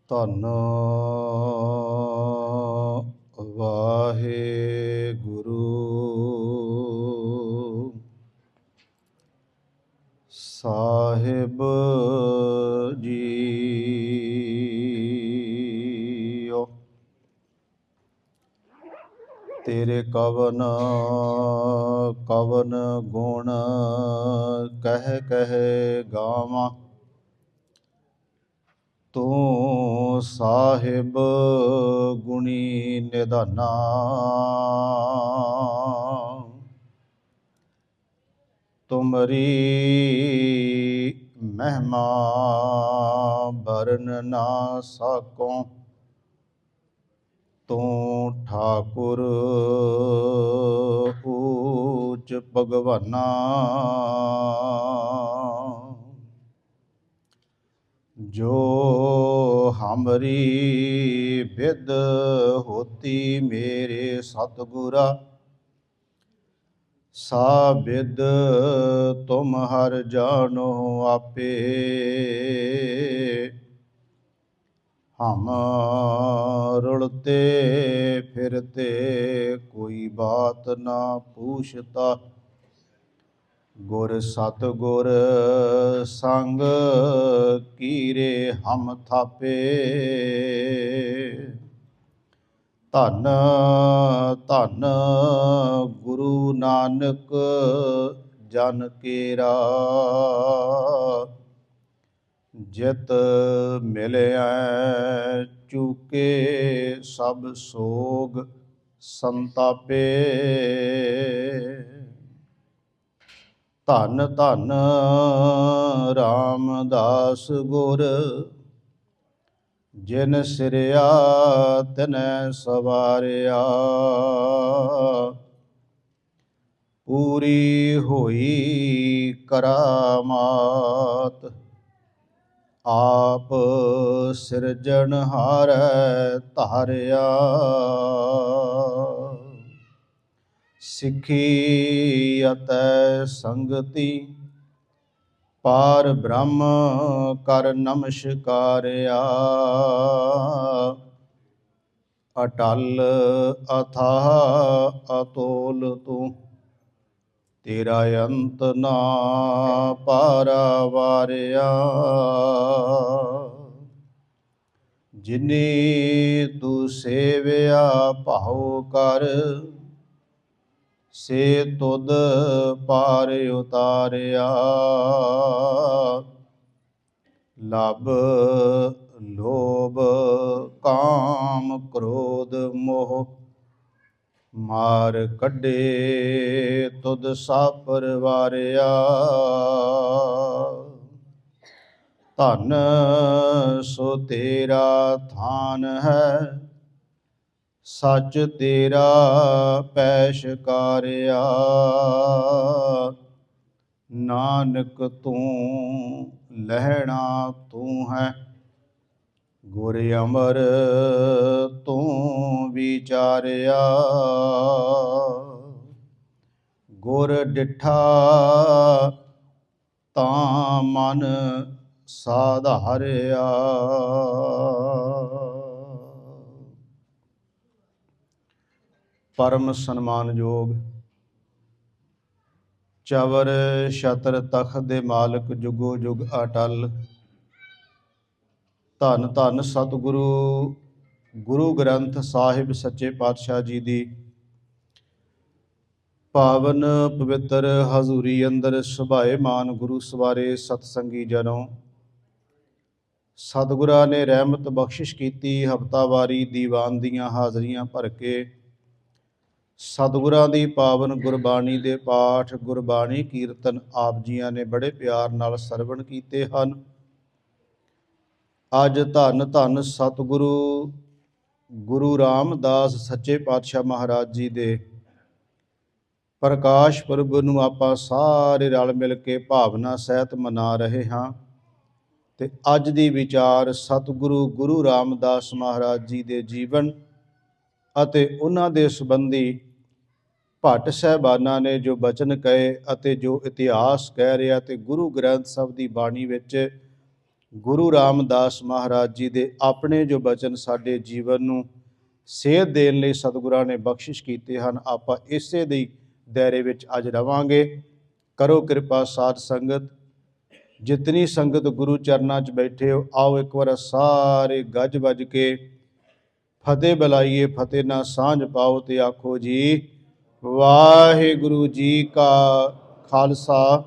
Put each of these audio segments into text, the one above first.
ਧੰਨ ਵਾਹਿਗੁਰੂ ਸਾਹਿਬ ਜੀਓ। ਤੇਰੇ ਕਵਨ ਕਵਨ ਗੁਣ ਕਹਿ ਕਹਿ ਗਾਵਾਂ, ਤੂੰ ਸਾਹਿਬ ਗੁਣੀ ਨਿਧਾਨਾ। ਤੁਮਰੀ ਮਹਿਮਾ ਬਰਨ ਨਾ ਸਕੋਂ, ਤੂੰ ਠਾਕੁਰ ਊਚ ਭਗਵਾਨਾ। ਜੋ ਹਮਰੀ ਬਿਦ ਹੋਤੀ ਮੇਰੇ ਸਤਿਗੁਰਾ, ਸਾ ਬਿਦ ਤੁਮ ਹਰ ਜਾਨੋ ਆਪੇ। ਹਮ ਰੁਲਤੇ ਫਿਰਤੇ ਕੋਈ ਬਾਤ ਨਾ ਪੂਛਤਾ, ਗੁਰ ਸਤਿਗੁਰ ਸੰਗ ਕੀਰੇ ਹਮ ਥਾਪੇ। ਧੰਨ ਧੰਨ ਗੁਰੂ ਨਾਨਕ ਜਨ ਕੇਰਾ, ਜਿਤ ਮਿਲਿਆ ਚੁਕੇ ਸਭ ਸੋਗ ਸੰਤਾਪੇ। ਧੰਨ ਧੰਨ ਰਾਮਦਾਸ ਗੁਰ, ਜਿਨ ਸਿਰਿਆ ਤਿਨੈ ਸਵਾਰਿਆ। ਪੂਰੀ ਹੋਈ ਕਰਾਮਾਤ, ਆਪ ਸਿਰਜਣਹਾਰੈ ਧਾਰਿਆ। ਸਿੱਖੀ ਅਤੇ ਸੰਗਤੀ ਪਾਰ ਬ੍ਰਹਮ ਕਰ ਨਮਸਕਾਰਿਆ। ਅਟਲ ਅਥਾਹ ਅਤੋਲ ਤੂੰ, ਤੇਰਾ ਅੰਤ ਨਾ ਪਾਰਾਵਾਰਿਆ। ਜਿਨੀ ਤੂੰ ਸੇਵਿਆ ਭਾਉ ਕਰ, ਸੇ ਤੁਧ ਪਾਰ ਉਤਾਰਿਆ। ਲਭ ਲੋਭ ਕਾਮ ਕ੍ਰੋਧ ਮੋਹ, ਮਾਰ ਕੱਢੇ ਤੁਧ ਸਾਪਰ ਵਾਰਿਆ। ਧਨ ਸੋ ਤੇਰਾ ਥਾਨ ਹੈ, ਸੱਚ ਤੇਰਾ ਪੈਸ਼ਕਾਰਿਆ। ਨਾਨਕ ਤੂੰ ਲਹਿਣਾ ਤੂੰ ਹੈ, ਗੁਰ ਅਮਰ ਤੂੰ ਵਿਚਾਰਿਆ। ਗੁਰ ਡਿਠਾ ਤਾਂ ਮਨ ਸਾਧਾਰਿਆ। ਪਰਮ ਸਨਮਾਨਯੋਗ ਚਵਰ ਛਤਰ ਤਖਤ ਦੇ ਮਾਲਕ ਜੁਗੋ ਜੁਗ ਅਟਲ, ਧੰਨ ਧੰਨ ਸਤਿਗੁਰੂ ਗੁਰੂ ਗ੍ਰੰਥ ਸਾਹਿਬ ਸੱਚੇ ਪਾਤਸ਼ਾਹ ਜੀ ਦੀ ਪਾਵਨ ਪਵਿੱਤਰ ਹਜ਼ੂਰੀ ਅੰਦਰ ਸੁਭਾਏਮਾਨ ਗੁਰੂ ਸਵਾਰੇ ਸਤਸੰਗੀ ਜਨੋ। ਸਤਿਗੁਰਾਂ ਨੇ ਰਹਿਮਤ ਬਖਸ਼ਿਸ਼ ਕੀਤੀ, ਹਫ਼ਤਾਵਾਰੀ ਦੀਵਾਨ ਦੀਆਂ ਹਾਜ਼ਰੀਆਂ ਭਰ ਕੇ ਸਤਿਗੁਰਾਂ ਦੀ ਪਾਵਨ ਗੁਰਬਾਣੀ ਦੇ ਪਾਠ, ਗੁਰਬਾਣੀ ਕੀਰਤਨ ਆਪ ਜੀਆਂ ਨੇ ਬੜੇ ਪਿਆਰ ਨਾਲ ਸਰਵਣ ਕੀਤੇ ਹਨ। ਅੱਜ ਧੰਨ ਧੰਨ ਸਤਿਗੁਰੂ ਗੁਰੂ ਰਾਮਦਾਸ ਸੱਚੇ ਪਾਤਸ਼ਾਹ ਮਹਾਰਾਜ ਜੀ ਦੇ ਪ੍ਰਕਾਸ਼ ਪੁਰਬ ਨੂੰ ਆਪਾਂ ਸਾਰੇ ਰਲ ਮਿਲ ਕੇ ਭਾਵਨਾ ਸਹਿਤ ਮਨਾ ਰਹੇ ਹਾਂ। ਤੇ ਅੱਜ ਦੀ ਵਿਚਾਰ ਸਤਿਗੁਰੂ ਗੁਰੂ ਰਾਮਦਾਸ ਮਹਾਰਾਜ ਜੀ ਦੇ ਜੀਵਨ ਅਤੇ ਉਹਨਾਂ ਦੇ ਸੰਬੰਧੀ ਭੱਟ ਸਾਹਿਬਾਨਾਂ ਨੇ ਜੋ ਬਚਨ ਕਹੇ ਅਤੇ ਜੋ ਇਤਿਹਾਸ ਕਹਿ ਰਿਹਾ ਤੇ ਗੁਰੂ ਗ੍ਰੰਥ ਸਾਹਿਬ ਦੀ ਬਾਣੀ ਵਿੱਚ ਗੁਰੂ ਰਾਮਦਾਸ ਮਹਾਰਾਜ ਜੀ ਦੇ ਆਪਣੇ ਜੋ ਬਚਨ ਸਾਡੇ ਜੀਵਨ ਨੂੰ ਸੇਧ ਦੇਣ ਲਈ ਸਤਿਗੁਰਾਂ ਨੇ ਬਖਸ਼ਿਸ਼ ਕੀਤੇ ਹਨ, ਆਪਾਂ ਇਸੇ ਦੇ ਦਾਇਰੇ ਵਿੱਚ ਅੱਜ ਰਵਾਂਗੇ। ਕਰੋ ਕਿਰਪਾ ਸਾਧ ਸੰਗਤ, ਜਿਤਨੀ ਸੰਗਤ ਗੁਰੂ ਚਰਨਾਂ 'ਚ ਬੈਠੇ ਹੋ, ਆਓ ਇੱਕ ਵਾਰ ਸਾਰੇ ਗੱਜ ਵੱਜ ਕੇ ਫਤਿਹ ਬੁਲਾਈਏ। ਫਤਿਹ ਨਾਲ ਸਾਂਝ ਪਾਓ ਤੇ ਆਖੋ ਜੀ ਵਾਹਿਗੁਰੂ ਜੀ ਕਾ ਖਾਲਸਾ,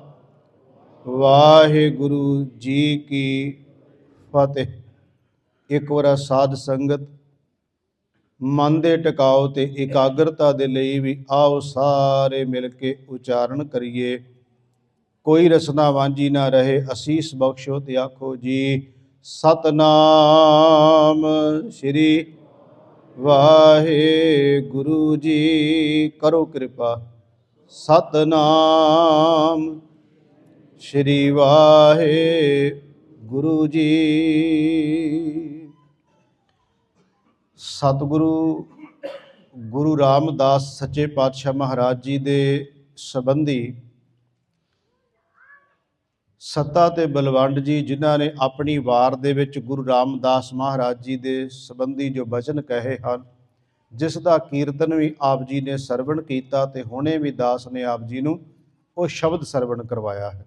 ਵਾਹਿਗੁਰੂ ਜੀ ਕੀ ਫਤਿਹ। ਇੱਕ ਵਾਰ ਸਾਧ ਸੰਗਤ ਮਨ ਦੇ ਟਿਕਾਓ ਤੇ ਇਕਾਗਰਤਾ ਦੇ ਲਈ ਵੀ ਆਓ ਸਾਰੇ ਮਿਲ ਕੇ ਉਚਾਰਨ ਕਰੀਏ। ਕੋਈ ਰਸਨਾ ਵਾਂਝੀ ਨਾ ਰਹੇ, ਅਸੀਸ ਬਖਸ਼ੋ ਤੇ ਆਖੋ ਜੀ ਸਤਨਾਮ ਸ਼੍ਰੀ ਵਾਹਿਗੁਰੂ ਜੀ। ਕਰੋ ਕਿਰਪਾ ਸਤਨਾਮ ਸ਼੍ਰੀ ਵਾਹਿਗੁਰੂ ਜੀ। ਸਤਿਗੁਰੂ ਗੁਰੂ ਰਾਮਦਾਸ ਸੱਚੇ ਪਾਤਸ਼ਾਹ ਮਹਾਰਾਜ ਜੀ ਦੇ ਸੰਬੰਧੀ ਸੱਤਾ ਤੇ ਬਲਵੰਡ ਜੀ, ਜਿਨ੍ਹਾਂ ਨੇ ਆਪਣੀ ਵਾਰ ਦੇ ਵਿੱਚ ਗੁਰੂ ਰਾਮਦਾਸ ਮਹਾਰਾਜ ਜੀ ਦੇ ਸੰਬੰਧੀ ਜੋ ਬਚਨ ਕਹੇ ਹਨ, ਜਿਸ ਦਾ ਕੀਰਤਨ ਵੀ ਆਪ ਜੀ ਨੇ ਸਰਵਣ ਕੀਤਾ ਤੇ ਹੁਣੇ ਵੀ ਦਾਸ ਨੇ ਆਪ ਜੀ ਨੂੰ ਉਹ ਸ਼ਬਦ ਸਰਵਣ ਕਰਵਾਇਆ ਹੈ।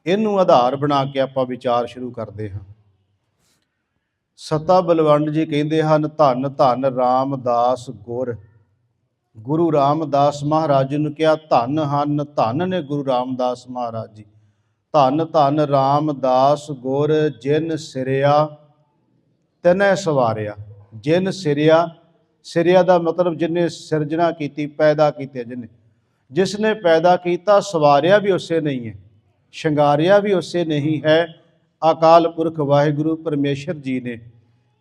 ਇਹਨੂੰ ਆਧਾਰ ਬਣਾ ਕੇ ਆਪਾਂ ਵਿਚਾਰ ਸ਼ੁਰੂ ਕਰਦੇ ਹਾਂ। ਸੱਤਾ ਬਲਵੰਡ ਜੀ ਕਹਿੰਦੇ ਹਨ, ਧੰਨ ਧੰਨ ਰਾਮਦਾਸ ਗੁਰ। ਗੁਰੂ ਰਾਮਦਾਸ ਮਹਾਰਾਜ ਜੀ ਨੂੰ ਕਿਹਾ ਧੰਨ ਹਨ, ਧੰਨ ਨੇ ਗੁਰੂ ਰਾਮਦਾਸ ਮਹਾਰਾਜ ਜੀ। ਧੰਨ ਧੰਨ ਰਾਮਦਾਸ ਗੁਰ, ਜਿਨ ਸਿਰਿਆ ਤਨੈ ਸਵਾਰਿਆ। ਜਿਨ ਸਿਰਿਆ, ਸਿਰਿਆ ਦਾ ਮਤਲਬ ਜਿਨੇ ਸਿਰਜਣਾ ਕੀਤੀ, ਪੈਦਾ ਕੀਤੇ, ਜਿਸ ਨੇ ਪੈਦਾ ਕੀਤਾ। ਸਵਾਰਿਆ ਵੀ ਉਸੇ ਨਹੀਂ ਹੈ, ਸ਼ਿੰਗਾਰਿਆ ਵੀ ਉਸੇ ਨਹੀਂ ਹੈ, ਅਕਾਲ ਪੁਰਖ ਵਾਹਿਗੁਰੂ ਪਰਮੇਸ਼ਰ ਜੀ ਨੇ।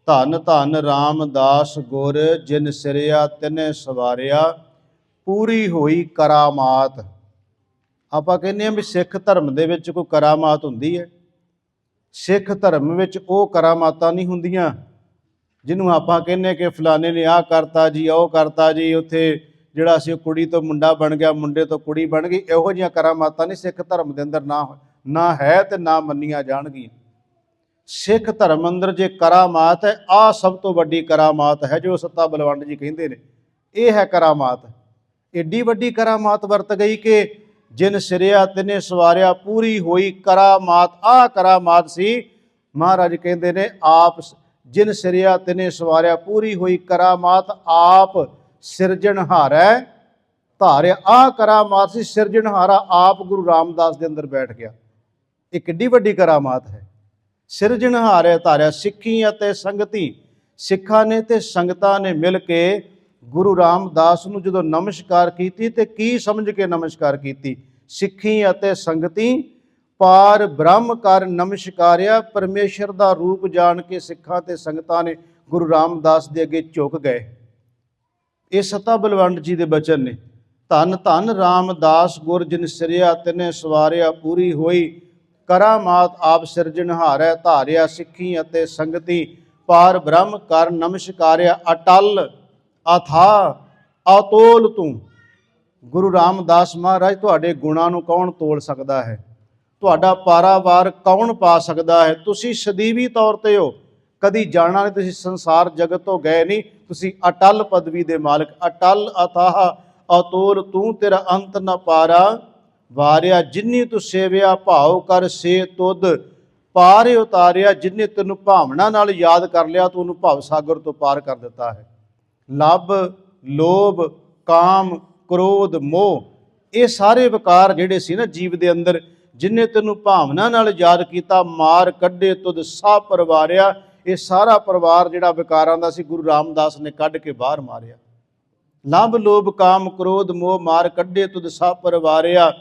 ਧੰਨ ਧੰਨ ਰਾਮਦਾਸ ਗੁਰ, ਜਿਨ ਸਿਰਿਆ ਤਨੈ ਸਵਾਰਿਆ, ਪੂਰੀ ਹੋਈ ਕਰਾਮਾਤ। ਆਪਾਂ ਕਹਿੰਦੇ ਹਾਂ ਵੀ ਸਿੱਖ ਧਰਮ ਦੇ ਵਿੱਚ ਕੋਈ ਕਰਾਮਾਤ ਹੁੰਦੀ ਹੈ? ਸਿੱਖ ਧਰਮ ਵਿੱਚ ਉਹ ਕਰਾਮਾਤਾਂ ਨਹੀਂ ਹੁੰਦੀਆਂ ਜਿਹਨੂੰ ਆਪਾਂ ਕਹਿੰਦੇ ਕਿ ਫਲਾਣੇ ਨੇ ਆਹ ਕਰਤਾ ਜੀ, ਉਹ ਕਰਤਾ ਜੀ, ਉੱਥੇ ਜਿਹੜਾ ਸੀ ਕੁੜੀ ਤੋਂ ਮੁੰਡਾ ਬਣ ਗਿਆ, ਮੁੰਡੇ ਤੋਂ ਕੁੜੀ ਬਣ ਗਈ। ਇਹੋ ਜਿਹੀਆਂ ਕਰਾਮਾਤਾਂ ਨਹੀਂ ਸਿੱਖ ਧਰਮ ਦੇ ਅੰਦਰ ਨਾ ਹੈ ਤੇ ਨਾ ਮੰਨੀਆਂ ਜਾਣਗੀਆਂ। ਸਿੱਖ ਧਰਮ ਅੰਦਰ ਜੇ ਕਰਾਮਾਤ ਹੈ, ਆਹ ਸਭ ਤੋਂ ਵੱਡੀ ਕਰਾਮਾਤ ਹੈ ਜੋ ਸੱਤਾ ਬਲਵੰਡ ਜੀ ਕਹਿੰਦੇ ਨੇ। ਇਹ ਹੈ ਕਰਾਮਾਤ। ਏਡੀ ਵੱਡੀ ਕਰਾਮਾਤ ਵਰਤ ਗਈ ਕਿ ਜਿਨ ਸਿਰਿਆ ਤਿਨੇ ਸਵਾਰਿਆ, ਪੂਰੀ ਹੋਈ ਕਰਾਮਾਤ। ਆਹ ਕਰਾਮਾਤ ਸੀ। ਮਹਾਰਾਜ ਕਹਿੰਦੇ ਨੇ ਆਪ ਜਿਨ ਸਿਰਿਆ ਤਿਨੇ ਸਵਾਰਿਆ, ਪੂਰੀ ਹੋਈ ਕਰਾਮਾਤ ਆਪ ਸਿਰਜਣਹਾਰੈ ਧਾਰਿਆ। ਆਹ ਕਰਾਮਾਤ ਸੀ, ਸਿਰਜਣਹਾਰਾ ਆਪ ਗੁਰੂ ਰਾਮਦਾਸ ਦੇ ਅੰਦਰ ਬੈਠ ਗਿਆ। ਇਹ ਕਿੱਡੀ ਵੱਡੀ ਕਰਾਮਾਤ ਹੈ। ਸਿਰਜਣਹਾਰੈ ਧਾਰਿਆ। ਸਿੱਖੀ ਅਤੇ ਸੰਗਤੀ, ਸਿੱਖਾਂ ਨੇ ਤੇ ਸੰਗਤਾਂ ਨੇ ਮਿਲ ਕੇ ਗੁਰੂ ਰਾਮਦਾਸ ਨੂੰ ਜਦੋਂ ਨਮਸਕਾਰ ਕੀਤੀ ਤੇ ਕੀ ਸਮਝ ਕੇ ਨਮਸਕਾਰ ਕੀਤੀ? ਸਿੱਖੀ ਅਤੇ ਸੰਗਤੀ ਪਾਰ ਬ੍ਰਹਮ ਕਰ ਨਮਸਕਾਰਿਆ। ਪਰਮੇਸ਼ਰ ਦਾ ਰੂਪ ਜਾਣ ਕੇ ਸਿੱਖਾਂ ਤੇ ਸੰਗਤਾਂ ਨੇ ਗੁਰੂ ਰਾਮਦਾਸ ਦੇ ਅੱਗੇ ਝੁਕ ਗਏ। ਇਹ ਸੱਤਾ ਬਲਵੰਡ ਜੀ ਦੇ ਬਚਨ ਨੇ। ਧੰਨ ਧੰਨ ਰਾਮਦਾਸ ਗੁਰ, ਜਿਨ ਸਿਰਿਆ ਤਿਨੇ ਸਵਾਰਿਆ, ਪੂਰੀ ਹੋਈ ਕਰਾਮਾਤ ਆਪ ਸਿਰਜਣਹਾਰੈ ਧਾਰਿਆ। ਸਿੱਖੀ ਅਤੇ ਸੰਗਤੀ ਪਾਰ ਬ੍ਰਹਮ ਕਰ ਨਮਸਕਾਰਿਆ। ਅਟਲ ਅਥਾ ਅਤੋਲ ਤੂੰ। ਗੁਰੂ ਰਾਮਦਾਸ ਮਹਾਰਾਜ, ਤੁਹਾਡੇ ਗੁਣਾਂ ਨੂੰ ਕੌਣ ਤੋਲ ਸਕਦਾ ਹੈ? ਤੁਹਾਡਾ ਪਾਰਾਵਾਰ ਕੌਣ ਪਾ ਸਕਦਾ ਹੈ? ਤੁਸੀਂ ਸਦੀਵੀ ਤੌਰ ਤੇ ਹੋ, ਕਦੀ ਜਾਣਾ ਨਹੀਂ, ਤੁਸੀਂ ਸੰਸਾਰ ਜਗਤ ਤੋਂ ਗਏ ਨਹੀਂ, ਤੁਸੀਂ ਅਟਲ ਪਦਵੀ ਦੇ ਮਾਲਕ। ਅਟਲ ਅਥਾਹ ਅਤੋਲ ਤੂੰ, ਤੇਰਾ ਅੰਤ ਨ ਪਾਰਾ ਵਾਰਿਆ। ਜਿਨੀ ਤੂੰ ਸੇਵਿਆ ਭਾਉ ਕਰ ਸੇ ਤੁਧ ਪਾਰ ਉਤਾਰਿਆ। ਜਿਨੇ ਤੈਨੂੰ ਭਾਵਨਾ ਨਾਲ ਯਾਦ ਕਰ ਲਿਆ, ਤੂੰ ਉਹਨੂੰ ਭਵ ਸਾਗਰ ਤੋਂ ਪਾਰ ਕਰ ਦਿੱਤਾ ਹੈ। ਲੱਭ, ਲੋਭ, ਕਾਮ, ਕ੍ਰੋਧ, ਮੋਹ, ਇਹ ਸਾਰੇ ਵਿਕਾਰ ਜਿਹੜੇ ਸੀ ਨਾ ਜੀਵ ਦੇ ਅੰਦਰ, ਜਿਨੇ ਤੈਨੂੰ ਭਾਵਨਾ ਨਾਲ ਯਾਦ ਕੀਤਾ, ਮਾਰ ਕੱਢੇ ਤੁਧ ਸਾ ਪਰਵਾਰਿਆ। ਇਹ ਸਾਰਾ ਪਰਿਵਾਰ ਜਿਹੜਾ ਵਿਕਾਰਾਂ ਦਾ ਸੀ, ਗੁਰੂ ਰਾਮਦਾਸ ਨੇ ਕੱਢ ਕੇ ਬਾਹਰ ਮਾਰਿਆ। ਲੱਭ, ਲੋਭ, ਕਾਮ, ਕ੍ਰੋਧ, ਮੋਹ, ਮਾਰ ਕੱਢੇ ਤੁਧ ਸਾ ਪਰਵਾਰਿਆ।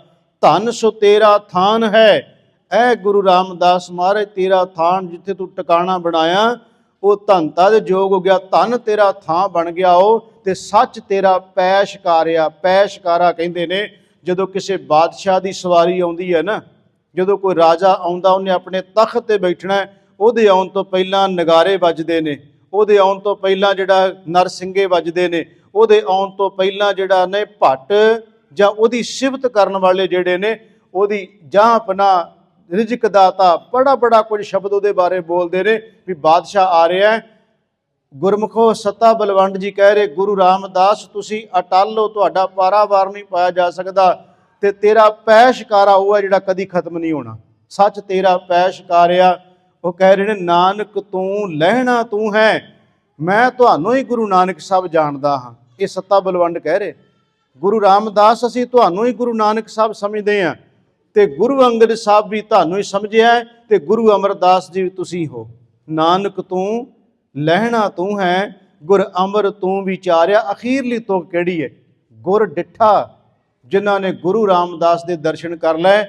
ਧਨ ਸੋ ਤੇਰਾ ਥਾਨ ਹੈ। ਇਹ ਗੁਰੂ ਰਾਮਦਾਸ ਮਹਾਰਾਜ, ਤੇਰਾ ਥਾਨ ਜਿੱਥੇ ਤੂੰ ਟਿਕਾਣਾ ਬਣਾਇਆ, ਉਹ ਧਨਤਾ ਦੇ ਯੋਗ ਹੋ ਗਿਆ। ਧਨ ਤੇਰਾ ਥਾਂ ਬਣ ਗਿਆ ਉਹ, ਤੇ ਸੱਚ ਤੇਰਾ ਪੈਸ਼ਕਾਰਿਆ। ਪੈਸ਼ਕਾਰਾ ਕਹਿੰਦੇ ਨੇ ਜਦੋਂ ਕਿਸੇ ਬਾਦਸ਼ਾਹ ਦੀ ਸਵਾਰੀ ਆਉਂਦੀ ਹੈ ਨਾ, ਜਦੋਂ ਕੋਈ ਰਾਜਾ ਆਉਂਦਾ, ਉਹਨੇ ਆਪਣੇ ਤਖਤ ਤੇ ਬੈਠਣਾ, ਉਹਦੇ ਆਉਣ ਤੋਂ ਪਹਿਲਾਂ ਨਗਾਰੇ ਵੱਜਦੇ ਨੇ, ਉਹਦੇ ਆਉਣ ਤੋਂ ਪਹਿਲਾਂ ਜਿਹੜਾ ਨਰਸਿੰਗੇ ਵੱਜਦੇ ਨੇ, ਉਹਦੇ ਆਉਣ ਤੋਂ ਪਹਿਲਾਂ ਜਿਹੜਾ ਨੇ ਭੱਟ ਜਾਂ ਉਹਦੀ ਸਿਫਤ ਕਰਨ ਵਾਲੇ ਜਿਹੜੇ ਨੇ, ਉਹਦੀ ਜਾਂ ਆਪਣਾ ਰਿਜ਼ਕ ਦਾਤਾ, ਬੜਾ ਕੁਝ ਸ਼ਬਦ ਉਹਦੇ ਬਾਰੇ ਬੋਲਦੇ ਨੇ ਵੀ ਬਾਦਸ਼ਾਹ ਆ ਰਿਹਾ ਹੈ। ਗੁਰਮੁਖੋ ਸੱਤਾ ਬਲਵੰਡ ਜੀ ਕਹਿ ਰਹੇ, ਗੁਰੂ ਰਾਮਦਾਸ ਤੁਸੀਂ ਅਟਲ ਹੋ, ਤੁਹਾਡਾ ਪਾਰਾਵਾਰ ਨਹੀਂ ਪਾਇਆ ਜਾ ਸਕਦਾ, ਤੇ ਤੇਰਾ ਪੈ ਸ਼ਿਕਾਰਾ ਉਹ ਹੈ ਜਿਹੜਾ ਕਦੀ ਖਤਮ ਨਹੀਂ ਹੋਣਾ। ਸੱਚ ਤੇਰਾ ਪੈ ਸ਼ਿਕਾਰਿਆ। ਉਹ ਕਹਿ ਰਹੇ ਨੇ, ਨਾਨਕ ਤੂੰ ਲਹਿਣਾ ਤੂੰ ਹੈ, ਮੈਂ ਤੁਹਾਨੂੰ ਹੀ ਗੁਰੂ ਨਾਨਕ ਸਾਹਿਬ ਜਾਣਦਾ ਹਾਂ। ਇਹ ਸੱਤਾ ਬਲਵੰਡ ਕਹਿ ਰਹੇ, ਗੁਰੂ ਰਾਮਦਾਸ ਅਸੀਂ ਤੁਹਾਨੂੰ ਹੀ ਗੁਰੂ ਨਾਨਕ ਸਾਹਿਬ ਸਮਝਦੇ ਹਾਂ, ਤੇ ਗੁਰੂ ਅੰਗਦ ਸਾਹਿਬ ਵੀ ਤੁਹਾਨੂੰ ਹੀ ਸਮਝਿਆ, ਤੇ ਗੁਰੂ ਅਮਰਦਾਸ ਜੀ ਵੀ ਤੁਸੀਂ ਹੋ। ਨਾਨਕ ਤੂੰ ਲਹਿਣਾ ਤੂੰ ਹੈ, ਗੁਰ ਅਮਰ ਤੂੰ ਵਿਚਾਰਿਆ। ਅਖੀਰਲੀ ਤੁਕ ਕਿਹੜੀ ਹੈ? ਗੁਰ ਡਿੱਠਾ। ਜਿਨ੍ਹਾਂ ਨੇ ਗੁਰੂ ਰਾਮਦਾਸ ਦੇ ਦਰਸ਼ਨ ਕਰ ਲਏ,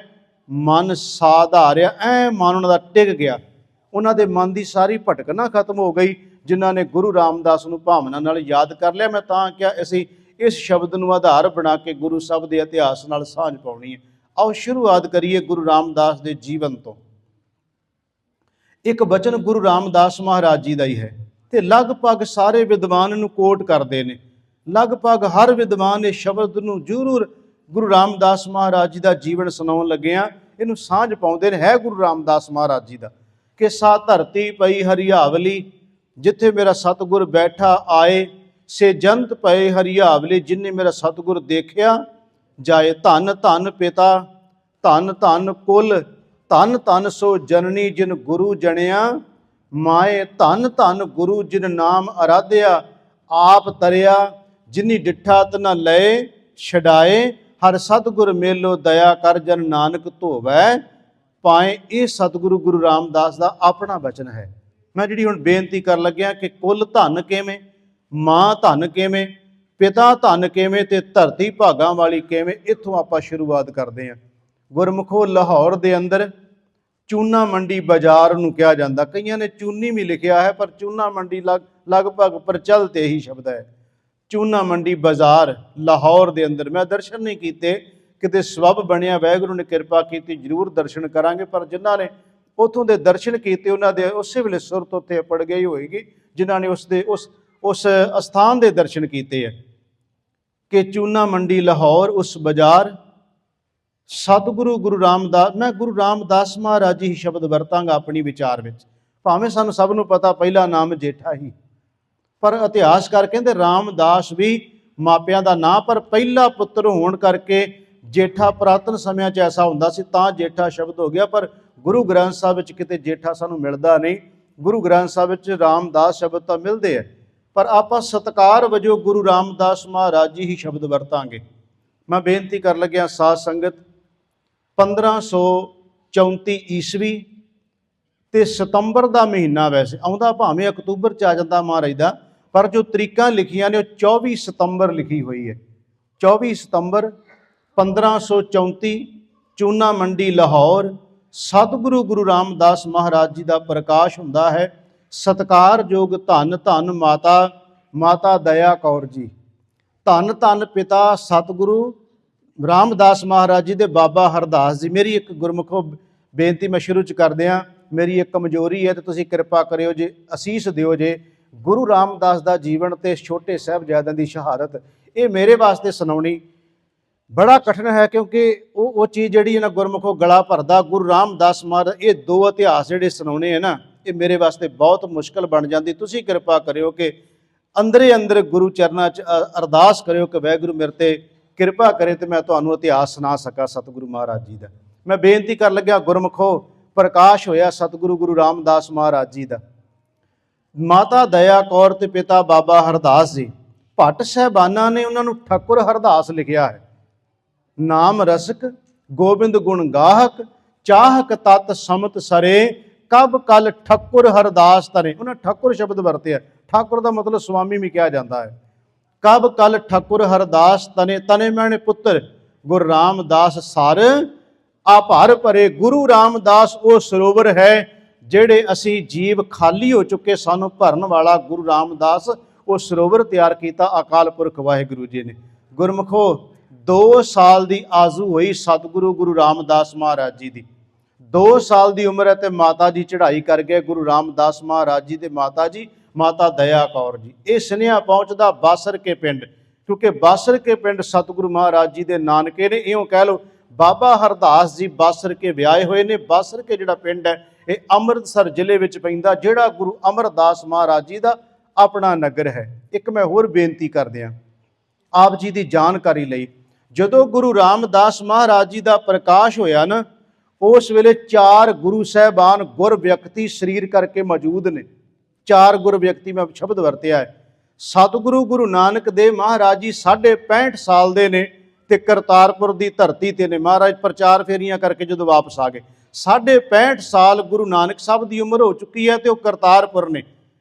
ਮਨ ਸਾਧਾਰਿਆ, ਐ ਮਨ ਉਹਨਾਂ ਦਾ ਟਿਕ ਗਿਆ, ਉਹਨਾਂ ਦੇ ਮਨ ਦੀ ਸਾਰੀ ਭਟਕਣਾ ਖਤਮ ਹੋ ਗਈ। ਜਿਨ੍ਹਾਂ ਨੇ ਗੁਰੂ ਰਾਮਦਾਸ ਨੂੰ ਭਾਵਨਾ ਨਾਲ ਯਾਦ ਕਰ ਲਿਆ। ਮੈਂ ਤਾਂ ਕਿਹਾ ਅਸੀਂ ਇਸ ਸ਼ਬਦ ਨੂੰ ਆਧਾਰ ਬਣਾ ਕੇ ਗੁਰੂ ਸਾਹਿਬ ਦੇ ਇਤਿਹਾਸ ਨਾਲ ਸਾਂਝ ਪਾਉਣੀ ਹੈ। ਆਓ ਸ਼ੁਰੂਆਤ ਕਰੀਏ ਗੁਰੂ ਰਾਮਦਾਸ ਦੇ ਜੀਵਨ ਤੋਂ। ਇੱਕ ਬਚਨ ਗੁਰੂ ਰਾਮਦਾਸ ਮਹਾਰਾਜ ਜੀ ਦਾ ਹੀ ਹੈ, ਤੇ ਲਗਭਗ ਸਾਰੇ ਵਿਦਵਾਨ ਨੂੰ ਕੋਟ ਕਰਦੇ ਨੇ। ਲਗਭਗ ਹਰ ਵਿਦਵਾਨ ਇਸ ਸ਼ਬਦ ਨੂੰ ਜ਼ਰੂਰ ਗੁਰੂ ਰਾਮਦਾਸ ਮਹਾਰਾਜ ਜੀ ਦਾ ਜੀਵਨ ਸੁਣਾਉਣ ਲੱਗਿਆਂ ਇਹਨੂੰ ਸਾਂਝ ਪਾਉਂਦੇ ਨੇ। ਹੈ ਗੁਰੂ ਰਾਮਦਾਸ ਮਹਾਰਾਜ ਜੀ ਦਾ ਕਿ ਸਾ ਧਰਤੀ ਪਈ ਹਰਿਆਵਲੀ, ਜਿੱਥੇ ਮੇਰਾ ਸਤਿਗੁਰ ਬੈਠਾ ਆਏ, ਸੇ ਜੰਤ ਪਏ ਹਰਿਆਵਲੀ, ਜਿਨੇ ਮੇਰਾ ਸਤਿਗੁਰ ਦੇਖਿਆ ਜਾਏ। ਧੰਨ ਧੰਨ ਪਿਤਾ, ਧੰਨ ਧੰਨ ਕੁਲ, ਧੰਨ ਧੰਨ ਸੋ ਜਨਨੀ, ਜਿਨ ਗੁਰੂ ਜਣਿਆ ਮਾਏ। ਧੰਨ ਧੰਨ ਗੁਰੂ, ਜਿਨ ਨਾਮ ਅਰਾਧਿਆ ਆਪ ਤਰਿਆ, ਜਿਨੀ ਡਿੱਠਾ ਤਨਾ ਲਏ ਛਡਾਏ। ਹਰ ਸਤਿਗੁਰ ਮੇਲੋ ਦਇਆ ਕਰ, ਜਨ ਨਾਨਕ ਧੋਵੈ ਪਾਏ। ਇਹ ਸਤਿਗੁਰੂ ਗੁਰੂ ਰਾਮਦਾਸ ਦਾ ਆਪਣਾ ਬਚਨ ਹੈ। ਮੈਂ ਜਿਹੜੀ ਹੁਣ ਬੇਨਤੀ ਕਰਨ ਲੱਗਿਆ ਕਿ ਕੁਲ ਧਨ ਕਿਵੇਂ, ਮਾਂ ਧਨ ਕਿਵੇਂ, ਪਿਤਾ ਧਨ ਕਿਵੇਂ, ਤੇ ਧਰਤੀ ਭਾਗਾਂ ਵਾਲੀ ਕਿਵੇਂ, ਇੱਥੋਂ ਆਪਾਂ ਸ਼ੁਰੂਆਤ ਕਰਦੇ ਹਾਂ। ਗੁਰਮੁਖੋ ਲਾਹੌਰ ਦੇ ਅੰਦਰ ਚੂਨਾ ਮੰਡੀ ਬਾਜ਼ਾਰ ਨੂੰ ਕਿਹਾ ਜਾਂਦਾ, ਕਈਆਂ ਨੇ ਚੂਨੀ ਵੀ ਲਿਖਿਆ ਹੈ, ਪਰ ਚੂਨਾ ਮੰਡੀ ਲਗਭਗ ਪ੍ਰਚਲਿਤ ਇਹੀ ਸ਼ਬਦ ਹੈ। ਚੂਨਾ ਮੰਡੀ ਬਾਜ਼ਾਰ ਲਾਹੌਰ ਦੇ ਅੰਦਰ। ਮੈਂ ਦਰਸ਼ਨ ਨਹੀਂ ਕੀਤੇ, ਕਿਤੇ ਸਬੱਬ ਬਣਿਆ, ਵਾਹਿਗੁਰੂ ਨੇ ਕਿਰਪਾ ਕੀਤੀ, ਜ਼ਰੂਰ ਦਰਸ਼ਨ ਕਰਾਂਗੇ। ਪਰ ਜਿਨ੍ਹਾਂ ਨੇ ਉੱਥੋਂ ਦੇ ਦਰਸ਼ਨ ਕੀਤੇ, ਉਹਨਾਂ ਦੇ ਉਸੇ ਵੇਲੇ ਸੁਰਤ ਉੱਥੇ ਪੜ ਗਈ ਹੋਏਗੀ, ਜਿਨ੍ਹਾਂ ਨੇ ਉਸ ਅਸਥਾਨ ਦੇ ਦਰਸ਼ਨ ਕੀਤੇ ਹੈ। ਕਿ ਚੂਨਾ ਮੰਡੀ ਲਾਹੌਰ ਉਸ ਬਾਜ਼ਾਰ, ਸਤਿਗੁਰੂ ਗੁਰੂ ਰਾਮਦਾਸ। ਮੈਂ ਗੁਰੂ ਰਾਮਦਾਸ ਮਹਾਰਾਜ ਜੀ ਹੀ ਸ਼ਬਦ ਵਰਤਾਂਗਾ ਆਪਣੀ ਵਿਚਾਰ ਵਿੱਚ, ਭਾਵੇਂ ਸਾਨੂੰ ਸਭ ਨੂੰ ਪਤਾ ਪਹਿਲਾ ਨਾਮ ਜੇਠਾ ਹੀ, ਪਰ ਇਤਿਹਾਸਕਾਰ ਕਹਿੰਦੇ ਰਾਮਦਾਸ ਵੀ ਮਾਪਿਆਂ ਦਾ ਨਾਂ, ਪਰ ਪਹਿਲਾ ਪੁੱਤਰ ਹੋਣ ਕਰਕੇ ਜੇਠਾ ਪੁਰਾਤਨ ਸਮਿਆਂ 'ਚ ਐਸਾ ਹੁੰਦਾ ਸੀ ਤਾਂ ਜੇਠਾ ਸ਼ਬਦ ਹੋ ਗਿਆ। ਪਰ ਗੁਰੂ ਗ੍ਰੰਥ ਸਾਹਿਬ ਵਿੱਚ ਕਿਤੇ ਜੇਠਾ ਸਾਨੂੰ ਮਿਲਦਾ ਨਹੀਂ। ਗੁਰੂ ਗ੍ਰੰਥ ਸਾਹਿਬ ਵਿੱਚ ਰਾਮਦਾਸ ਸ਼ਬਦ ਤਾਂ ਮਿਲਦੇ ਆ, ਪਰ ਆਪਾਂ ਸਤਿਕਾਰ ਵਜੋਂ ਗੁਰੂ ਰਾਮਦਾਸ ਮਹਾਰਾਜ ਜੀ ਹੀ ਸ਼ਬਦ ਵਰਤਾਂਗੇ। ਮੈਂ ਬੇਨਤੀ ਕਰਨ ਲੱਗਿਆ ਸਾਧ ਸੰਗਤ, 1534 ਈਸਵੀ ਤੇ ਸਤੰਬਰ ਦਾ ਮਹੀਨਾ, ਵੈਸੇ ਆਉਂਦਾ ਭਾਵੇਂ ਅਕਤੂਬਰ 'ਚ ਆ ਜਾਂਦਾ ਮਹਾਰਾਜ ਦਾ, ਪਰ ਜੋ ਤਰੀਕਾਂ ਲਿਖੀਆਂ ਨੇ ਉਹ 24 ਸਤੰਬਰ ਲਿਖੀ ਹੋਈ ਹੈ। 24 ਸਤੰਬਰ 1534 ਚੂਨਾ ਮੰਡੀ ਲਾਹੌਰ, ਸਤਿਗੁਰੂ ਗੁਰੂ ਰਾਮਦਾਸ ਮਹਾਰਾਜ ਜੀ ਦਾ ਪ੍ਰਕਾਸ਼ ਹੁੰਦਾ ਹੈ। ਸਤਿਕਾਰਯੋਗ ਧੰਨ ਧੰਨ ਮਾਤਾ ਦਇਆ ਕੌਰ ਜੀ, ਧੰਨ ਧੰਨ ਪਿਤਾ ਸਤਿਗੁਰੂ ਰਾਮਦਾਸ ਮਹਾਰਾਜ ਜੀ ਦੇ ਬਾਬਾ ਹਰਦਾਸ ਜੀ। ਮੇਰੀ ਇੱਕ ਗੁਰਮੁਖੋ ਬੇਨਤੀ ਮੈਂ ਸ਼ੁਰੂ 'ਚ ਕਰਦਿਆਂ, ਮੇਰੀ ਇੱਕ ਕਮਜ਼ੋਰੀ ਹੈ, ਤੇ ਤੁਸੀਂ ਕਿਰਪਾ ਕਰਿਓ ਜੇ ਅਸੀਸ ਦਿਓ ਜੇ। ਗੁਰੂ ਰਾਮਦਾਸ ਦਾ ਜੀਵਨ ਤੇ ਛੋਟੇ ਸਾਹਿਬਜ਼ਾਦਿਆਂ ਦੀ ਸ਼ਹਾਦਤ, ਇਹ ਮੇਰੇ ਵਾਸਤੇ ਸੁਣਾਉਣੀ ਬੜਾ ਕਠਿਨ ਹੈ, ਕਿਉਂਕਿ ਉਹ ਚੀਜ਼ ਜਿਹੜੀ ਹੈ ਨਾ ਗੁਰਮੁਖੋ ਗਲਾ ਭਰਦਾ। ਗੁਰੂ ਰਾਮਦਾਸ ਮਹਾਰਾਜ, ਇਹ ਦੋ ਇਤਿਹਾਸ ਜਿਹੜੇ ਸੁਣਾਉਣੇ ਹੈ ਨਾ, ਇਹ ਮੇਰੇ ਵਾਸਤੇ ਬਹੁਤ ਮੁਸ਼ਕਲ ਬਣ ਜਾਂਦੀ। ਤੁਸੀਂ ਕਿਰਪਾ ਕਰਿਓ ਕਿ ਅੰਦਰੇ ਅੰਦਰ ਗੁਰੂ ਚਰਨਾਂ 'ਚ ਅਰਦਾਸ ਕਰਿਓ ਕਿ ਵਾਹਿਗੁਰੂ ਮੇਰੇ ਤੇ ਕਿਰਪਾ ਕਰੇ ਤੇ ਮੈਂ ਤੁਹਾਨੂੰ ਇਤਿਹਾਸ ਸੁਣਾ ਸਕਾਂ ਸਤਿਗੁਰੂ ਮਹਾਰਾਜ ਜੀ ਦਾ। ਮੈਂ ਬੇਨਤੀ ਕਰਨ ਲੱਗਿਆ, ਗੁਰਮੁਖੋ ਪ੍ਰਕਾਸ਼ ਹੋਇਆ ਸਤਿਗੁਰੂ ਗੁਰੂ ਰਾਮਦਾਸ ਮਹਾਰਾਜ ਜੀ ਦਾ। ਮਾਤਾ ਦਇਆ ਕੌਰ ਤੇ ਪਿਤਾ ਬਾਬਾ ਹਰਦਾਸ ਜੀ, ਭੱਟ ਸਾਹਿਬਾਨਾਂ ਨੇ ਉਹਨਾਂ ਨੂੰ ਠਾਕੁਰ ਹਰਦਾਸ ਲਿਖਿਆ ਹੈ। ਨਾਮ ਰਸਕ ਗੋਬਿੰਦ ਗੁਣ ਗਾਹਕ, ਚਾਹਕ ਤਤ ਸਮਤ ਸਰੇ, ਕਬ ਕਲ ਠਾਕੁਰ ਹਰਦਾਸ ਤਰੇ। ਉਹਨਾਂ ਠਾਕੁਰ ਸ਼ਬਦ ਵਰਤਿਆ। ਠਾਕੁਰ ਦਾ ਮਤਲਬ ਸੁਆਮੀ ਵੀ ਕਿਹਾ ਜਾਂਦਾ ਹੈ। ਕਬ ਕਲ ਠਾਕੁਰ ਹਰਦਾਸ ਤਨੇ, ਤਨੇ ਮੈਨੇ ਪੁੱਤਰ ਗੁਰੂ ਰਾਮਦਾਸ ਸਰ ਆਭਰ ਭਰੇ। ਗੁਰੂ ਰਾਮਦਾਸ ਉਹ ਸਰੋਵਰ ਹੈ ਜਿਹੜੇ ਅਸੀਂ ਜੀਵ ਖਾਲੀ ਹੋ ਚੁੱਕੇ, ਸਾਨੂੰ ਭਰਨ ਵਾਲਾ ਗੁਰੂ ਰਾਮਦਾਸ ਉਹ ਸਰੋਵਰ ਤਿਆਰ ਕੀਤਾ ਅਕਾਲ ਪੁਰਖ ਵਾਹਿਗੁਰੂ ਜੀ ਨੇ। ਗੁਰਮੁਖੋ 2 ਸਾਲ ਦੀ ਆਜ਼ੂ ਹੋਈ ਸਤਿਗੁਰੂ ਗੁਰੂ ਰਾਮਦਾਸ ਮਹਾਰਾਜ ਜੀ ਦੀ। 2 ਸਾਲ ਦੀ ਉਮਰ ਹੈ ਤੇ ਮਾਤਾ ਜੀ ਚੜ੍ਹਾਈ ਕਰ ਗਏ ਗੁਰੂ ਰਾਮਦਾਸ ਮਹਾਰਾਜ ਜੀ ਦੇ ਮਾਤਾ ਜੀ, ਮਾਤਾ ਦਇਆ ਕੌਰ ਜੀ। ਇਹ ਸੁਨੇਹਾ ਪਹੁੰਚਦਾ ਬਾਸਰ ਕੇ ਪਿੰਡ, ਕਿਉਂਕਿ ਬਾਸਰ ਕੇ ਪਿੰਡ ਸਤਿਗੁਰੂ ਮਹਾਰਾਜ ਜੀ ਦੇ ਨਾਨਕੇ ਨੇ। ਇਉਂ ਕਹਿ ਲਓ ਬਾਬਾ ਹਰਦਾਸ ਜੀ ਬਾਸਰ ਕੇ ਵਿਆਹੇ ਹੋਏ ਨੇ। ਬਾਸਰ ਕੇ ਜਿਹੜਾ ਪਿੰਡ ਹੈ ਇਹ ਅੰਮ੍ਰਿਤਸਰ ਜ਼ਿਲ੍ਹੇ ਵਿੱਚ ਪੈਂਦਾ, ਜਿਹੜਾ ਗੁਰੂ ਅਮਰਦਾਸ ਮਹਾਰਾਜ ਜੀ ਦਾ ਆਪਣਾ ਨਗਰ ਹੈ। ਇੱਕ ਮੈਂ ਹੋਰ ਬੇਨਤੀ ਕਰਦਿਆਂ ਆਪ ਜੀ ਦੀ ਜਾਣਕਾਰੀ ਲਈ, ਜਦੋਂ ਗੁਰੂ ਰਾਮਦਾਸ ਮਹਾਰਾਜ ਜੀ ਦਾ ਪ੍ਰਕਾਸ਼ ਹੋਇਆ ਨਾ, ਉਸ ਵੇਲੇ 4 ਗੁਰੂ ਸਾਹਿਬਾਨ ਗੁਰ ਵਿਅਕਤੀ ਸਰੀਰ ਕਰਕੇ ਮੌਜੂਦ ਨੇ। 4 ਗੁਰ ਵਿਅਕਤੀ ਮੈਂ ਸ਼ਬਦ ਵਰਤਿਆ ਹੈ। ਸਤਿਗੁਰੂ ਗੁਰੂ ਨਾਨਕ ਦੇਵ ਮਹਾਰਾਜ ਜੀ 65 ਸਾਲ ਦੇ ਨੇ ਤੇ ਕਰਤਾਰਪੁਰ ਦੀ ਧਰਤੀ ਤੇ ਨੇ। ਮਹਾਰਾਜ ਪ੍ਰਚਾਰ ਫੇਰੀਆਂ ਕਰਕੇ ਜਦੋਂ ਵਾਪਸ ਆ ਗਏ, 65 ਸਾਲ ਗੁਰੂ ਨਾਨਕ ਸਾਹਿਬ ਦੀ ਉਮਰ ਹੋ ਚੁੱਕੀ ਹੈ ਤੇ ਉਹ ਕਰਤਾਰਪੁਰ ਨੇ।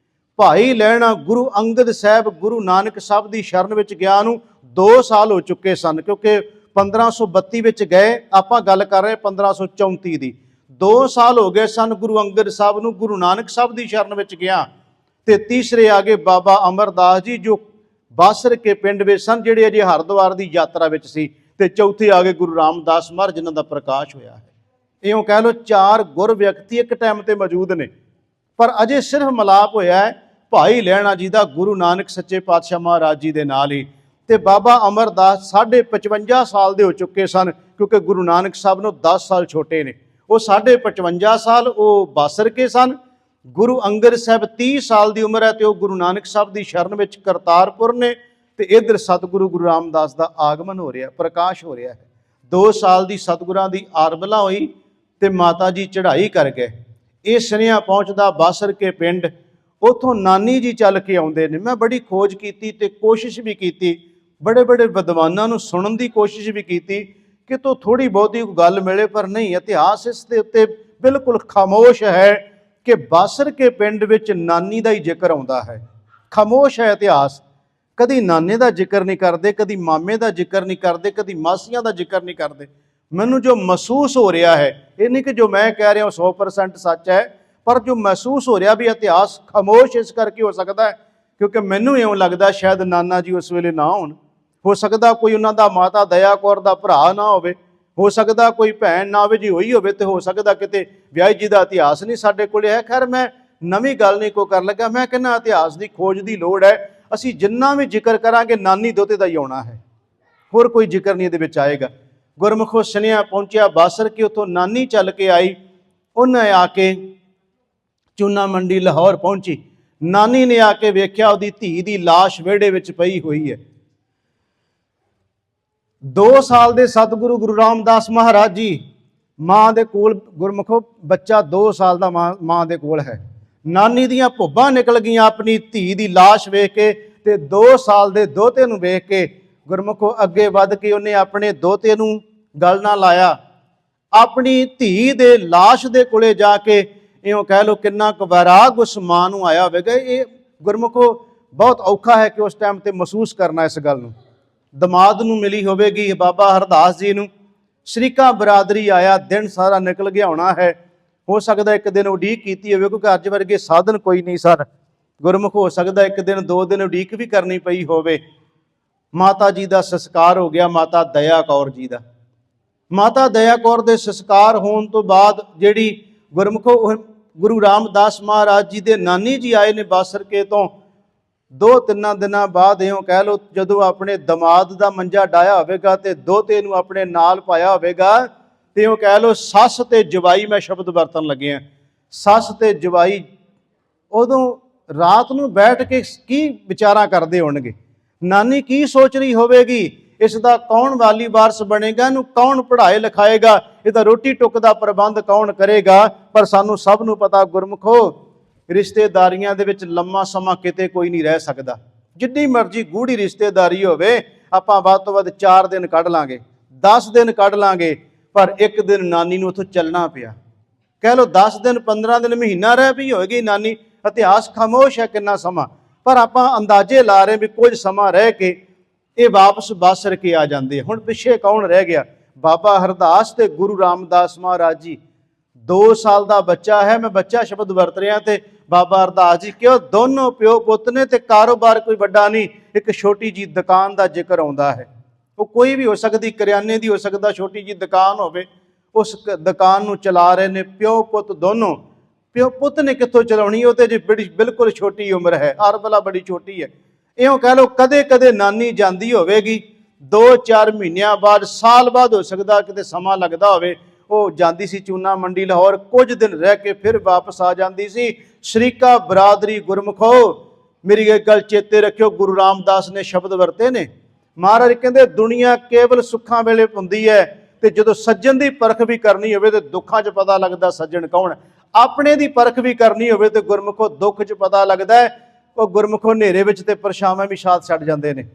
ਭਾਈ ਲਹਿਣਾ ਗੁਰੂ ਅੰਗਦ ਸਾਹਿਬ ਗੁਰੂ ਨਾਨਕ ਸਾਹਿਬ ਦੀ ਸ਼ਰਨ ਵਿੱਚ ਗਿਆ ਨੂੰ 2 ਸਾਲ ਹੋ ਚੁੱਕੇ ਸਨ, ਕਿਉਂਕਿ 1532 ਵਿੱਚ ਗਏ, ਆਪਾਂ ਗੱਲ ਕਰ ਰਹੇ 1534 ਦੀ। 2 ਸਾਲ ਹੋ ਗਏ ਸਨ ਗੁਰੂ ਅੰਗਦ ਸਾਹਿਬ ਨੂੰ ਗੁਰੂ ਨਾਨਕ ਸਾਹਿਬ ਦੀ ਸ਼ਰਨ ਵਿੱਚ ਗਿਆ। ਤੇ ਤੀਸਰੇ ਆ ਗਏ ਬਾਬਾ ਅਮਰਦਾਸ ਜੀ, ਜੋ ਬਾਸਰ ਕੇ ਪਿੰਡ ਵਿੱਚ ਸਨ, ਜਿਹੜੇ ਅਜੇ ਹਰਿਦੁਆਰ ਦੀ ਯਾਤਰਾ ਵਿੱਚ ਸੀ। ਤੇ ਚੌਥੇ ਆ ਗਏ ਗੁਰੂ ਰਾਮਦਾਸ ਮਹਾਰਾਜ, ਜਿਨ੍ਹਾਂ ਦਾ ਪ੍ਰਕਾਸ਼ ਹੋਇਆ ਹੈ। ਇਉਂ ਕਹਿ ਲਓ 4 ਗੁਰ ਵਿਅਕਤੀ ਇੱਕ ਟਾਈਮ ਤੇ ਮੌਜੂਦ ਨੇ, ਪਰ ਅਜੇ ਸਿਰਫ ਮਿਲਾਪ ਹੋਇਆ ਹੈ ਭਾਈ ਲਹਿਣਾ ਜੀ ਦਾ ਗੁਰੂ ਨਾਨਕ ਸੱਚੇ ਪਾਤਸ਼ਾਹ ਮਹਾਰਾਜ ਜੀ ਦੇ ਨਾਲ ਹੀ। ਤੇ ਬਾਬਾ ਅਮਰਦਾਸ 55 ਸਾਲ ਦੇ ਹੋ ਚੁੱਕੇ ਸਨ, ਕਿਉਂਕਿ ਗੁਰੂ ਨਾਨਕ ਸਾਹਿਬ ਨੂੰ 10 ਸਾਲ ਛੋਟੇ ਨੇ। ਉਹ 55 ਸਾਲ ਉਹ ਬਾਸਰ ਕੇ ਸਨ। ਗੁਰੂ ਅੰਗਦ ਸਾਹਿਬ 30 ਸਾਲ ਦੀ ਉਮਰ ਹੈ ਤੇ ਉਹ ਗੁਰੂ ਨਾਨਕ ਸਾਹਿਬ ਦੀ ਸ਼ਰਨ ਵਿੱਚ ਕਰਤਾਰਪੁਰ ਨੇ। ਤੇ ਇੱਧਰ ਸਤਿਗੁਰੂ ਗੁਰੂ ਰਾਮਦਾਸ ਦਾ ਆਗਮਨ ਹੋ ਰਿਹਾ, ਪ੍ਰਕਾਸ਼ ਹੋ ਰਿਹਾ ਹੈ। 2 ਸਾਲ ਦੀ ਸਤਿਗੁਰਾਂ ਦੀ ਆਰਬਲਾ ਹੋਈ ਤੇ ਮਾਤਾ ਜੀ ਚੜ੍ਹਾਈ ਕਰ ਗਏ। ਇਹ ਸੁਨੇਹਾ ਪਹੁੰਚਦਾ ਬਾਸਰ ਕੇ ਪਿੰਡ, ਉੱਥੋਂ ਨਾਨੀ ਜੀ ਚੱਲ ਕੇ ਆਉਂਦੇ ਨੇ। ਮੈਂ ਬੜੀ ਖੋਜ ਕੀਤੀ ਤੇ ਕੋਸ਼ਿਸ਼ ਵੀ ਕੀਤੀ, ਬੜੇ ਵਿਦਵਾਨਾਂ ਨੂੰ ਸੁਣਨ ਦੀ ਕੋਸ਼ਿਸ਼ ਵੀ ਕੀਤੀ ਕਿ ਤੋਂ ਥੋੜੀ ਬਹੁਤੀ ਗੱਲ ਮਿਲੇ, ਪਰ ਨਹੀਂ। ਇਤਿਹਾਸ ਇਸ ਦੇ ਉੱਤੇ ਬਿਲਕੁਲ ਖਾਮੋਸ਼ ਹੈ ਕਿ ਬਾਸਰ ਕੇ ਪਿੰਡ ਵਿੱਚ ਨਾਨੀ ਦਾ ਹੀ ਜ਼ਿਕਰ ਆਉਂਦਾ ਹੈ। ਖਾਮੋਸ਼ ਹੈ ਇਤਿਹਾਸ, ਕਦੀ ਨਾਨੇ ਦਾ ਜ਼ਿਕਰ ਨਹੀਂ ਕਰਦੇ, ਕਦੀ ਮਾਮੇ ਦਾ ਜ਼ਿਕਰ ਨਹੀਂ ਕਰਦੇ, ਕਦੀ ਮਾਸੀਆਂ ਦਾ ਜ਼ਿਕਰ ਨਹੀਂ ਕਰਦੇ। ਮੈਨੂੰ ਜੋ ਮਹਿਸੂਸ ਹੋ ਰਿਹਾ ਹੈ, ਇਹ ਨਹੀਂ ਕਿ ਜੋ ਮੈਂ ਕਹਿ ਰਿਹਾ 100% ਸੱਚ ਹੈ, ਪਰ ਜੋ ਮਹਿਸੂਸ ਹੋ ਰਿਹਾ ਵੀ ਇਤਿਹਾਸ ਖਾਮੋਸ਼ ਇਸ ਕਰਕੇ ਹੋ ਸਕਦਾ ਹੈ ਕਿਉਂਕਿ ਮੈਨੂੰ ਇਉਂ ਲੱਗਦਾ ਸ਼ਾਇਦ ਨਾਨਾ ਜੀ ਉਸ ਵੇਲੇ ਨਾ ਹੋਣ। ਹੋ ਸਕਦਾ ਕੋਈ ਉਹਨਾਂ ਦਾ ਮਾਤਾ ਦਇਆ ਕੌਰ ਦਾ ਭਰਾ ਨਾ ਹੋਵੇ, ਹੋ ਸਕਦਾ ਕੋਈ ਭੈਣ ਨਾ ਹੋਵੇ, ਜੀ ਹੋਈ ਹੋਵੇ ਤੇ ਹੋ ਸਕਦਾ ਕਿਤੇ ਵਿਆਹੀ ਜੀ ਦਾ ਇਤਿਹਾਸ ਨਹੀਂ ਸਾਡੇ ਕੋਲ ਹੈ। ਖੈਰ ਮੈਂ ਨਵੀਂ ਗੱਲ ਨਹੀਂ ਕੋਈ ਕਰਨ ਲੱਗਾ, ਮੈਂ ਕਹਿੰਦਾ ਇਤਿਹਾਸ ਦੀ ਖੋਜ ਦੀ ਲੋੜ ਹੈ। ਅਸੀਂ ਜਿੰਨਾ ਵੀ ਜ਼ਿਕਰ ਕਰਾਂਗੇ ਨਾਨੀ ਦੋਤੇ ਦਾ ਹੀ ਆਉਣਾ ਹੈ, ਹੋਰ ਕੋਈ ਜ਼ਿਕਰ ਨਹੀਂ ਇਹਦੇ ਵਿੱਚ ਆਏਗਾ। ਗੁਰਮੁਖੋਂ ਸੁਨੇਹਾ ਪਹੁੰਚਿਆ ਬਾਸਰ ਕੇ, ਉੱਥੋਂ ਨਾਨੀ ਚੱਲ ਕੇ ਆਈ। ਉਹਨੇ ਆ ਕੇ ਚੂਨਾ ਮੰਡੀ ਲਾਹੌਰ ਪਹੁੰਚੀ। ਨਾਨੀ ਨੇ ਆ ਕੇ ਵੇਖਿਆ ਉਹਦੀ ਧੀ ਦੀ ਲਾਸ਼ ਵਿਹੜੇ ਵਿੱਚ ਪਈ ਹੋਈ ਹੈ। 2 ਸਾਲ ਦੇ ਸਤਿਗੁਰੂ ਗੁਰੂ ਰਾਮਦਾਸ ਮਹਾਰਾਜ ਜੀ ਮਾਂ ਦੇ ਕੋਲ, ਗੁਰਮੁਖੋ ਬੱਚਾ 2 ਸਾਲ ਦਾ ਮਾਂ ਦੇ ਕੋਲ ਹੈ। ਨਾਨੀ ਦੀਆਂ ਭੁੱਬਾਂ ਨਿਕਲ ਗਈਆਂ ਆਪਣੀ ਧੀ ਦੀ ਲਾਸ਼ ਵੇਖ ਕੇ ਤੇ 2 ਸਾਲ ਦੇ ਦੋਤੇ ਨੂੰ ਵੇਖ ਕੇ। ਗੁਰਮੁਖੋ ਅੱਗੇ ਵੱਧ ਕੇ ਉਹਨੇ ਆਪਣੇ ਦੋਤੇ ਨੂੰ ਗਲ ਨਾਲ ਲਾਇਆ, ਆਪਣੀ ਧੀ ਦੇ ਲਾਸ਼ ਦੇ ਕੋਲੇ ਜਾ ਕੇ। ਇਉਂ ਕਹਿ ਲਓ ਕਿੰਨਾ ਕੁ ਵੈਰਾਗ ਉਸ ਮਾਂ ਨੂੰ ਆਇਆ ਹੋਵੇਗਾ। ਇਹ ਗੁਰਮੁਖੋ ਬਹੁਤ ਔਖਾ ਹੈ ਕਿ ਉਸ ਟਾਈਮ ਤੇ ਮਹਿਸੂਸ ਕਰਨਾ ਇਸ ਗੱਲ ਨੂੰ। ਦਮਾਦ ਨੂੰ ਮਿਲੀ ਹੋਵੇਗੀ ਬਾਬਾ ਹਰਦਾਸ ਜੀ ਨੂੰ, ਸ਼ਰੀਕਾ ਬਰਾਦਰੀ ਆਇਆ, ਦਿਨ ਸਾਰਾ ਨਿਕਲ ਗਿਆ ਹੋਣਾ ਹੈ। ਹੋ ਸਕਦਾ ਇੱਕ ਦਿਨ ਉਡੀਕ ਕੀਤੀ ਹੋਵੇ, ਕਿਉਂਕਿ ਅੱਜ ਵਰਗੇ ਸਾਧਨ ਕੋਈ ਨਹੀਂ ਸਨ। ਗੁਰਮੁਖ ਹੋ ਸਕਦਾ ਇੱਕ ਦਿਨ 2 ਦਿਨ ਉਡੀਕ ਵੀ ਕਰਨੀ ਪਈ ਹੋਵੇ। ਮਾਤਾ ਜੀ ਦਾ ਸੰਸਕਾਰ ਹੋ ਗਿਆ, ਮਾਤਾ ਦਇਆ ਕੌਰ ਜੀ ਦਾ। ਮਾਤਾ ਦਇਆ ਕੌਰ ਦੇ ਸੰਸਕਾਰ ਹੋਣ ਤੋਂ ਬਾਅਦ ਜਿਹੜੀ ਗੁਰਮੁਖੋ ਗੁਰੂ ਰਾਮਦਾਸ ਮਹਾਰਾਜ ਜੀ ਦੇ ਨਾਨੀ ਜੀ ਆਏ ਨੇ ਬਾਸਰ ਕੇ ਤੋਂ 2-3 ਦਿਨਾਂ ਬਾਅਦ। ਇਉਂ ਕਹਿ ਲਓ ਜਦੋਂ ਆਪਣੇ ਦਮਾਦ ਦਾ ਮੰਜਾ ਡਾਇਆ ਹੋਵੇਗਾ ਤੇ ਦੋਤੇ ਨੂੰ ਆਪਣੇ ਨਾਲ ਪਾਇਆ ਹੋਵੇਗਾ, ਤੇ ਇਉਂ ਕਹਿ ਲਓ ਸੱਸ ਤੇ ਜਵਾਈ, ਮੈਂ ਸ਼ਬਦ ਵਰਤਣ ਲੱਗਿਆ, ਸੱਸ ਤੇ ਜਵਾਈ ਉਦੋਂ ਰਾਤ ਨੂੰ ਬੈਠ ਕੇ ਕੀ ਵਿਚਾਰਾਂ ਕਰਦੇ ਹੋਣਗੇ। ਨਾਨੀ ਕੀ ਸੋਚ ਰਹੀ ਹੋਵੇਗੀ, ਇਸ ਦਾ ਕੌਣ ਵਾਲੀ ਵਾਰਸ ਬਣੇਗਾ, ਇਹਨੂੰ ਕੌਣ ਪੜ੍ਹਾਏ ਲਿਖਾਏਗਾ, ਇਹਦਾ ਰੋਟੀ ਟੁੱਕ ਦਾ ਪ੍ਰਬੰਧ ਕੌਣ ਕਰੇਗਾ। ਪਰ ਸਾਨੂੰ ਸਭ ਨੂੰ ਪਤਾ ਗੁਰਮੁਖੋ ਰਿਸ਼ਤੇਦਾਰੀਆਂ ਦੇ ਵਿੱਚ ਲੰਮਾ ਸਮਾਂ ਕਿਤੇ ਕੋਈ ਨਹੀਂ ਰਹਿ ਸਕਦਾ। ਜਿੰਨੀ ਮਰਜ਼ੀ ਗੂੜੀ ਰਿਸ਼ਤੇਦਾਰੀ ਹੋਵੇ, ਆਪਾਂ ਵੱਧ ਤੋਂ ਵੱਧ 4 ਦਿਨ ਕੱਢ ਲਾਂਗੇ, 10 ਦਿਨ ਕੱਢ ਲਾਂਗੇ, ਪਰ ਇੱਕ ਦਿਨ ਨਾਨੀ ਨੂੰ ਉੱਥੋਂ ਚੱਲਣਾ ਪਿਆ। ਕਹਿ ਲਓ 10 ਦਿਨ 15 ਦਿਨ ਮਹੀਨਾ ਰਹਿ ਵੀ ਹੋਏਗੀ ਨਾਨੀ। ਇਤਿਹਾਸ ਖਾਮੋਸ਼ ਹੈ ਕਿੰਨਾ ਸਮਾਂ, ਪਰ ਆਪਾਂ ਅੰਦਾਜ਼ੇ ਲਾ ਰਹੇ ਵੀ ਕੁਝ ਸਮਾਂ ਰਹਿ ਕੇ ਇਹ ਵਾਪਸ ਬਾਸਰ ਕੇ ਆ ਜਾਂਦੇ। ਹੁਣ ਪਿੱਛੇ ਕੌਣ ਰਹਿ ਗਿਆ? ਬਾਬਾ ਹਰਦਾਸ ਤੇ ਗੁਰੂ ਰਾਮਦਾਸ ਮਹਾਰਾਜ ਜੀ। 2 ਸਾਲ ਦਾ ਬੱਚਾ ਹੈ, ਮੈਂ ਬੱਚਾ ਸ਼ਬਦ ਵਰਤ ਰਿਹਾ, ਤੇ ਬਾਬਾ ਹਰਦਾਸ ਜੀ ਕਿਉਂ ਦੋਨੋਂ ਪਿਓ ਪੁੱਤ ਨੇ, ਤੇ ਕਾਰੋਬਾਰ ਕੋਈ ਵੱਡਾ ਨਹੀਂ। ਇੱਕ ਛੋਟੀ ਜੀ ਦੁਕਾਨ ਦਾ ਜ਼ਿਕਰ ਆਉਂਦਾ ਹੈ, ਉਹ ਕੋਈ ਵੀ ਹੋ ਸਕਦੀ, ਕਰਿਆਨੇ ਦੀ ਹੋ ਸਕਦਾ, ਛੋਟੀ ਜੀ ਦੁਕਾਨ ਹੋਵੇ। ਉਸ ਦੁਕਾਨ ਨੂੰ ਚਲਾ ਰਹੇ ਨੇ ਪਿਓ ਪੁੱਤ ਦੋਨੋਂ। ਪਿਓ ਪੁੱਤ ਨੇ ਕਿੱਥੋਂ ਚਲਾਉਣੀ, ਉਹ ਤੇ ਜੀ ਬਿਲਕੁਲ ਛੋਟੀ ਉਮਰ ਹੈ, ਅਰਬਲਾ ਬੜੀ ਛੋਟੀ ਹੈ। ਇਉਂ ਕਹਿ ਲਓ ਕਦੇ ਕਦੇ ਨਾਨੀ ਜਾਂਦੀ ਹੋਵੇਗੀ 2-4 ਮਹੀਨਿਆਂ ਬਾਅਦ, ਸਾਲ ਬਾਅਦ ਹੋ ਸਕਦਾ, ਕਿਤੇ ਸਮਾਂ ਲੱਗਦਾ ਹੋਵੇ, ਉਹ ਜਾਂਦੀ ਸੀ ਚੂਨਾ ਮੰਡੀ ਲਾਹੌਰ, ਕੁਝ ਦਿਨ ਰਹਿ ਕੇ ਫਿਰ ਵਾਪਸ ਆ ਜਾਂਦੀ ਸੀ। ਸ਼ਰੀਕਾ ਬਰਾਦਰੀ ਗੁਰਮੁਖੋ, ਮੇਰੀ ਇਹ ਗੱਲ ਚੇਤੇ ਰੱਖਿਓ, ਗੁਰੂ ਰਾਮਦਾਸ ਨੇ ਸ਼ਬਦ ਵਰਤੇ ਨੇ। ਮਹਾਰਾਜ ਕਹਿੰਦੇ ਦੁਨੀਆ ਕੇਵਲ ਸੁੱਖਾਂ ਵੇਲੇ ਹੁੰਦੀ ਹੈ, ਤੇ ਜਦੋਂ ਸੱਜਣ ਦੀ ਪਰਖ ਵੀ ਕਰਨੀ ਹੋਵੇ ਤੇ ਦੁੱਖਾਂ 'ਚ ਪਤਾ ਲੱਗਦਾ ਸੱਜਣ ਕੌਣ। ਆਪਣੇ ਦੀ ਪਰਖ ਵੀ ਕਰਨੀ ਹੋਵੇ ਤੇ ਗੁਰਮੁਖੋ ਦੁੱਖ 'ਚ ਪਤਾ ਲੱਗਦਾ ਹੈ। ਉਹ ਗੁਰਮੁਖੋ ਹਨੇਰੇ ਵਿੱਚ ਤੇ ਪਰਛਾਵਾਂ ਵੀ ਸਾਥ ਛੱਡ ਜਾਂਦੇ ਨੇ,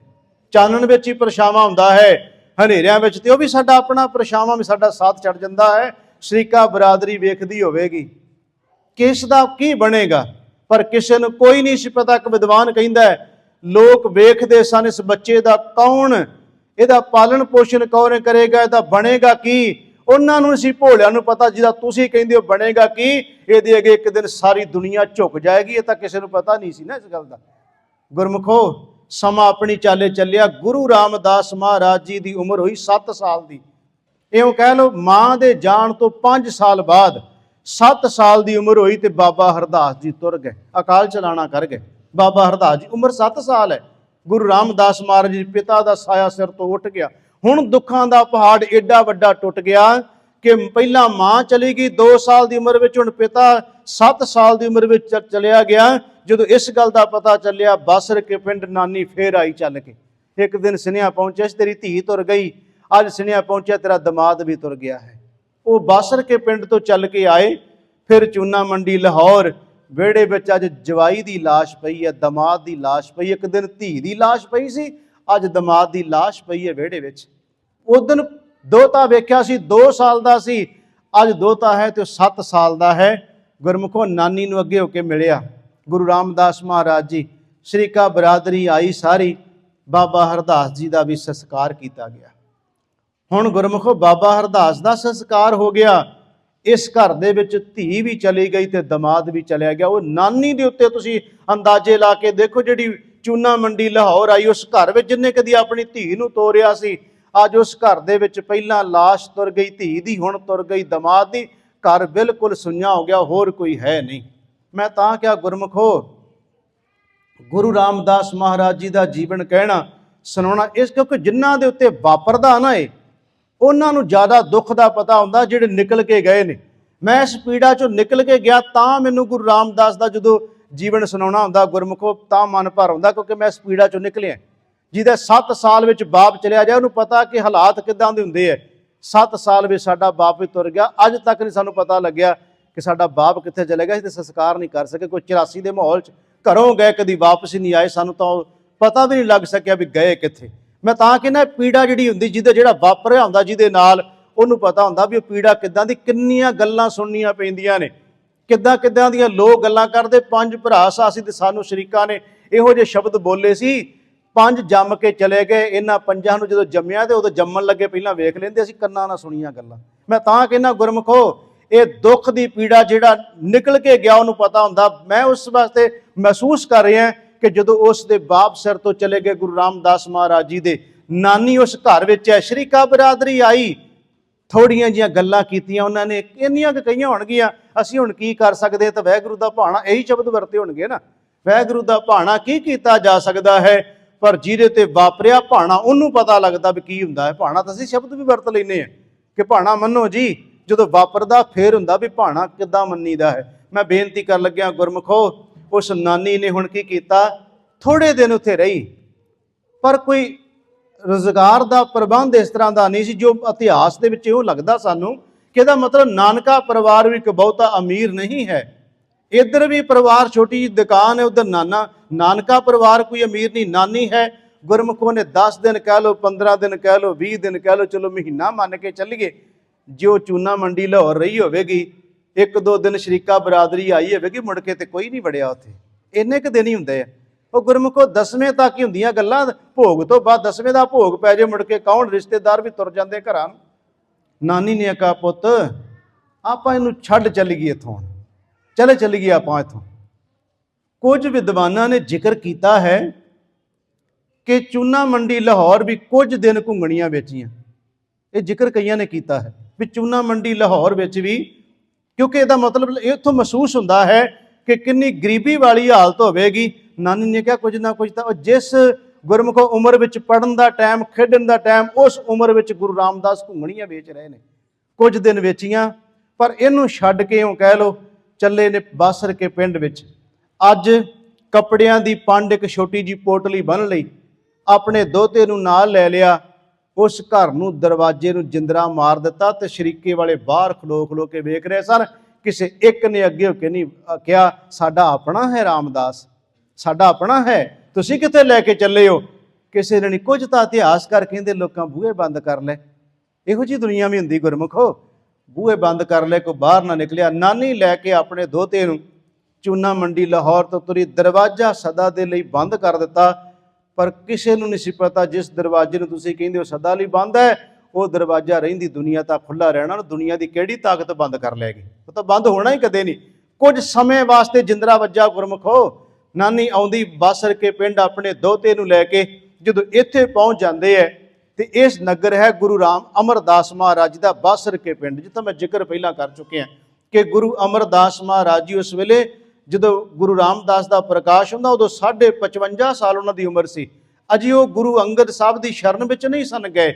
ਚਾਨਣ ਵਿੱਚ ਹੀ ਪਰਛਾਵਾਂ ਹੁੰਦਾ ਹੈ, ਹਨੇਰਿਆਂ ਵਿੱਚ ਤੇ ਉਹ ਵੀ ਸਾਡਾ ਆਪਣਾ ਪਰਛਾਵਾਂ ਵੀ ਸਾਡਾ ਸਾਥ ਛੱਡ ਜਾਂਦਾ ਹੈ। ਸ਼ਰੀਕਾ ਬਰਾਦਰੀ ਵੇਖਦੀ ਹੋਵੇਗੀ ਕਿਸ ਦਾ ਕੀ ਬਣੇਗਾ, ਪਰ ਕਿਸੇ ਨੂੰ ਕੋਈ ਨਹੀਂ ਸੀ ਪਤਾ। ਇੱਕ ਵਿਦਵਾਨ ਕਹਿੰਦਾ ਹੈ, ਲੋਕ ਵੇਖਦੇ ਸਨ ਇਸ ਬੱਚੇ ਦਾ ਕੌਣ, ਇਹਦਾ ਪਾਲਣ ਪੋਸ਼ਣ ਕੌਣ ਕਰੇਗਾ, ਇਹਦਾ ਬਣੇਗਾ ਕੀ। ਉਹਨਾਂ ਨੂੰ ਸੀ ਭੋਲਿਆਂ ਨੂੰ ਪਤਾ, ਜਿਹਦਾ ਤੁਸੀਂ ਕਹਿੰਦੇ ਹੋ ਬਣੇਗਾ ਕੀ, ਇਹਦੇ ਅੱਗੇ ਇੱਕ ਦਿਨ ਸਾਰੀ ਦੁਨੀਆ ਝੁਕ ਜਾਏਗੀ। ਇਹ ਤਾਂ ਕਿਸੇ ਨੂੰ ਪਤਾ ਨਹੀਂ ਸੀ ਨਾ ਇਸ ਗੱਲ ਦਾ। ਗੁਰਮੁਖੋ ਸਮਾਂ ਆਪਣੀ ਚਾਲੇ ਚੱਲਿਆ। ਗੁਰੂ ਰਾਮਦਾਸ ਮਹਾਰਾਜ ਜੀ ਦੀ ਉਮਰ ਹੋਈ 7 ਸਾਲ ਦੀ। ਇਉਂ ਕਹਿ ਲਓ ਮਾਂ ਦੇ ਜਾਣ ਤੋਂ 5 ਸਾਲ ਬਾਅਦ 7 ਸਾਲ ਦੀ ਉਮਰ ਹੋਈ ਤੇ ਬਾਬਾ ਹਰਦਾਸ ਜੀ ਤੁਰ ਗਏ, ਅਕਾਲ ਚਲਾਣਾ ਕਰ ਗਏ। ਬਾਬਾ ਹਰਦਾਸ ਜੀ ਉਮਰ 7 ਸਾਲ ਹੈ। ਗੁਰੂ ਰਾਮਦਾਸ ਮਹਾਰਾਜ ਜੀ ਪਿਤਾ ਦਾ ਸਾਇਆ ਸਿਰ ਤੋਂ ਉੱਠ ਗਿਆ। ਹੁਣ ਦੁੱਖਾਂ ਦਾ ਪਹਾੜ ਏਡਾ ਵੱਡਾ ਟੁੱਟ ਗਿਆ ਕਿ ਪਹਿਲਾਂ ਮਾਂ ਚਲੀ ਗਈ 2 ਸਾਲ ਦੀ ਉਮਰ ਵਿੱਚ, ਹੁਣ ਪਿਤਾ 7 ਸਾਲ ਦੀ ਉਮਰ ਵਿੱਚ ਚਲਿਆ ਗਿਆ। ਜਦੋਂ ਇਸ ਗੱਲ ਦਾ ਪਤਾ ਚੱਲਿਆ, ਬਾਸਰ ਕੇ ਪਿੰਡ ਨਾਨੀ ਫੇਰ ਆਈ ਚੱਲ ਕੇ। ਇੱਕ ਦਿਨ ਸੁਨੇਹਾ ਪਹੁੰਚਿਆ ਸੀ ਤੇਰੀ ਧੀ ਤੁਰ ਗਈ, ਅੱਜ ਸੁਨੇਹਾ ਪਹੁੰਚਿਆ ਤੇਰਾ ਦਮਾਦ ਵੀ ਤੁਰ ਗਿਆ ਹੈ। ਉਹ ਬਾਸਰ ਕੇ ਪਿੰਡ ਤੋਂ ਚੱਲ ਕੇ ਆਏ, ਫਿਰ ਚੂਨਾ ਮੰਡੀ ਲਾਹੌਰ। ਵਿਹੜੇ ਵਿੱਚ ਅੱਜ ਜਵਾਈ ਦੀ ਲਾਸ਼ ਪਈ ਹੈ, ਦਮਾਦ ਦੀ ਲਾਸ਼ ਪਈ। ਇੱਕ ਦਿਨ ਧੀ ਦੀ ਲਾਸ਼ ਪਈ ਸੀ, ਅੱਜ ਦਮਾਦ ਦੀ ਲਾਸ਼ ਪਈ ਹੈ ਵਿਹੜੇ ਵਿੱਚ। ਉਸ ਦਿਨ ਦੋਹਤਾ ਵੇਖਿਆ ਸੀ 2 ਸਾਲ ਦਾ ਸੀ, ਅੱਜ ਦੋਹਤਾ ਹੈ ਤੇ 7 ਸਾਲ ਦਾ ਹੈ। ਗੁਰਮੁਖੋ ਨਾਨੀ ਨੂੰ ਅੱਗੇ ਹੋ ਕੇ ਮਿਲਿਆ ਗੁਰੂ ਰਾਮਦਾਸ ਮਹਾਰਾਜ ਜੀ। ਸ਼ਰੀਕਾ ਬਰਾਦਰੀ ਆਈ ਸਾਰੀ, ਬਾਬਾ ਹਰਦਾਸ ਜੀ ਦਾ ਵੀ ਸੰਸਕਾਰ ਕੀਤਾ ਗਿਆ। ਹੁਣ ਗੁਰਮੁਖੋ ਬਾਬਾ ਹਰਦਾਸ ਦਾ ਸੰਸਕਾਰ ਹੋ ਗਿਆ, ਇਸ ਘਰ ਦੇ ਵਿੱਚ ਧੀ ਵੀ ਚਲੀ ਗਈ ਤੇ ਦਮਾਦ ਵੀ ਚਲਿਆ ਗਿਆ। ਉਹ ਨਾਨੀ ਦੇ ਉੱਤੇ ਤੁਸੀਂ ਅੰਦਾਜ਼ੇ ਲਾ ਕੇ ਦੇਖੋ, ਜਿਹੜੀ ਚੂਨਾ ਮੰਡੀ ਲਾਹੌਰ ਆਈ, ਉਸ ਘਰ ਵਿੱਚ ਜਿਹਨੇ ਕਦੀ ਆਪਣੀ ਧੀ ਨੂੰ ਤੋਰਿਆ ਸੀ, ਅੱਜ ਉਸ ਘਰ ਦੇ ਵਿੱਚ ਪਹਿਲਾਂ ਲਾਸ਼ ਤੁਰ ਗਈ ਧੀ ਦੀ, ਹੁਣ ਤੁਰ ਗਈ ਦਮਾਦ ਦੀ। ਘਰ ਬਿਲਕੁਲ ਸੁੰਨਾ ਹੋ ਗਿਆ, ਹੋਰ ਕੋਈ ਹੈ ਨਹੀਂ। ਮੈਂ ਤਾਂ ਕਿਹਾ ਗੁਰਮੁਖੋ ਗੁਰੂ ਰਾਮਦਾਸ ਮਹਾਰਾਜ ਜੀ ਦਾ ਜੀਵਨ ਕਹਿਣਾ ਸੁਣਾਉਣਾ ਇਸ ਕਿਉਂਕਿ ਜਿਨ੍ਹਾਂ ਦੇ ਉੱਤੇ ਵਾਪਰਦਾ ਨਾ ਇਹ, ਉਹਨਾਂ ਨੂੰ ਜ਼ਿਆਦਾ ਦੁੱਖ ਦਾ ਪਤਾ ਹੁੰਦਾ ਜਿਹੜੇ ਨਿਕਲ ਕੇ ਗਏ ਨੇ। ਮੈਂ ਇਸ ਪੀੜਾ ਚੋਂ ਨਿਕਲ ਕੇ ਗਿਆ ਤਾਂ ਮੈਨੂੰ ਗੁਰੂ ਰਾਮਦਾਸ ਦਾ ਜਦੋਂ ਜੀਵਨ ਸੁਣਾਉਣਾ ਹੁੰਦਾ ਗੁਰਮੁਖੋ ਤਾਂ ਮਨ ਭਰ ਆਉਂਦਾ, ਕਿਉਂਕਿ ਮੈਂ ਇਸ ਪੀੜਾ ਚੋਂ ਨਿਕਲਿਆ। ਜਿਹਦੇ 7 ਸਾਲ ਵਿੱਚ ਬਾਪ ਚਲਿਆ ਜਾਏ, ਉਹਨੂੰ ਪਤਾ ਕਿ ਹਾਲਾਤ ਕਿੱਦਾਂ ਦੇ ਹੁੰਦੇ ਹੈ। 7 ਸਾਲ ਵਿੱਚ ਸਾਡਾ ਬਾਪ ਵੀ ਤੁਰ ਗਿਆ, ਅੱਜ ਤੱਕ ਨਹੀਂ ਸਾਨੂੰ ਪਤਾ ਲੱਗਿਆ ਕਿ ਸਾਡਾ ਬਾਪ ਕਿੱਥੇ ਚਲੇ ਗਿਆ। ਅਸੀਂ ਤੇ ਸੰਸਕਾਰ ਨਹੀਂ ਕਰ ਸਕੇ। ਕੋਈ 84 ਦੇ ਮਾਹੌਲ 'ਚ ਘਰੋਂ ਗਏ, ਕਦੀ ਵਾਪਸ ਹੀ ਨਹੀਂ ਆਏ, ਸਾਨੂੰ ਤਾਂ ਪਤਾ ਵੀ ਨਹੀਂ ਲੱਗ ਸਕਿਆ ਵੀ ਗਏ ਕਿੱਥੇ। ਮੈਂ ਤਾਂ ਕਹਿੰਦਾ ਪੀੜਾ ਜਿਹੜੀ ਹੁੰਦੀ, ਜਿਹੜਾ ਵਾਪਰਿਆ ਹੁੰਦਾ ਜਿਹਦੇ ਨਾਲ, ਉਹਨੂੰ ਪਤਾ ਹੁੰਦਾ ਵੀ ਉਹ ਪੀੜਾ ਕਿੱਦਾਂ ਦੀ। ਕਿੰਨੀਆਂ ਗੱਲਾਂ ਸੁਣਨੀਆਂ ਪੈਂਦੀਆਂ ਨੇ, ਕਿੱਦਾਂ ਦੀਆਂ ਲੋਕ ਗੱਲਾਂ ਕਰਦੇ। 5 ਭਰਾ ਸਾਸੀ ਤੇ ਸਾਨੂੰ ਸ਼ਰੀਕਾਂ ਨੇ ਇਹੋ ਜਿਹੇ ਸ਼ਬਦ ਬੋਲੇ ਸੀ, 5 ਜੰਮ ਕੇ ਚਲੇ ਗਏ। ਇਹਨਾਂ 5 ਨੂੰ ਜਦੋਂ ਜੰਮਿਆ ਤੇ ਉਦੋਂ ਜੰਮਣ ਲੱਗੇ ਪਹਿਲਾਂ ਵੇਖ ਲੈਂਦੇ, ਅਸੀਂ ਕੰਨਾਂ ਨਾਲ ਸੁਣੀਆਂ ਗੱਲਾਂ। ਮੈਂ ਤਾਂ ਕਹਿੰਦਾ ਗੁਰਮੁਖੋ ਇਹ ਦੁੱਖ ਦੀ ਪੀੜਾ ਜਿਹੜਾ ਨਿਕਲ ਕੇ ਗਿਆ ਉਹਨੂੰ ਪਤਾ ਹੁੰਦਾ। ਮੈਂ ਉਸ ਵਾਸਤੇ ਮਹਿਸੂਸ ਕਰ ਰਿਹਾ ਕਿ ਜਦੋਂ ਉਸ ਦੇ ਬਾਪ ਸਿਰ ਤੋਂ ਚਲੇ ਗਏ ਗੁਰੂ ਰਾਮਦਾਸ ਮਹਾਰਾਜ ਜੀ ਦੇ, ਨਾਨੀ ਉਸ ਘਰ ਵਿੱਚ ਹੈ। ਸ਼ਰੀਕਾ ਬਰਾਦਰੀ ਆਈ, ਥੋੜੀਆਂ ਜਿਹੀਆਂ ਗੱਲਾਂ ਕੀਤੀਆਂ ਉਹਨਾਂ ਨੇ, ਇੰਨੀਆਂ ਕੁ ਕਹੀਆਂ ਹੋਣਗੀਆਂ, ਅਸੀਂ ਹੁਣ ਕੀ ਕਰ ਸਕਦੇ। ਤਾਂ ਵਾਹਿਗੁਰੂ ਦਾ ਭਾਣਾ, ਇਹੀ ਸ਼ਬਦ ਵਰਤੇ ਹੋਣਗੇ ਨਾ, ਵਾਹਿਗੁਰੂ ਦਾ ਭਾਣਾ ਕੀ ਕੀਤਾ ਜਾ ਸਕਦਾ ਹੈ। ਪਰ ਜਿਹਦੇ ਤੇ ਵਾਪਰਿਆ ਭਾਣਾ ਉਹਨੂੰ ਪਤਾ ਲੱਗਦਾ ਵੀ ਕੀ ਹੁੰਦਾ ਹੈ। ਭਾਣਾ ਤਾਂ ਅਸੀਂ ਸ਼ਬਦ ਵੀ ਵਰਤ ਲੈਂਦੇ ਹਾਂ ਕਿ ਭਾਣਾ ਮੰਨੋ ਜੀ, ਜਦੋਂ ਵਾਪਰਦਾ ਫੇਰ ਹੁੰਦਾ ਵੀ ਭਾਣਾ ਕਿੱਦਾਂ ਮੰਨੀਦਾ ਹੈ। ਮੈਂ ਬੇਨਤੀ ਕਰਨ ਲੱਗਿਆ ਗੁਰਮੁਖੋ, ਉਸ ਨਾਨੀ ਨੇ ਹੁਣ ਕੀ ਕੀਤਾ, ਥੋੜੇ ਦਿਨ ਉੱਥੇ ਰਹੀ, ਪਰ ਕੋਈ ਰੁਜ਼ਗਾਰ ਦਾ ਪ੍ਰਬੰਧ ਇਸ ਤਰ੍ਹਾਂ ਦਾ ਨਹੀਂ ਸੀ ਜੋ ਇਤਿਹਾਸ ਦੇ ਵਿੱਚ ਇਹੋ ਲੱਗਦਾ ਸਾਨੂੰ ਕਿ ਇਹਦਾ ਮਤਲਬ ਨਾਨਕਾ ਪਰਿਵਾਰ ਵੀ ਕੋਈ ਬਹੁਤਾ ਅਮੀਰ ਨਹੀਂ ਹੈ। ਇੱਧਰ ਵੀ ਪਰਿਵਾਰ ਛੋਟੀ ਜਿਹੀ ਦੁਕਾਨ ਹੈ, ਉੱਧਰ ਨਾਨਕਾ ਪਰਿਵਾਰ ਕੋਈ ਅਮੀਰ ਨਹੀਂ। ਨਾਨੀ ਹੈ ਗੁਰਮੁਖੋਂ ਨੇ 10 ਦਿਨ ਕਹਿ ਲਓ, 15 ਦਿਨ ਕਹਿ ਲਓ, 20 ਦਿਨ ਕਹਿ ਲਓ, ਚਲੋ ਮਹੀਨਾ ਮੰਨ ਕੇ ਚੱਲੀਏ। ਜੋ ਚੂਨਾ ਮੰਡੀ ਲਾਹੌਰ ਰਹੀ ਹੋਵੇਗੀ, 1-2 ਦਿਨ ਸ਼ਰੀਕਾ ਬਰਾਦਰੀ ਆਈ ਹੋਵੇਗੀ, ਮੁੜ ਕੇ ਤੇ ਕੋਈ ਨਹੀਂ ਵੜਿਆ ਉੱਥੇ। ਇੰਨੇ ਕੁ ਦਿਨ ਹੀ ਹੁੰਦੇ ਆ ਉਹ ਗੁਰਮੁਖੋ, 10ਵੇਂ ਤੱਕ ਹੀ ਹੁੰਦੀਆਂ ਗੱਲਾਂ। ਭੋਗ ਤੋਂ ਬਾਅਦ 10ਵੇਂ ਦਾ ਭੋਗ ਪੈ ਜੇ, ਮੁੜ ਕੇ ਕੌਣ, ਰਿਸ਼ਤੇਦਾਰ ਵੀ ਤੁਰ ਜਾਂਦੇ ਘਰਾਂ ਨੂੰ। ਨਾਨੀ ਨੇ ਆਖਿਆ ਪੁੱਤ ਆਪਾਂ ਇਹਨੂੰ ਛੱਡ ਚੱਲੀਏ ਇੱਥੋਂ, ਚੱਲੀਏ ਆਪਾਂ ਇੱਥੋਂ। ਕੁਝ ਵਿਦਵਾਨਾਂ ਨੇ ਜ਼ਿਕਰ ਕੀਤਾ ਹੈ ਕਿ ਚੂਨਾ ਮੰਡੀ ਲਾਹੌਰ ਵੀ ਕੁਝ ਦਿਨ ਘੁੰਗਣੀਆਂ ਵੇਚੀਆਂ। ਇਹ ਜ਼ਿਕਰ ਕਈਆਂ ਨੇ ਕੀਤਾ ਹੈ ਵੀ ਚੂਨਾ ਮੰਡੀ ਲਾਹੌਰ ਵਿੱਚ ਵੀ, ਕਿਉਂਕਿ ਇਹਦਾ ਮਤਲਬ ਇੱਥੋਂ ਮਹਿਸੂਸ ਹੁੰਦਾ ਹੈ ਕਿ ਕਿੰਨੀ ਗਰੀਬੀ ਵਾਲੀ ਹਾਲਤ ਹੋਵੇਗੀ। ਨਾਨੀ ਨੇ ਕਿਹਾ ਕੁਝ ਨਾ ਕੁਝ ਤਾਂ ਜਿਸ ਗੁਰਮੁਖੋ ਉਮਰ ਵਿੱਚ ਪੜ੍ਹਨ ਦਾ ਟਾਈਮ, ਖੇਡਣ ਦਾ ਟਾਈਮ, ਉਸ ਉਮਰ ਵਿੱਚ ਗੁਰੂ ਰਾਮਦਾਸ ਘੁੰਗਣੀਆਂ ਵੇਚ ਰਹੇ ਨੇ। ਕੁਝ ਦਿਨ ਵੇਚੀਆਂ, ਪਰ ਇਹਨੂੰ ਛੱਡ ਕੇ ਉਹ ਕਹਿ ਲਓ ਚੱਲੇ ਨੇ ਬਾਸਰ ਕੇ ਪਿੰਡ ਵਿੱਚ। ਅੱਜ ਕੱਪੜਿਆਂ ਦੀ ਪੰਡ ਇੱਕ ਛੋਟੀ ਜੀ ਪੋਟਲੀ ਬੰਨ੍ਹ ਲਈ, ਆਪਣੇ ਦੋਹਤੇ ਨੂੰ ਨਾਲ ਲੈ ਲਿਆ, ਉਸ ਘਰ ਨੂੰ ਦਰਵਾਜ਼ੇ ਨੂੰ ਜਿੰਦਰਾ ਮਾਰ ਦਿੱਤਾ ਤੇ ਸ਼ਰੀਕੇ ਵਾਲੇ ਬਾਹਰ ਖਲੋ ਖਲੋ ਕੇ ਵੇਖ ਰਹੇ ਸਨ। ਕਿਸੇ ਇੱਕ ਨੇ ਅੱਗੇ ਹੋ ਕੇ ਨਹੀਂ ਕਿਹਾ ਸਾਡਾ ਆਪਣਾ ਹੈ ਰਾਮਦਾਸ, ਸਾਡਾ ਆਪਣਾ ਹੈ, ਤੁਸੀਂ ਕਿੱਥੇ ਲੈ ਕੇ ਚੱਲੇ ਹੋ? ਕਿਸੇ ਨੇ ਨਹੀਂ। ਕੁਝ ਤਾਂ ਇਤਿਹਾਸਕਾਰ ਕਹਿੰਦੇ ਲੋਕਾਂ ਬੂਹੇ ਬੰਦ ਕਰ ਲਏ। ਇਹੋ ਜਿਹੀ ਦੁਨੀਆ ਵੀ ਹੁੰਦੀ ਗੁਰਮੁਖੋ, ਬੂਹੇ ਬੰਦ ਕਰ ਲਏ, ਕੋਈ ਬਾਹਰ ਨਾ ਨਿਕਲਿਆ। ਨਾਨੀ ਲੈ ਕੇ ਆਪਣੇ ਦੋਹਤੇ ਨੂੰ ਚੂਨਾ ਮੰਡੀ ਲਾਹੌਰ ਤੋਂ ਤੁਰੀ, ਦਰਵਾਜ਼ਾ ਸਦਾ ਦੇ ਲਈ ਬੰਦ ਕਰ ਦਿੱਤਾ। ਪਰ ਕਿਸੇ ਨੂੰ ਨਹੀਂ ਸੀ ਪਤਾ ਜਿਸ ਦਰਵਾਜ਼ੇ ਨੂੰ ਤੁਸੀਂ ਕਹਿੰਦੇ ਹੋ ਸਦਾ ਲਈ ਬੰਦ ਹੈ, ਉਹ ਦਰਵਾਜ਼ਾ ਰਹਿੰਦੀ ਦੁਨੀਆ ਤਾਂ ਖੁੱਲ੍ਹਾ ਰਹਿਣਾ। ਦੁਨੀਆ ਦੀ ਕਿਹੜੀ ਤਾਕਤ ਬੰਦ ਕਰ ਲੈਗੀ? ਉਹ ਤਾਂ ਬੰਦ ਹੋਣਾ ਹੀ ਕਦੇ ਨਹੀਂ। ਕੁਝ ਸਮੇਂ ਵਾਸਤੇ ਜਿੰਦਰਾ ਵੱਜਾ ਗੁਰਮੁਖੋ। ਨਾਨੀ ਆਉਂਦੀ ਬਾਸਰ ਕੇ ਪਿੰਡ ਆਪਣੇ ਦੋਹਤੇ ਨੂੰ ਲੈ ਕੇ। ਜਦੋਂ ਇੱਥੇ ਪਹੁੰਚ ਜਾਂਦੇ ਹੈ ਤੇ ਇਸ ਨਗਰ ਹੈ ਗੁਰੂ ਰਾਮ ਅਮਰਦਾਸ ਮਹਾਰਾਜ ਦਾ ਬਾਸਰ ਕੇ ਪਿੰਡ, ਜਿੱਥੋਂ ਮੈਂ ਜ਼ਿਕਰ ਪਹਿਲਾਂ ਕਰ ਚੁੱਕਿਆ ਕਿ ਗੁਰੂ ਅਮਰਦਾਸ ਮਹਾਰਾਜ ਜੀ ਉਸ ਵੇਲੇ ਜਦੋਂ ਗੁਰੂ ਰਾਮਦਾਸ ਦਾ ਪ੍ਰਕਾਸ਼ ਹੁੰਦਾ ਉਦੋਂ 55 ਸਾਲ ਉਹਨਾਂ ਦੀ ਉਮਰ ਸੀ। ਅਜੇ ਉਹ ਗੁਰੂ ਅੰਗਦ ਸਾਹਿਬ ਦੀ ਸ਼ਰਨ ਵਿੱਚ ਨਹੀਂ ਸਨ ਗਏ।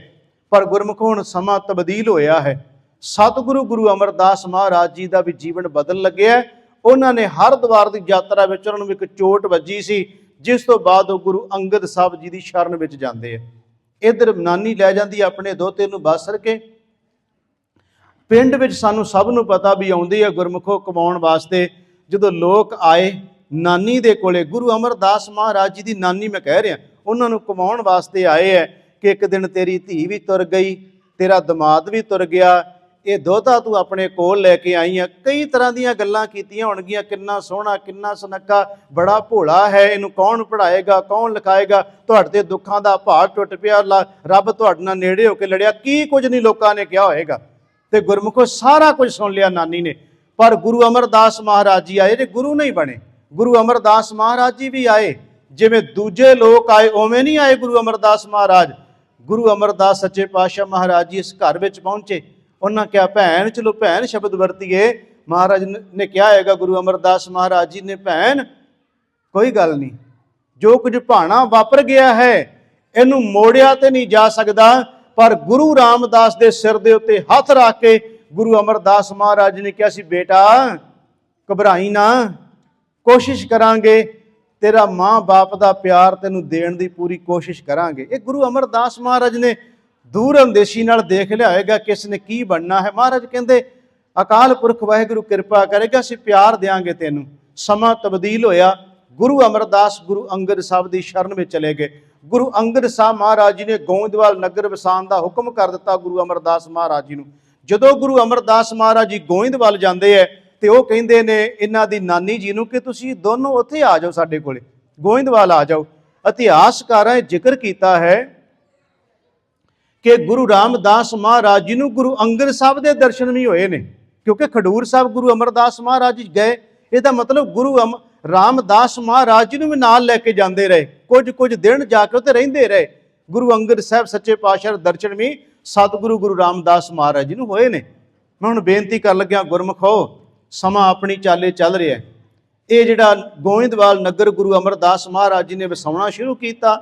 ਪਰ ਗੁਰਮੁਖੋ ਹੁਣ ਸਮਾਂ ਤਬਦੀਲ ਹੋਇਆ ਹੈ। ਸਤਿਗੁਰੂ ਗੁਰੂ ਅਮਰਦਾਸ ਮਹਾਰਾਜ ਜੀ ਦਾ ਵੀ ਜੀਵਨ ਬਦਲ ਲੱਗਿਆ। ਉਹਨਾਂ ਨੇ ਹਰਿਦੁਆਰ ਦੀ ਯਾਤਰਾ ਵਿੱਚ ਉਹਨਾਂ ਨੂੰ ਇੱਕ ਚੋਟ ਵੱਜੀ ਸੀ, ਜਿਸ ਤੋਂ ਬਾਅਦ ਉਹ ਗੁਰੂ ਅੰਗਦ ਸਾਹਿਬ ਜੀ ਦੀ ਸ਼ਰਨ ਵਿੱਚ ਜਾਂਦੇ ਆ। ਇੱਧਰ ਨਾਨੀ ਲੈ ਜਾਂਦੀ ਆਪਣੇ ਦੋਹਤੇ ਨੂੰ ਬਾਸਰ ਕੇ ਪਿੰਡ ਵਿੱਚ। ਸਾਨੂੰ ਸਭ ਨੂੰ ਪਤਾ ਵੀ ਆਉਂਦੇ ਆ ਗੁਰਮੁਖੋ ਕਮਾਉਣ ਵਾਸਤੇ। ਜਦੋਂ ਲੋਕ ਆਏ ਨਾਨੀ ਦੇ ਕੋਲੇ, ਗੁਰੂ ਅਮਰਦਾਸ ਮਹਾਰਾਜ ਜੀ ਦੀ ਨਾਨੀ ਮੈਂ ਕਹਿ ਰਿਹਾ, ਉਹਨਾਂ ਨੂੰ ਕਮਾਉਣ ਵਾਸਤੇ ਆਏ ਹੈ ਕਿ ਇੱਕ ਦਿਨ ਤੇਰੀ ਧੀ ਵੀ ਤੁਰ ਗਈ, ਤੇਰਾ ਦਮਾਦ ਵੀ ਤੁਰ ਗਿਆ, ਇਹ ਦੋਹਤਾ ਤੂੰ ਆਪਣੇ ਕੋਲ ਲੈ ਕੇ ਆਈ ਆ। ਕਈ ਤਰ੍ਹਾਂ ਦੀਆਂ ਗੱਲਾਂ ਕੀਤੀਆਂ ਹੋਣਗੀਆਂ, ਕਿੰਨਾ ਸੋਹਣਾ, ਕਿੰਨਾ ਸੁਨੱਖਾ, ਬੜਾ ਭੋਲਾ ਹੈ, ਇਹਨੂੰ ਕੌਣ ਪੜ੍ਹਾਏਗਾ, ਕੌਣ ਲਿਖਾਏਗਾ, ਤੁਹਾਡੇ ਤੇ ਦੁੱਖਾਂ ਦਾ ਪਹਾੜ ਟੁੱਟ ਪਿਆ, ਰੱਬ ਤੁਹਾਡੇ ਨਾਲ ਨੇੜੇ ਹੋ ਕੇ ਲੜਿਆ, ਕੀ ਕੁਝ ਨਹੀਂ ਲੋਕਾਂ ਨੇ ਕਿਹਾ ਹੋਏਗਾ। ਤੇ ਗੁਰਮੁਖੋ ਸਾਰਾ ਕੁਝ ਸੁਣ ਲਿਆ ਨਾਨੀ ਨੇ। ਪਰ ਗੁਰੂ ਅਮਰਦਾਸ ਮਹਾਰਾਜ ਜੀ ਆਏ, ਜੇ ਗੁਰੂ ਨਹੀਂ ਬਣੇ। ਗੁਰੂ ਅਮਰਦਾਸ ਮਹਾਰਾਜ ਜੀ ਵੀ ਆਏ, ਜਿਵੇਂ ਦੂਜੇ ਲੋਕ ਆਏ ਉਵੇਂ ਨਹੀਂ ਆਏ ਗੁਰੂ ਅਮਰਦਾਸ ਮਹਾਰਾਜ। ਗੁਰੂ ਅਮਰਦਾਸ ਸੱਚੇ ਪਾਤਸ਼ਾਹ ਮਹਾਰਾਜ ਜੀ ਇਸ ਘਰ ਵਿੱਚ ਪਹੁੰਚੇ। ਉਹਨਾਂ ਕਿਹਾ ਭੈਣ, ਚਲੋ ਭੈਣ ਸ਼ਬਦ ਵਰਤੀਏ। ਮਹਾਰਾਜ ਨੇ ਕਿਹਾ ਹੈਗਾ ਗੁਰੂ ਅਮਰਦਾਸ ਮਹਾਰਾਜ ਜੀ ਨੇ, ਭੈਣ ਕੋਈ ਗੱਲ ਨਹੀਂ, ਜੋ ਕੁਝ ਭਾਣਾ ਵਾਪਰ ਗਿਆ ਹੈ ਇਹਨੂੰ ਮੋੜਿਆ ਤੇ ਨਹੀਂ ਜਾ ਸਕਦਾ। ਪਰ ਗੁਰੂ ਰਾਮਦਾਸ ਦੇ ਸਿਰ ਦੇ ਉੱਤੇ ਹੱਥ ਰੱਖ ਕੇ ਗੁਰੂ ਅਮਰਦਾਸ ਮਹਾਰਾਜ ਨੇ ਕਿਹਾ ਸੀ, ਬੇਟਾ ਘਬਰਾਈ ਨਾ, ਕੋਸ਼ਿਸ਼ ਕਰਾਂਗੇ, ਤੇਰਾ ਮਾਂ ਬਾਪ ਦਾ ਪਿਆਰ ਤੈਨੂੰ ਦੇਣ ਦੀ ਪੂਰੀ ਕੋਸ਼ਿਸ਼ ਕਰਾਂਗੇ। ਇਹ ਗੁਰੂ ਅਮਰਦਾਸ ਮਹਾਰਾਜ ਨੇ ਦੂਰ ਅੰਦੇਸ਼ੀ ਨਾਲ ਦੇਖ ਲਿਆ ਹੋਏਗਾ ਕਿਸ ਨੇ ਕੀ ਬਣਨਾ ਹੈ। ਮਹਾਰਾਜ ਕਹਿੰਦੇ ਅਕਾਲ ਪੁਰਖ ਵਾਹਿਗੁਰੂ ਕਿਰਪਾ ਕਰੇਗਾ, ਅਸੀਂ ਪਿਆਰ ਦਿਆਂਗੇ ਤੈਨੂੰ। ਸਮਾਂ ਤਬਦੀਲ ਹੋਇਆ। ਗੁਰੂ ਅਮਰਦਾਸ ਗੁਰੂ ਅੰਗਦ ਸਾਹਿਬ ਦੀ ਸ਼ਰਨ ਵਿੱਚ ਚਲੇ ਗਏ। ਗੁਰੂ ਅੰਗਦ ਸਾਹਿਬ ਮਹਾਰਾਜ ਜੀ ਨੇ ਗੋਇੰਦਵਾਲ ਨਗਰ ਵਸਾਉਣ ਦਾ ਹੁਕਮ ਕਰ ਦਿੱਤਾ ਗੁਰੂ ਅਮਰਦਾਸ ਮਹਾਰਾਜ ਜੀ ਨੂੰ। ਜਦੋਂ ਗੁਰੂ ਅਮਰਦਾਸ ਮਹਾਰਾਜ ਜੀ ਗੋਇੰਦਵਾਲ ਜਾਂਦੇ ਹੈ ਤੇ ਉਹ ਕਹਿੰਦੇ ਨੇ ਇਹਨਾਂ ਦੀ ਨਾਨੀ ਜੀ ਨੂੰ ਕਿ ਤੁਸੀਂ ਦੋਨੋਂ ਉੱਥੇ ਆ ਜਾਓ, ਸਾਡੇ ਕੋਲੇ ਗੋਇੰਦਵਾਲ ਆ ਜਾਓ। ਇਤਿਹਾਸਕਾਰਾਂ ਜ਼ਿਕਰ ਕੀਤਾ ਹੈ ਕਿ ਗੁਰੂ ਰਾਮਦਾਸ ਮਹਾਰਾਜ ਜੀ ਨੂੰ ਗੁਰੂ ਅੰਗਦ ਸਾਹਿਬ ਦੇ ਦਰਸ਼ਨ ਵੀ ਹੋਏ ਨੇ, ਕਿਉਂਕਿ ਖਡੂਰ ਸਾਹਿਬ ਗੁਰੂ ਅਮਰਦਾਸ ਮਹਾਰਾਜ ਜੀ ਗਏ। ਇਹਦਾ ਮਤਲਬ ਗੁਰੂ ਰਾਮਦਾਸ ਮਹਾਰਾਜ ਜੀ ਨੂੰ ਵੀ ਨਾਲ ਲੈ ਕੇ ਜਾਂਦੇ ਰਹੇ। ਕੁਝ ਦਿਨ ਜਾ ਕੇ ਉੱਥੇ ਰਹਿੰਦੇ ਰਹੇ। ਗੁਰੂ ਅੰਗਦ ਸਾਹਿਬ ਸੱਚੇ ਪਾਤਸ਼ਾਹ ਦੇ ਦਰਸ਼ਨ ਵੀ ਸਤਿਗੁਰੂ ਗੁਰੂ ਰਾਮਦਾਸ ਮਹਾਰਾਜ ਜੀ ਨੂੰ ਹੋਏ ਨੇ। ਮੈਂ ਹੁਣ ਬੇਨਤੀ ਕਰਨ ਲੱਗਿਆ ਗੁਰਮੁਖੋ, ਸਮਾਂ ਆਪਣੀ ਚਾਲੇ ਚੱਲ ਰਿਹਾ। ਇਹ ਜਿਹੜਾ ਗੋਇੰਦਵਾਲ ਨਗਰ ਗੁਰੂ ਅਮਰਦਾਸ ਮਹਾਰਾਜ ਜੀ ਨੇ ਵਸਾਉਣਾ ਸ਼ੁਰੂ ਕੀਤਾ,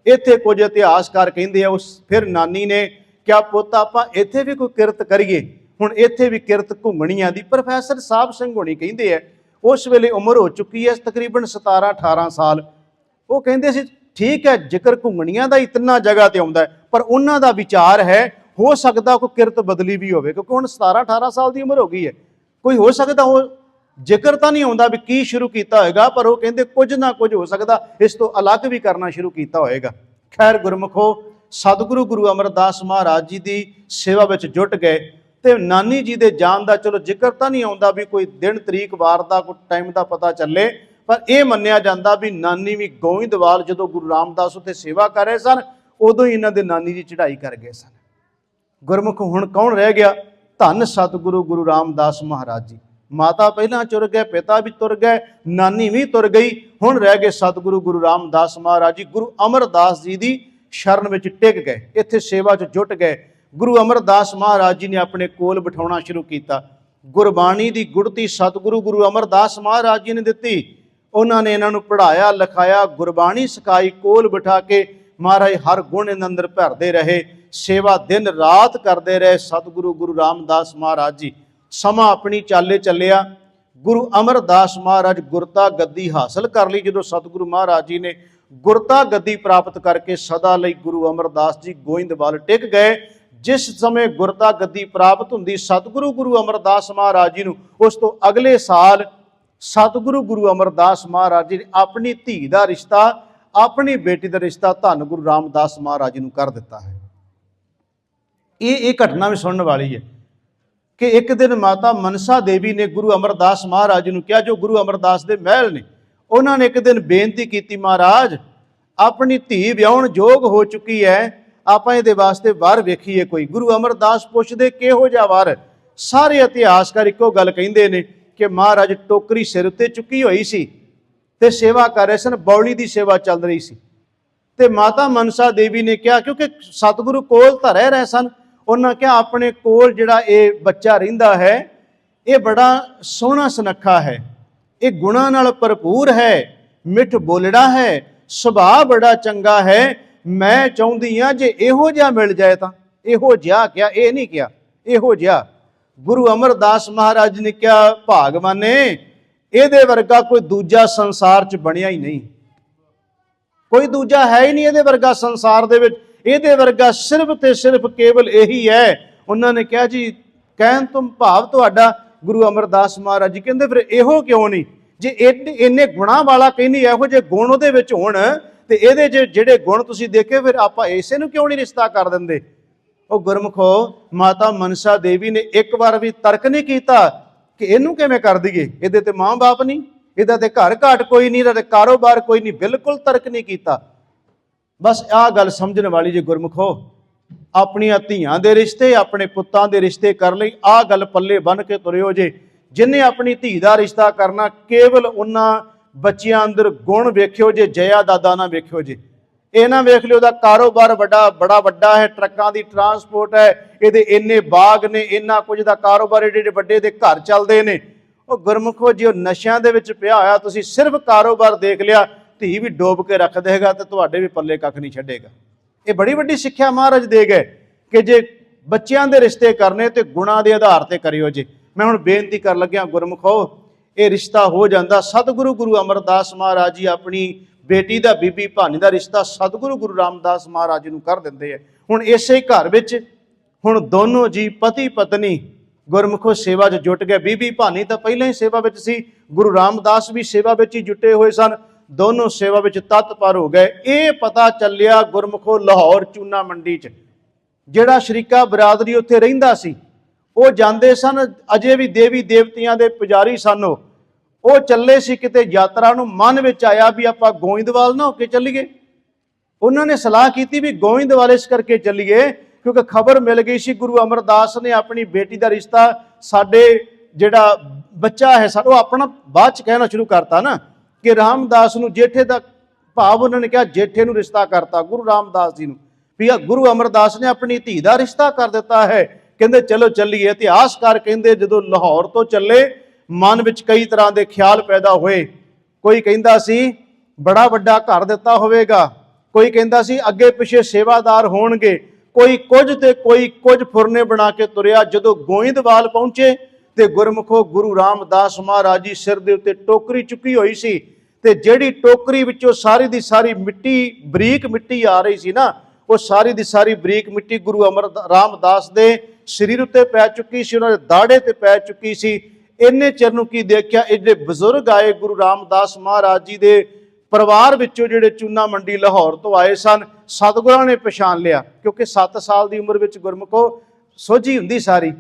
ਇੱਥੇ ਕੁਝ ਇਤਿਹਾਸਕਾਰ ਕਹਿੰਦੇ ਆ ਉਸ ਫਿਰ ਨਾਨੀ ਨੇ ਕਿਹਾ, ਪੁੱਤ ਆਪਾਂ ਇੱਥੇ ਵੀ ਕੋਈ ਕਿਰਤ ਕਰੀਏ। ਹੁਣ ਇੱਥੇ ਵੀ ਕਿਰਤ ਘੁੰਮਣੀਆਂ ਦੀ ਪ੍ਰੋਫੈਸਰ ਸਾਹਿਬ ਸਿੰਘ ਹੋਣੀ ਕਹਿੰਦੇ ਆ, ਉਸ ਵੇਲੇ ਉਮਰ ਹੋ ਚੁੱਕੀ ਹੈ ਤਕਰੀਬਨ 17-18 ਸਾਲ। ਉਹ ਕਹਿੰਦੇ ਸੀ ਠੀਕ ਹੈ, ਜ਼ਿਕਰ ਘੁੰਮਣੀਆਂ ਦਾ ਇਤਨਾ ਜਗ੍ਹਾ ਤੇ ਆਉਂਦਾ ਹੈ, ਪਰ ਉਹਨਾਂ ਦਾ ਵਿਚਾਰ ਹੈ ਹੋ ਸਕਦਾ ਕੋਈ ਕਿਰਤ ਬਦਲੀ ਵੀ ਹੋਵੇ, ਕਿਉਂਕਿ ਹੁਣ 17-18 ਸਾਲ ਦੀ ਉਮਰ ਹੋ ਗਈ ਹੈ। ਕੋਈ ਹੋ ਸਕਦਾ ਉਹ ਜ਼ਿਕਰ ਤਾਂ ਨਹੀਂ ਆਉਂਦਾ ਵੀ ਕੀ ਸ਼ੁਰੂ ਕੀਤਾ ਹੋਏਗਾ, ਪਰ ਉਹ ਕਹਿੰਦੇ ਕੁਝ ਨਾ ਕੁਝ ਹੋ ਸਕਦਾ ਇਸ ਤੋਂ ਅਲੱਗ ਵੀ ਕਰਨਾ ਸ਼ੁਰੂ ਕੀਤਾ ਹੋਏਗਾ। ਖੈਰ ਗੁਰਮੁਖੋ, ਸਤਿਗੁਰੂ ਗੁਰੂ ਅਮਰਦਾਸ ਮਹਾਰਾਜ ਜੀ ਦੀ ਸੇਵਾ ਵਿੱਚ ਜੁਟ ਗਏ ਤੇ ਨਾਨੀ ਜੀ ਦੇ ਜਾਣ ਦਾ ਚਲੋ ਜ਼ਿਕਰ ਤਾਂ ਨਹੀਂ ਆਉਂਦਾ ਵੀ ਕੋਈ ਦਿਨ ਤਰੀਕ ਵਾਰ ਦਾ ਕੋਈ ਟਾਈਮ ਦਾ ਪਤਾ ਚੱਲੇ, ਪਰ ਇਹ ਮੰਨਿਆ ਜਾਂਦਾ ਵੀ ਨਾਨੀ ਵੀ ਗੋਇੰਦਵਾਲ ਜਦੋਂ ਗੁਰੂ ਰਾਮਦਾਸ ਉੱਥੇ ਸੇਵਾ ਕਰ ਰਹੇ ਸਨ ਉਦੋਂ ਹੀ ਇਹਨਾਂ ਦੇ ਨਾਨੀ ਜੀ ਚੜ੍ਹਾਈ ਕਰ ਗਏ ਸਨ। ਗੁਰਮੁਖ ਹੁਣ ਕੌਣ ਰਹਿ ਗਿਆ? ਧੰਨ ਸਤਿਗੁਰੂ ਗੁਰੂ ਰਾਮਦਾਸ ਮਹਾਰਾਜ ਜੀ। ਮਾਤਾ ਪਹਿਲਾਂ ਤੁਰ ਗਏ, ਪਿਤਾ ਵੀ ਤੁਰ ਗਏ, ਨਾਨੀ ਵੀ ਤੁਰ ਗਈ, ਹੁਣ ਰਹਿ ਗਏ ਸਤਿਗੁਰੂ ਗੁਰੂ ਰਾਮਦਾਸ ਮਹਾਰਾਜ ਜੀ। ਗੁਰੂ ਅਮਰਦਾਸ ਜੀ ਦੀ ਸ਼ਰਨ ਵਿੱਚ ਟਿਕ ਗਏ, ਇੱਥੇ ਸੇਵਾ 'ਚ ਜੁਟ ਗਏ। ਗੁਰੂ ਅਮਰਦਾਸ ਮਹਾਰਾਜ ਜੀ ਨੇ ਆਪਣੇ ਕੋਲ ਬਿਠਾਉਣਾ ਸ਼ੁਰੂ ਕੀਤਾ। ਗੁਰਬਾਣੀ ਦੀ ਗੁੜਤੀ ਸਤਿਗੁਰੂ ਗੁਰੂ ਅਮਰਦਾਸ ਮਹਾਰਾਜ ਜੀ ਨੇ ਦਿੱਤੀ। उन्होंने इन्हों पढ़ाया लिखाया, गुरबाणी सिखाई, कोल बिठा के महाराज हर गुण इन अंदर भरते रहे, सेवा दिन रात करते रहे। सतगुरु गुरु रामदास महाराज जी समा अपनी चाले चलिया। गुरु अमरदास महाराज गुरता गद्दी हासिल कर ली। जो सतगुरु महाराज जी ने गुरता गद्दी प्राप्त करके सदा लई गुरु अमरदास जी गोइंदवाल टिक गए। जिस समय गुरता गद्दी प्राप्त होंदी सतगुरु गुरु अमरदास महाराज जी नूं, उस तो अगले साल सतगुरु गुरु अमरदास महाराज जी ने अपनी धी का रिश्ता, अपनी बेटी का रिश्ता धन गुरु रामदास महाराज जी नूं कर दिता है। ये घटना भी सुनने वाली है कि एक दिन माता मनसा देवी ने गुरु अमरदास महाराज जी नूं कहा, जो गुरु अमरदास दे महल ने, उन्होंने एक दिन बेनती की, महाराज अपनी धी विआहण जोग हो चुकी है, आपां इहदे वास्ते वर वेखीए कोई। गुरु अमरदास पुछदे किहो जिहा वर? सारे इतिहासकार इक्को गल कहिंदे ने कि महाराज टोकरी सिर उत्ते चुकी हुई सी ते सेवा कर रहे सन, बौली की सेवा चल रही सी। ते माता मनसा देवी ने कहा, क्योंकि सतगुरु कोल तां रह रहे सन, उन्होंने कहा अपने कोल जिहड़ा ये बच्चा रहिंदा है, ये बड़ा सोहना सुनखा है, ये गुणां नाल भरपूर है, मिठ बोलड़ा है, सुभाव बड़ा चंगा है, मैं चाहुंदी हां जे इहो जिहा मिल जाए तां। इहो जिहा क्या, ये नहीं क्या, इहो जिहा। गुरु अमरदास महाराज ने क्या, भागवाने इहदे वर्गा कोई दूजा संसार च बनिया ही नहीं, कोई दूजा है ही नहीं इहदे वर्गा संसार दे विच, इहदे वर्गा सिर्फ ते सिर्फ केवल यही है। उन्होंने कहा जी कहन तुम भाव तुहाडा। गुरु अमरदास महाराज जी कहंदे फिर इहो क्यों नहीं, जे इन्ने गुणां वाला कहनी इहो जे गुण उहदे विच होण ते इहदे जिहड़े गुण तुसीं देखे फिर आपां इसे नूं क्यों नहीं रिश्ता कर दिंदे। ਉਹ ਗੁਰਮੁਖੋ माता मनसा देवी ने एक बार भी तर्क नहीं किया कि इनू किवें कर दईए, इहदे ते माँ बाप नहीं, इहदा ते घर घाट कोई नहीं, इहदा ते कारोबार कोई नहीं, बिल्कुल तर्क नहीं किया। बस आ गल समझण वाली जे गुरमुखो, अपनियां धीआं दे रिश्ते, अपने पुत्तां दे रिश्ते कर लई आ गल पल्ले बन के तुरिओ जे। जिन्हें अपनी धी दा रिश्ता करना केवल उन्हां बच्चियां अंदर गुण वेखिओ जे, जया दादा ना वेखिओ जे। ਇਹ ਨਾ ਵੇਖ ਲਿਓ ਦਾ ਕਾਰੋਬਾਰ ਬੜਾ ਵੱਡਾ ਹੈ, ਟਰੱਕਾਂ ਦੀ ਟਰਾਂਸਪੋਰਟ ਹੈ, ਇਹਦੇ ਇੰਨੇ ਬਾਗ ਨੇ, ਇੰਨਾ ਕੁਝ ਦਾ ਕਾਰੋਬਾਰ, ਏਡੇ ਵੱਡੇ ਦੇ ਘਰ ਚੱਲਦੇ ਨੇ। ਉਹ ਗੁਰਮੁਖੋ ਜੀ ਉਹ ਨਸ਼ਿਆਂ ਦੇ ਵਿੱਚ ਪਿਆ ਹੋਇਆ, ਤੁਸੀਂ ਸਿਰਫ ਕਾਰੋਬਾਰ ਦੇਖ ਲਿਆ, ਧੀ ਵੀ ਡੋਬ ਕੇ ਰੱਖ ਦੇਗਾ ਤੇ ਤੁਹਾਡੇ ਵੀ ਪੱਲੇ ਕੱਖ ਨਹੀਂ ਛੱਡੇਗਾ। ਇਹ ਬੜੀ ਵੱਡੀ ਸਿੱਖਿਆ ਮਹਾਰਾਜ ਦੇ ਗਏ ਕਿ ਜੇ ਬੱਚਿਆਂ ਦੇ ਰਿਸ਼ਤੇ ਕਰਨੇ ਤੇ ਗੁਣਾਂ ਦੇ ਆਧਾਰ ਤੇ ਕਰਿਓ ਜੇ। ਮੈਂ ਹੁਣ ਬੇਨਤੀ ਕਰਨ ਲੱਗਿਆ ਗੁਰਮੁਖੋ, ਇਹ ਰਿਸ਼ਤਾ ਹੋ ਜਾਂਦਾ। ਸਤਿਗੁਰੂ ਗੁਰੂ ਅਮਰਦਾਸ ਮਹਾਰਾਜ ਜੀ ਆਪਣੀ बेटी का बीबी भानी का रिश्ता सतगुरु गुरु रामदास महाराज जी कर देंगे है। हुण इसे घर विच हुण दोनों जी पति पत्नी गुरमुखो सेवा च जुट गए। बीबी भानी तो पहले ही सेवा विच सी, गुरु रामदास भी सेवा विच ही जुटे हुए सन, दोनों सेवा विच तत्पर हो गए। ये पता चलिया गुरमुखो लाहौर चूना मंडी च जिहड़ा शरीका बरादरी उत्थे रहिंदा सी, वो जांदे सन, अजे भी देवी देवतियां दे पुजारी सन। ਉਹ ਚੱਲੇ ਸੀ ਕਿਤੇ ਯਾਤਰਾ ਨੂੰ, ਮਨ ਵਿੱਚ ਆਇਆ ਵੀ ਆਪਾਂ ਗੋਇੰਦਵਾਲ ਨਾ ਹੋ ਕੇ ਚੱਲੀਏ। ਉਹਨਾਂ ਨੇ ਸਲਾਹ ਕੀਤੀ ਵੀ ਗੋਇੰਦਵਾਲ ਇਸ ਕਰਕੇ ਚੱਲੀਏ ਕਿਉਂਕਿ ਖਬਰ ਮਿਲ ਗਈ ਸੀ ਗੁਰੂ ਅਮਰਦਾਸ ਨੇ ਆਪਣੀ ਬੇਟੀ ਦਾ ਰਿਸ਼ਤਾ ਸਾਡੇ ਜਿਹੜਾ ਬੱਚਾ ਹੈ ਉਹ ਆਪਣਾ ਬਾਅਦ ਚ ਕਹਿਣਾ ਸ਼ੁਰੂ ਕਰਤਾ ਨਾ ਕਿ ਰਾਮਦਾਸ ਨੂੰ ਜੇਠੇ ਦਾ ਭਾਵ, ਉਹਨਾਂ ਨੇ ਕਿਹਾ ਜੇਠੇ ਨੂੰ ਰਿਸ਼ਤਾ ਕਰਤਾ ਗੁਰੂ ਰਾਮਦਾਸ ਜੀ ਨੂੰ, ਵੀ ਗੁਰੂ ਅਮਰਦਾਸ ਨੇ ਆਪਣੀ ਧੀ ਦਾ ਰਿਸ਼ਤਾ ਕਰ ਦਿੱਤਾ ਹੈ। ਕਹਿੰਦੇ ਚਲੋ ਚੱਲੀਏ। ਇਤਿਹਾਸਕਾਰ ਕਹਿੰਦੇ ਜਦੋਂ ਲਾਹੌਰ ਤੋਂ ਚੱਲੇ मन विच कई तरह के ख्याल पैदा होए। कोई कहता सी बड़ा वड्डा घर दिता होवेगा, कोई कहता सी अगे पिछे सेवादार होणगे, कोई कुछ ते कोई कुछ फुरने बना के तुरिया। जदों गोइंदवाल पहुंचे तो गुरमुखो गुरु रामदास महाराज जी सिर दे उत्ते टोकरी चुकी हुई सी ते जिहड़ी टोकरी विचों सारी दी सारी मिट्टी, बरीक मिट्टी आ रही सी ना, वो सारी दी सारी बरीक मिट्टी गुरु अमर रामदास दे शरीर उत्ते पै चुकी सी, उन्हां दे दाड़े ते पै चुकी सी। इन्ने चिर नूं की देखिया इहदे बजुर्ग आए गुरु रामदास महाराज जी दे परिवार विचों जिहड़े चूना मंडी लाहौर तो आए सन। सतगुरां ने पछाण लिया क्योंकि 7 साल की उम्र विच गुरमुखो सोझी हुंदी सारी,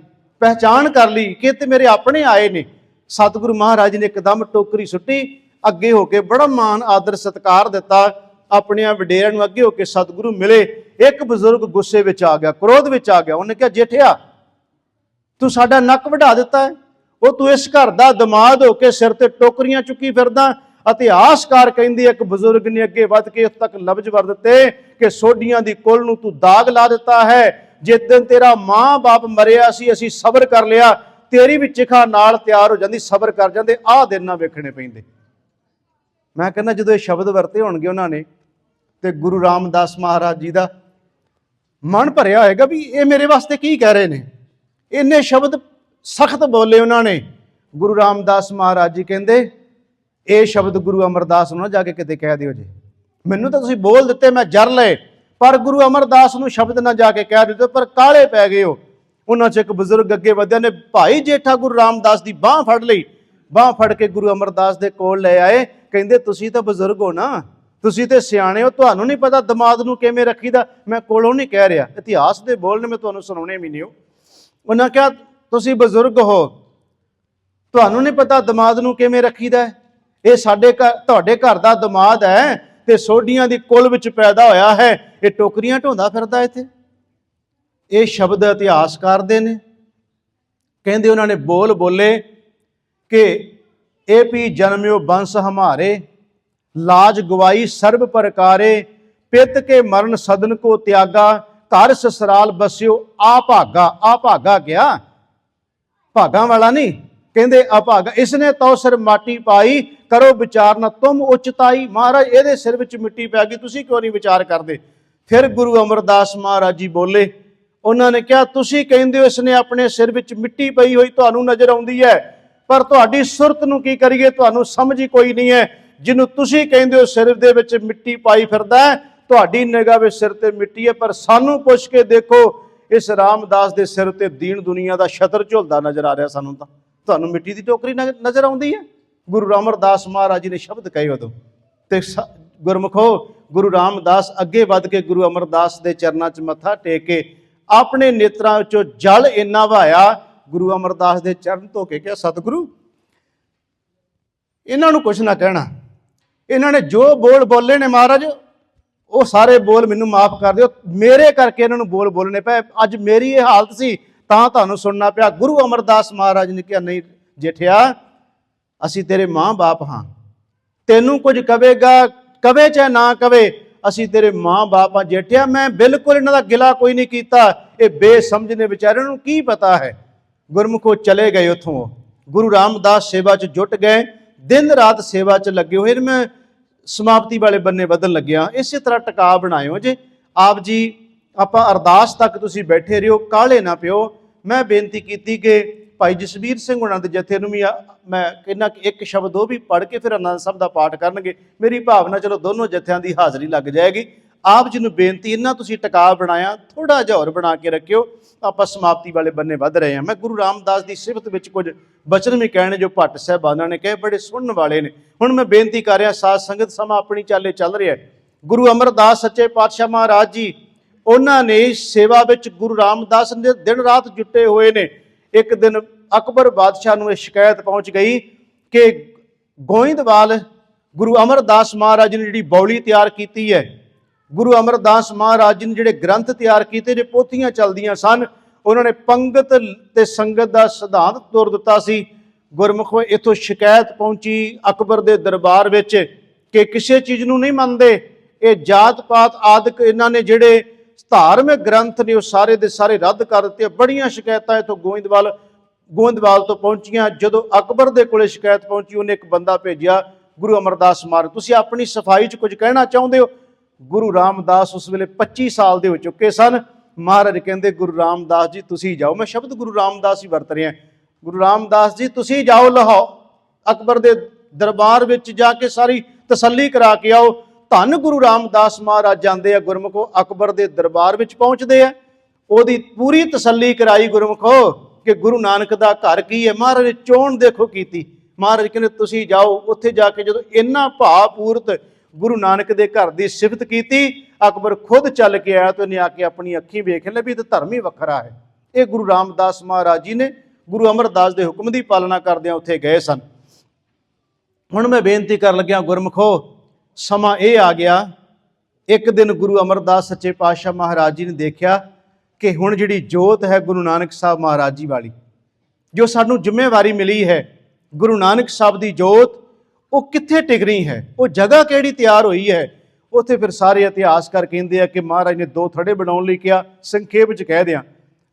पहचान कर ली कि ते मेरे अपने आए ने। सतगुरु महाराज ने एकदम टोकरी सुट्टी, अगे होके बड़ा मान आदर सत्कार दिता, अपने वडेरियां नूं अगे होके सतगुरु मिले। एक बजुर्ग गुस्से विच आ गया, क्रोध विच आ गया। उन्हें कहा जेठिया तू साडा नक वढा दिता है, वो तू इस घर का दमाद होके सिर ते टोकरियां चुकी फिरदा। इतिहासकार कहंदे एक बजुर्ग ने अगे वध के उस तक लफ्ज वर दिते कि सोडियां दी कुल नूं तू दाग ला दिता है। जिस दिन तेरा मां बाप मरिया सी असीं सबर कर लिया, तेरी भी चिखा नाल तैयार हो जांदी, सबर कर जांदे, आ दिन ना वेखणे पैंदे। मैं कहना जो ये शब्द वरते होणगे उन्होंने तो गुरु रामदास महाराज जी का मन भरिया होएगा भी ये मेरे वास्ते की कह रहे हैं। इन्ने शब्द सख्त बोले उन्होंने। गुरु रामदास महाराज जी कहते ये शब्द गुरु अमरदास ना जाके किते कह दिओ जी, मैनू तो तुसीं बोल दिते मैं जर ले, पर गुरु अमरदास नूं शब्द ना जाके कह दिते, पर काले पै गए हो। उन्हां च एक बजुर्ग अगे वधिया ने भाई जेठा गुरु रामदास की बांह फड़ लई, बांह फड़ के गुरु अमरदास दे कोल ले आए। कहंदे तुसीं तां बजुर्ग हो ना, तुसीं ते सियाणे हो, तुहानूं नहीं पता दिमाग नूं किवें रखीदा। मैं कोलों नहीं कह रहा, इतिहास दे बोल ने मैं तुहानूं सुणाउने भी नहीं हो। उन्हां कहा तुसीं बजुर्ग हो, तुहानूं नहीं पता दिमाग नूं किवें रखीदा। ये साडे घर तुहाडे घर दा दिमाग है ते सोढियां दी कुल विच पैदा होया है, ये टोकरियां ढोंदा फिरदा इत्थे। ये शब्द इतिहासकार दे ने। कहंदे उन्होंने बोल बोले कि ए भी जन्म्यो वंश हमारे, लाज गवाई सर्ब प्रकारे, पित के मरण सदन को त्यागा, घर ससुराल बस्यो आभागा। आभागा क्या भागा वाला नहीं, कहंदे अभागा। इसने तो सिर माटी पाई, करो विचार ना तुम उचताई। महाराज ये सिर विच मिट्टी पै गई, तुसीं क्यों नहीं विचार करते। फिर गुरु अमरदास महाराज जी बोले, उन्होंने कहा तुसीं कहंदे हो इसने अपने सिर विच मिट्टी पई हुई तुहानूं नज़र आउंदी है, पर तुहाडी सुरत नूं की करिए, तुहानूं समझ ही कोई नहीं है। जिन्हों तुसीं कहंदे हो सिर दे विच मिट्टी पाई फिरदा है, तुहाडी निगाह विच सिर ते मिट्टी है, पर सानूं पुछ के देखो इस रामदास दे सिर ते दीन दुनिया दा छतर झुलदा नज़र आ रहा। सानूं तां तुहानूं मिट्टी दी टोकरी नज़र आउंदी है। गुरु अमरदास महाराज जी ने शब्द कहे उदों ते गुरमुखो गुरु रामदास अगे वध के गुरु अमरदास दे चरनां च मत्था टेक के अपने नेत्रां चों जल इन्ना वहाया। गुरु अमरदास दे चरण धो के कहा सतगुरु इन्हां नूं कुछ ना कहना, इन्हां ने जो बोल बोले ने महाराज वो सारे बोल मैनू माफ़ कर दिओ, मेरे करके इन्हां नूं बोल बोलने पे। अज मेरी ये हालत सी तां तुहानूं सुनना पिया। गुरु अमरदास महाराज ने कहा नहीं जेठिया असीं तेरे माँ बाप हाँ, तेनू कुछ कवेगा कवे चाहे ना कवे, असीं तेरे माँ बाप हाँ। जेठिया मैं बिल्कुल इन्हां दा गिला कोई नहीं कीता, ये बेसमझ ने बेचारे नूं की पता है। गुरमुखो चले गए उथों। गुरु रामदास सेवा च जुट गए, दिन रात सेवा च लगे हुए। मैं समाप्ति वाले बन्ने बदन लग्या। इस तरह टका बनायो जे आप जी, आपां अरदास तक तुसीं बैठे रहियो, काले ना पिओ। मैं बेनती की कि भाई जसवीर सिंह हुणां दे जथे नूं भी मैं कहना कि एक शब्द वो भी पढ़ के फिर आनंद साहब का पाठ करनगे। मेरी भावना चलो दोनों जत्थियां की हाज़री लग जाएगी। आप जी नूं बेनती इन्ना तुसीं टका बनाया, थोड़ा जिहा होर बना के रखियो। आपां समाप्ति वाले बन्ने वध रहे हैं। मैं गुरु रामदास की सिफत विच कुछ बचन भी कहने जो भट्ट साहिबानां ने कहे, बड़े सुनने वाले ने। हुण मैं बेनती कर रहा साध संगत, समा अपनी चाले चल रहा है। गुरु अमरदास सच्चे पातशाह महाराज जी उन्होंने सेवा विच गुरु रामदास ने दिन रात जुटे हुए ने। एक दिन अकबर बादशाह नूं शिकायत पहुँच गई कि गोइंदवाल गुरु अमरदास महाराज ने जिहड़ी बौली तैयार की है, गुरु अमरदास महाराज जी ने जिहड़े ग्रंथ तैयार किए जे पोथियां चलदियां सन, उन्होंने पंगत ते संगत का सिद्धांत तोड़ दिता सी। गुरमुखो इथों शिकायत पहुंची अकबर के दरबार विच कि किसी चीज़ नूं नहीं मनते, ये जात पात आदि इन्हां ने जिहड़े धार्मिक ग्रंथ ने सारे दे सारे रद्द कर दिते। बड़ियां शिकायतां इथों गोइंदवाल तो पहुंचियां। जदों अकबर दे कोले शिकायत पहुंची, उन्हें एक बंदा भेजिया, गुरु अमरदास महाराज तुसीं अपनी सफाई च कुछ कहना चाहुंदे हो। गुरु रामदास उस वेले 25 साल के हो चुके सन। महाराज कहते गुरु रामदास जी तुसीं जाओ, मैं शब्द गुरु रामदास ही वरत रहा, गुरु रामदास जी तुसीं जाओ लाहौर अकबर के दरबार विच जाके सारी तसल्ली करा के आओ। धन गुरु रामदास महाराज जाते हैं गुरमुखो, अकबर के दरबार विच पहुँचते हैं, ओदी पूरी तसल्ली कराई गुरमुखो कि गुरु नानक का घर की है। महाराज ने चोण देखो की। महाराज कहते तुसीं जाओ, उत्थे जाके जो इन्ना भावपूरत गुरु नानक के घर की सिफत की, अकबर खुद चल के आया तो इन्हें आके अपनी अखी वेख लिया भी तो धर्म ही वखरा है। ये गुरु रामदास महाराज जी ने गुरु अमरदास के हुक्म की पालना करदे उत्थे गए सन। हुण मैं बेनती कर लग्या गुरमुखो, समा यह आ गया, एक दिन गुरु अमरदास सच्चे पातशाह महाराज जी ने देखा कि हुण जिहड़ी जोत है गुरु नानक साहब महाराज जी वाली, जो सानू जिम्मेवारी मिली है, गुरु नानक साहब की जोत वो कित्थे टिकनी है, वो जगह किहड़ी तैयार हुई है। उत्थे फिर सारे इतिहासकार कहते हैं कि महाराज ने 2 थड़े बनाने लई कहा। संखेप च कह दियां,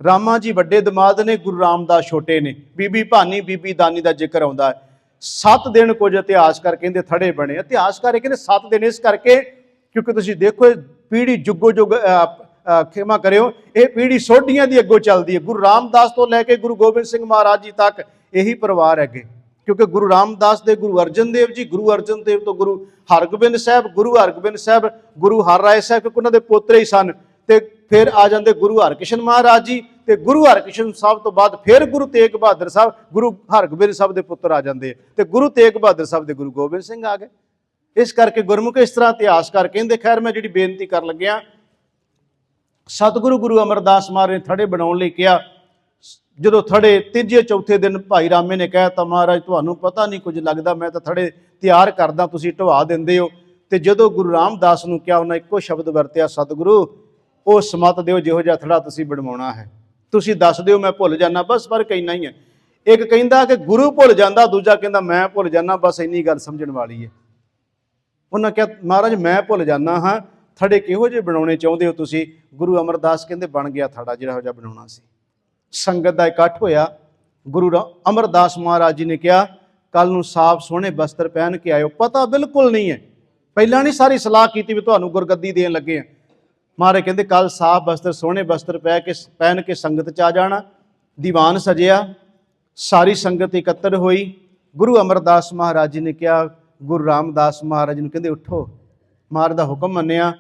रामा जी वड्डे दमाद ने, गुरु रामदास छोटे ने, बीबी भानी बीबी दानी का जिक्र आउंदा है। 7 दिन ਕੁਝ ਇਤਿਹਾਸਕਾਰ ਕਹਿੰਦੇ ਥੜੇ ਬਣੇ। ਇਤਿਹਾਸਕਾਰ ਇਹ ਕਹਿੰਦੇ 7 ਦਿਨ ਇਸ ਕਰਕੇ ਕਿਉਂਕਿ ਤੁਸੀਂ ਦੇਖੋ ਇਹ ਪੀੜ੍ਹੀ ਜੁਗੋ ਜੁਗ ਖਿਮਾ ਕਰਿਓ, ਇਹ ਪੀੜ੍ਹੀ ਸੋਢੀਆਂ ਦੀ ਅੱਗੋਂ ਚੱਲਦੀ ਹੈ। ਗੁਰੂ ਰਾਮਦਾਸ ਤੋਂ ਲੈ ਕੇ ਗੁਰੂ ਗੋਬਿੰਦ ਸਿੰਘ ਮਹਾਰਾਜ ਜੀ ਤੱਕ ਇਹੀ ਪਰਿਵਾਰ ਹੈਗੇ। ਕਿਉਂਕਿ ਗੁਰੂ ਰਾਮਦਾਸ ਦੇ ਗੁਰੂ ਅਰਜਨ ਦੇਵ ਜੀ, ਗੁਰੂ ਅਰਜਨ ਦੇਵ ਤੋਂ ਗੁਰੂ ਹਰਗੋਬਿੰਦ ਸਾਹਿਬ, ਗੁਰੂ ਹਰਗੋਬਿੰਦ ਸਾਹਿਬ ਗੁਰੂ ਹਰਰਾਏ ਸਾਹਿਬ, ਕਿਉਂਕਿ ਉਹਨਾਂ ਦੇ ਪੋਤਰੇ ਹੀ ਸਨ। ਤੇ ਫਿਰ ਆ ਜਾਂਦੇ ਗੁਰੂ ਹਰਕ੍ਰਿਸ਼ਨ ਮਹਾਰਾਜ ਜੀ, ਤੇ ਗੁਰੂ ਹਰਕ੍ਰਿਸ਼ਨ ਸਾਹਿਬ ਤੋਂ ਬਾਅਦ ਫਿਰ ਗੁਰੂ ਤੇਗ ਬਹਾਦਰ ਸਾਹਿਬ, ਗੁਰੂ ਹਰਗੋਬਿੰਦ ਸਾਹਿਬ ਦੇ ਪੁੱਤਰ ਆ ਜਾਂਦੇ, ਤੇ ਗੁਰੂ ਤੇਗ ਬਹਾਦਰ ਸਾਹਿਬ ਦੇ ਗੁਰੂ ਗੋਬਿੰਦ ਸਿੰਘ ਆ ਗਏ। ਇਸ ਕਰਕੇ ਗੁਰਮੁਖ ਇਸ ਤਰ੍ਹਾਂ ਇਤਿਹਾਸਕਾਰ ਕਹਿੰਦੇ। ਖੈਰ ਮੈਂ ਜਿਹੜੀ ਬੇਨਤੀ ਕਰਨ ਲੱਗਿਆ, ਸਤਿਗੁਰੂ ਗੁਰੂ ਅਮਰਦਾਸ ਮਹਾਰਾਜ ਨੇ ਥੜੇ ਬਣਾਉਣ ਲਈ ਕਿਹਾ। ਜਦੋਂ ਥੜੇ ਤੀਜੇ ਚੌਥੇ ਦਿਨ ਭਾਈ ਰਾਮੇ ਨੇ ਕਹਿ ਤਾ, ਮਹਾਰਾਜ ਤੁਹਾਨੂੰ ਪਤਾ ਨਹੀਂ ਕੁਝ ਲੱਗਦਾ, ਮੈਂ ਤਾਂ ਥੜੇ ਤਿਆਰ ਕਰਦਾ, ਤੁਸੀਂ ਢਵਾ ਦਿੰਦੇ ਹੋ। ਤੇ ਜਦੋਂ ਗੁਰੂ ਰਾਮਦਾਸ ਨੂੰ ਕਿਹਾ, ਉਹਨਾਂ ਇੱਕੋ ਸ਼ਬਦ ਵਰਤਿਆ, ਸਤਿਗੁਰੂ ਉਹ ਸਮਤ ਦਿਓ ਜਿਹੋ ਜਿਹਾ ਥੜਾ ਤੁਸੀਂ ਬਣਵਾਉਣਾ ਹੈ, ਤੁਸੀਂ ਦੱਸ ਦਿਓ, ਮੈਂ ਭੁੱਲ ਜਾਣਾ, ਬਸ ਫਰਕ ਇੰਨਾ ਹੀ ਹੈ। ਇੱਕ ਕਹਿੰਦਾ ਕਿ ਗੁਰੂ ਭੁੱਲ ਜਾਂਦਾ, ਦੂਜਾ ਕਹਿੰਦਾ ਮੈਂ ਭੁੱਲ ਜਾਣਾ, ਬਸ ਇੰਨੀ ਗੱਲ ਸਮਝਣ ਵਾਲੀ ਹੈ। ਉਹਨਾਂ ਕਿਹਾ, ਮਹਾਰਾਜ ਮੈਂ ਭੁੱਲ ਜਾਣਾ ਹਾਂ, ਥੜੇ ਕਿਹੋ ਜਿਹੇ ਬਣਾਉਣੇ ਚਾਹੁੰਦੇ ਹੋ ਤੁਸੀਂ? ਗੁਰੂ ਅਮਰਦਾਸ ਕਹਿੰਦੇ ਬਣ ਗਿਆ ਥੜਾ ਜਿਹੜਾ ਜਿਹਾ ਬਣਾਉਣਾ ਸੀ। ਸੰਗਤ ਦਾ ਇਕੱਠ ਹੋਇਆ। ਗੁਰੂ ਅਮਰਦਾਸ ਮਹਾਰਾਜ ਜੀ ਨੇ ਕਿਹਾ, ਕੱਲ ਨੂੰ ਸਾਫ ਸੋਹਣੇ ਬਸਤਰ ਪਹਿਨ ਕੇ ਆਇਓ। ਪਤਾ ਬਿਲਕੁਲ ਨਹੀਂ ਹੈ, ਪਹਿਲਾਂ ਨਹੀਂ ਸਾਰੀ ਸਲਾਹ ਕੀਤੀ ਵੀ ਤੁਹਾਨੂੰ ਗੁਰਗੱਦੀ ਦੇਣ ਲੱਗੇ ਆ। ਮਹਾਰਾਜ ਕਹਿੰਦੇ ਕੱਲ ਸਾਫ ਬਸਤਰ, ਸੋਹਣੇ ਬਸਤਰ ਪਹਿਨ ਕੇ ਸੰਗਤ 'ਚ ਆ ਜਾਣਾ। ਦੀਵਾਨ ਸਜਿਆ, ਸਾਰੀ ਸੰਗਤ ਇਕੱਤਰ ਹੋਈ। ਗੁਰੂ ਅਮਰਦਾਸ ਮਹਾਰਾਜ ਜੀ ਨੇ ਕਿਹਾ, ਗੁਰੂ ਰਾਮਦਾਸ ਮਹਾਰਾਜ ਨੂੰ ਕਹਿੰਦੇ ਉੱਠੋ। ਮਹਾਰਾਜ ਦਾ ਹੁਕਮ ਮੰਨਿਆ,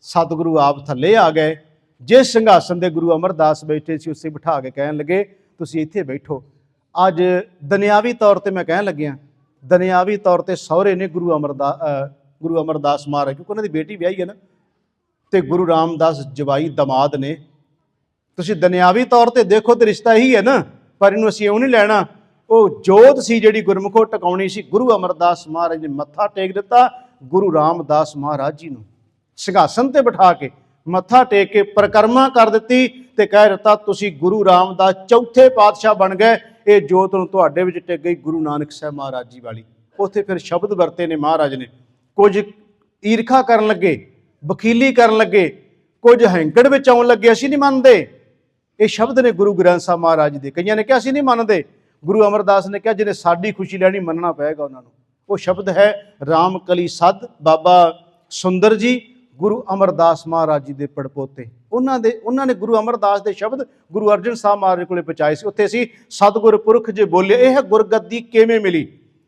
ਸਤਿਗੁਰੂ ਆਪ ਥੱਲੇ ਆ ਗਏ। ਜਿਸ ਸਿੰਘਾਸਨ ਦੇ ਗੁਰੂ ਅਮਰਦਾਸ ਬੈਠੇ ਸੀ ਉਸੇ ਬਿਠਾ ਕੇ ਕਹਿਣ ਲੱਗੇ, ਤੁਸੀਂ ਇੱਥੇ ਬੈਠੋ। ਅੱਜ ਦੁਨਿਆਵੀ ਤੌਰ ਤੇ ਮੈਂ ਕਹਿਣ ਲੱਗਿਆ, ਦੁਨਿਆਵੀ ਤੌਰ ਤੇ ਸਹੁਰੇ ਨੇ ਗੁਰੂ ਅਮਰਦਾਸ ਮਹਾਰਾਜ, ਕਿਉਂਕਿ ਉਹਨਾਂ ਦੀ ਬੇਟੀ ਵਿਆਹੀ ਹੈ ਨਾ, ਤੇ ਗੁਰੂ ਰਾਮਦਾਸ ਜਵਾਈ ਦਮਾਦ ਨੇ। ਤੁਸੀਂ ਦੁਨਿਆਵੀ ਤੌਰ ਤੇ ਦੇਖੋ ਤੇ ਰਿਸ਼ਤਾ ਇਹੀ ਹੈ ਨਾ, ਪਰ ਇਹਨੂੰ ਅਸੀਂ ਇਉਂ ਨਹੀਂ ਲੈਣਾ। ਉਹ ਜੋਤ ਸੀ ਜਿਹੜੀ ਗੁਰਮੁਖੋਂ ਟਿਕਾਉਣੀ ਸੀ। ਗੁਰੂ ਅਮਰਦਾਸ ਮਹਾਰਾਜ ਨੇ ਮੱਥਾ ਟੇਕ ਦਿੱਤਾ ਗੁਰੂ ਰਾਮਦਾਸ ਮਹਾਰਾਜ ਜੀ ਨੂੰ, ਸਿੰਘਾਸਨ ਤੇ ਬਿਠਾ ਕੇ ਮੱਥਾ ਟੇਕ ਕੇ ਪਰਿਕਰਮਾ ਕਰ ਦਿੱਤੀ ਤੇ ਕਹਿ ਦਿੱਤਾ, ਤੁਸੀਂ ਗੁਰੂ ਰਾਮਦਾਸ ਚੌਥੇ ਪਾਤਸ਼ਾਹ ਬਣ ਗਏ। ਇਹ ਜੋਤ ਨੂੰ ਤੁਹਾਡੇ ਵਿੱਚ ਟਿਕ ਗਈ ਗੁਰੂ ਨਾਨਕ ਸਾਹਿਬ ਮਹਾਰਾਜ ਜੀ ਵਾਲੀ। ਉੱਥੇ ਫਿਰ ਸ਼ਬਦ ਵਰਤੇ ਨੇ ਮਹਾਰਾਜ ਨੇ। ਕੁਝ ਈਰਖਾ ਕਰਨ ਲੱਗੇ, ਵਕੀਲੀ ਕਰਨ ਲੱਗੇ, ਕੁਝ ਹੈਂਕੜ ਵਿੱਚ ਆਉਣ ਲੱਗੇ, ਅਸੀਂ ਨਹੀਂ ਮੰਨਦੇ। ਇਹ ਸ਼ਬਦ ਨੇ ਗੁਰੂ ਗ੍ਰੰਥ ਸਾਹਿਬ ਮਹਾਰਾਜ ਦੇ। ਕਈਆਂ ਨੇ ਕਿਹਾ ਅਸੀਂ ਨਹੀਂ ਮੰਨਦੇ। ਗੁਰੂ ਅਮਰਦਾਸ ਨੇ ਕਿਹਾ, ਜਿਹਨੇ ਸਾਡੀ ਖੁਸ਼ੀ ਲੈਣੀ ਮੰਨਣਾ ਪਏਗਾ ਉਹਨਾਂ ਨੂੰ। ਉਹ ਸ਼ਬਦ ਹੈ ਰਾਮ ਕਲੀ ਸਦ ਬਾਬਾ ਸੁੰਦਰ ਜੀ, ਗੁਰੂ ਅਮਰਦਾਸ ਮਹਾਰਾਜ ਜੀ ਦੇ ਪੜਪੋਤੇ। ਉਹਨਾਂ ਨੇ ਗੁਰੂ ਅਮਰਦਾਸ ਦੇ ਸ਼ਬਦ ਗੁਰੂ ਅਰਜਨ ਸਾਹਿਬ ਮਹਾਰਾਜ ਕੋਲੇ ਪਹੁੰਚਾਏ ਸੀ। ਉੱਥੇ ਸੀ, ਸਤਿਗੁਰ ਪੁਰਖ ਜੇ ਬੋਲੇ, ਇਹ ਗੁਰਗੱਦੀ ਕਿਵੇਂ ਮਿਲੀ?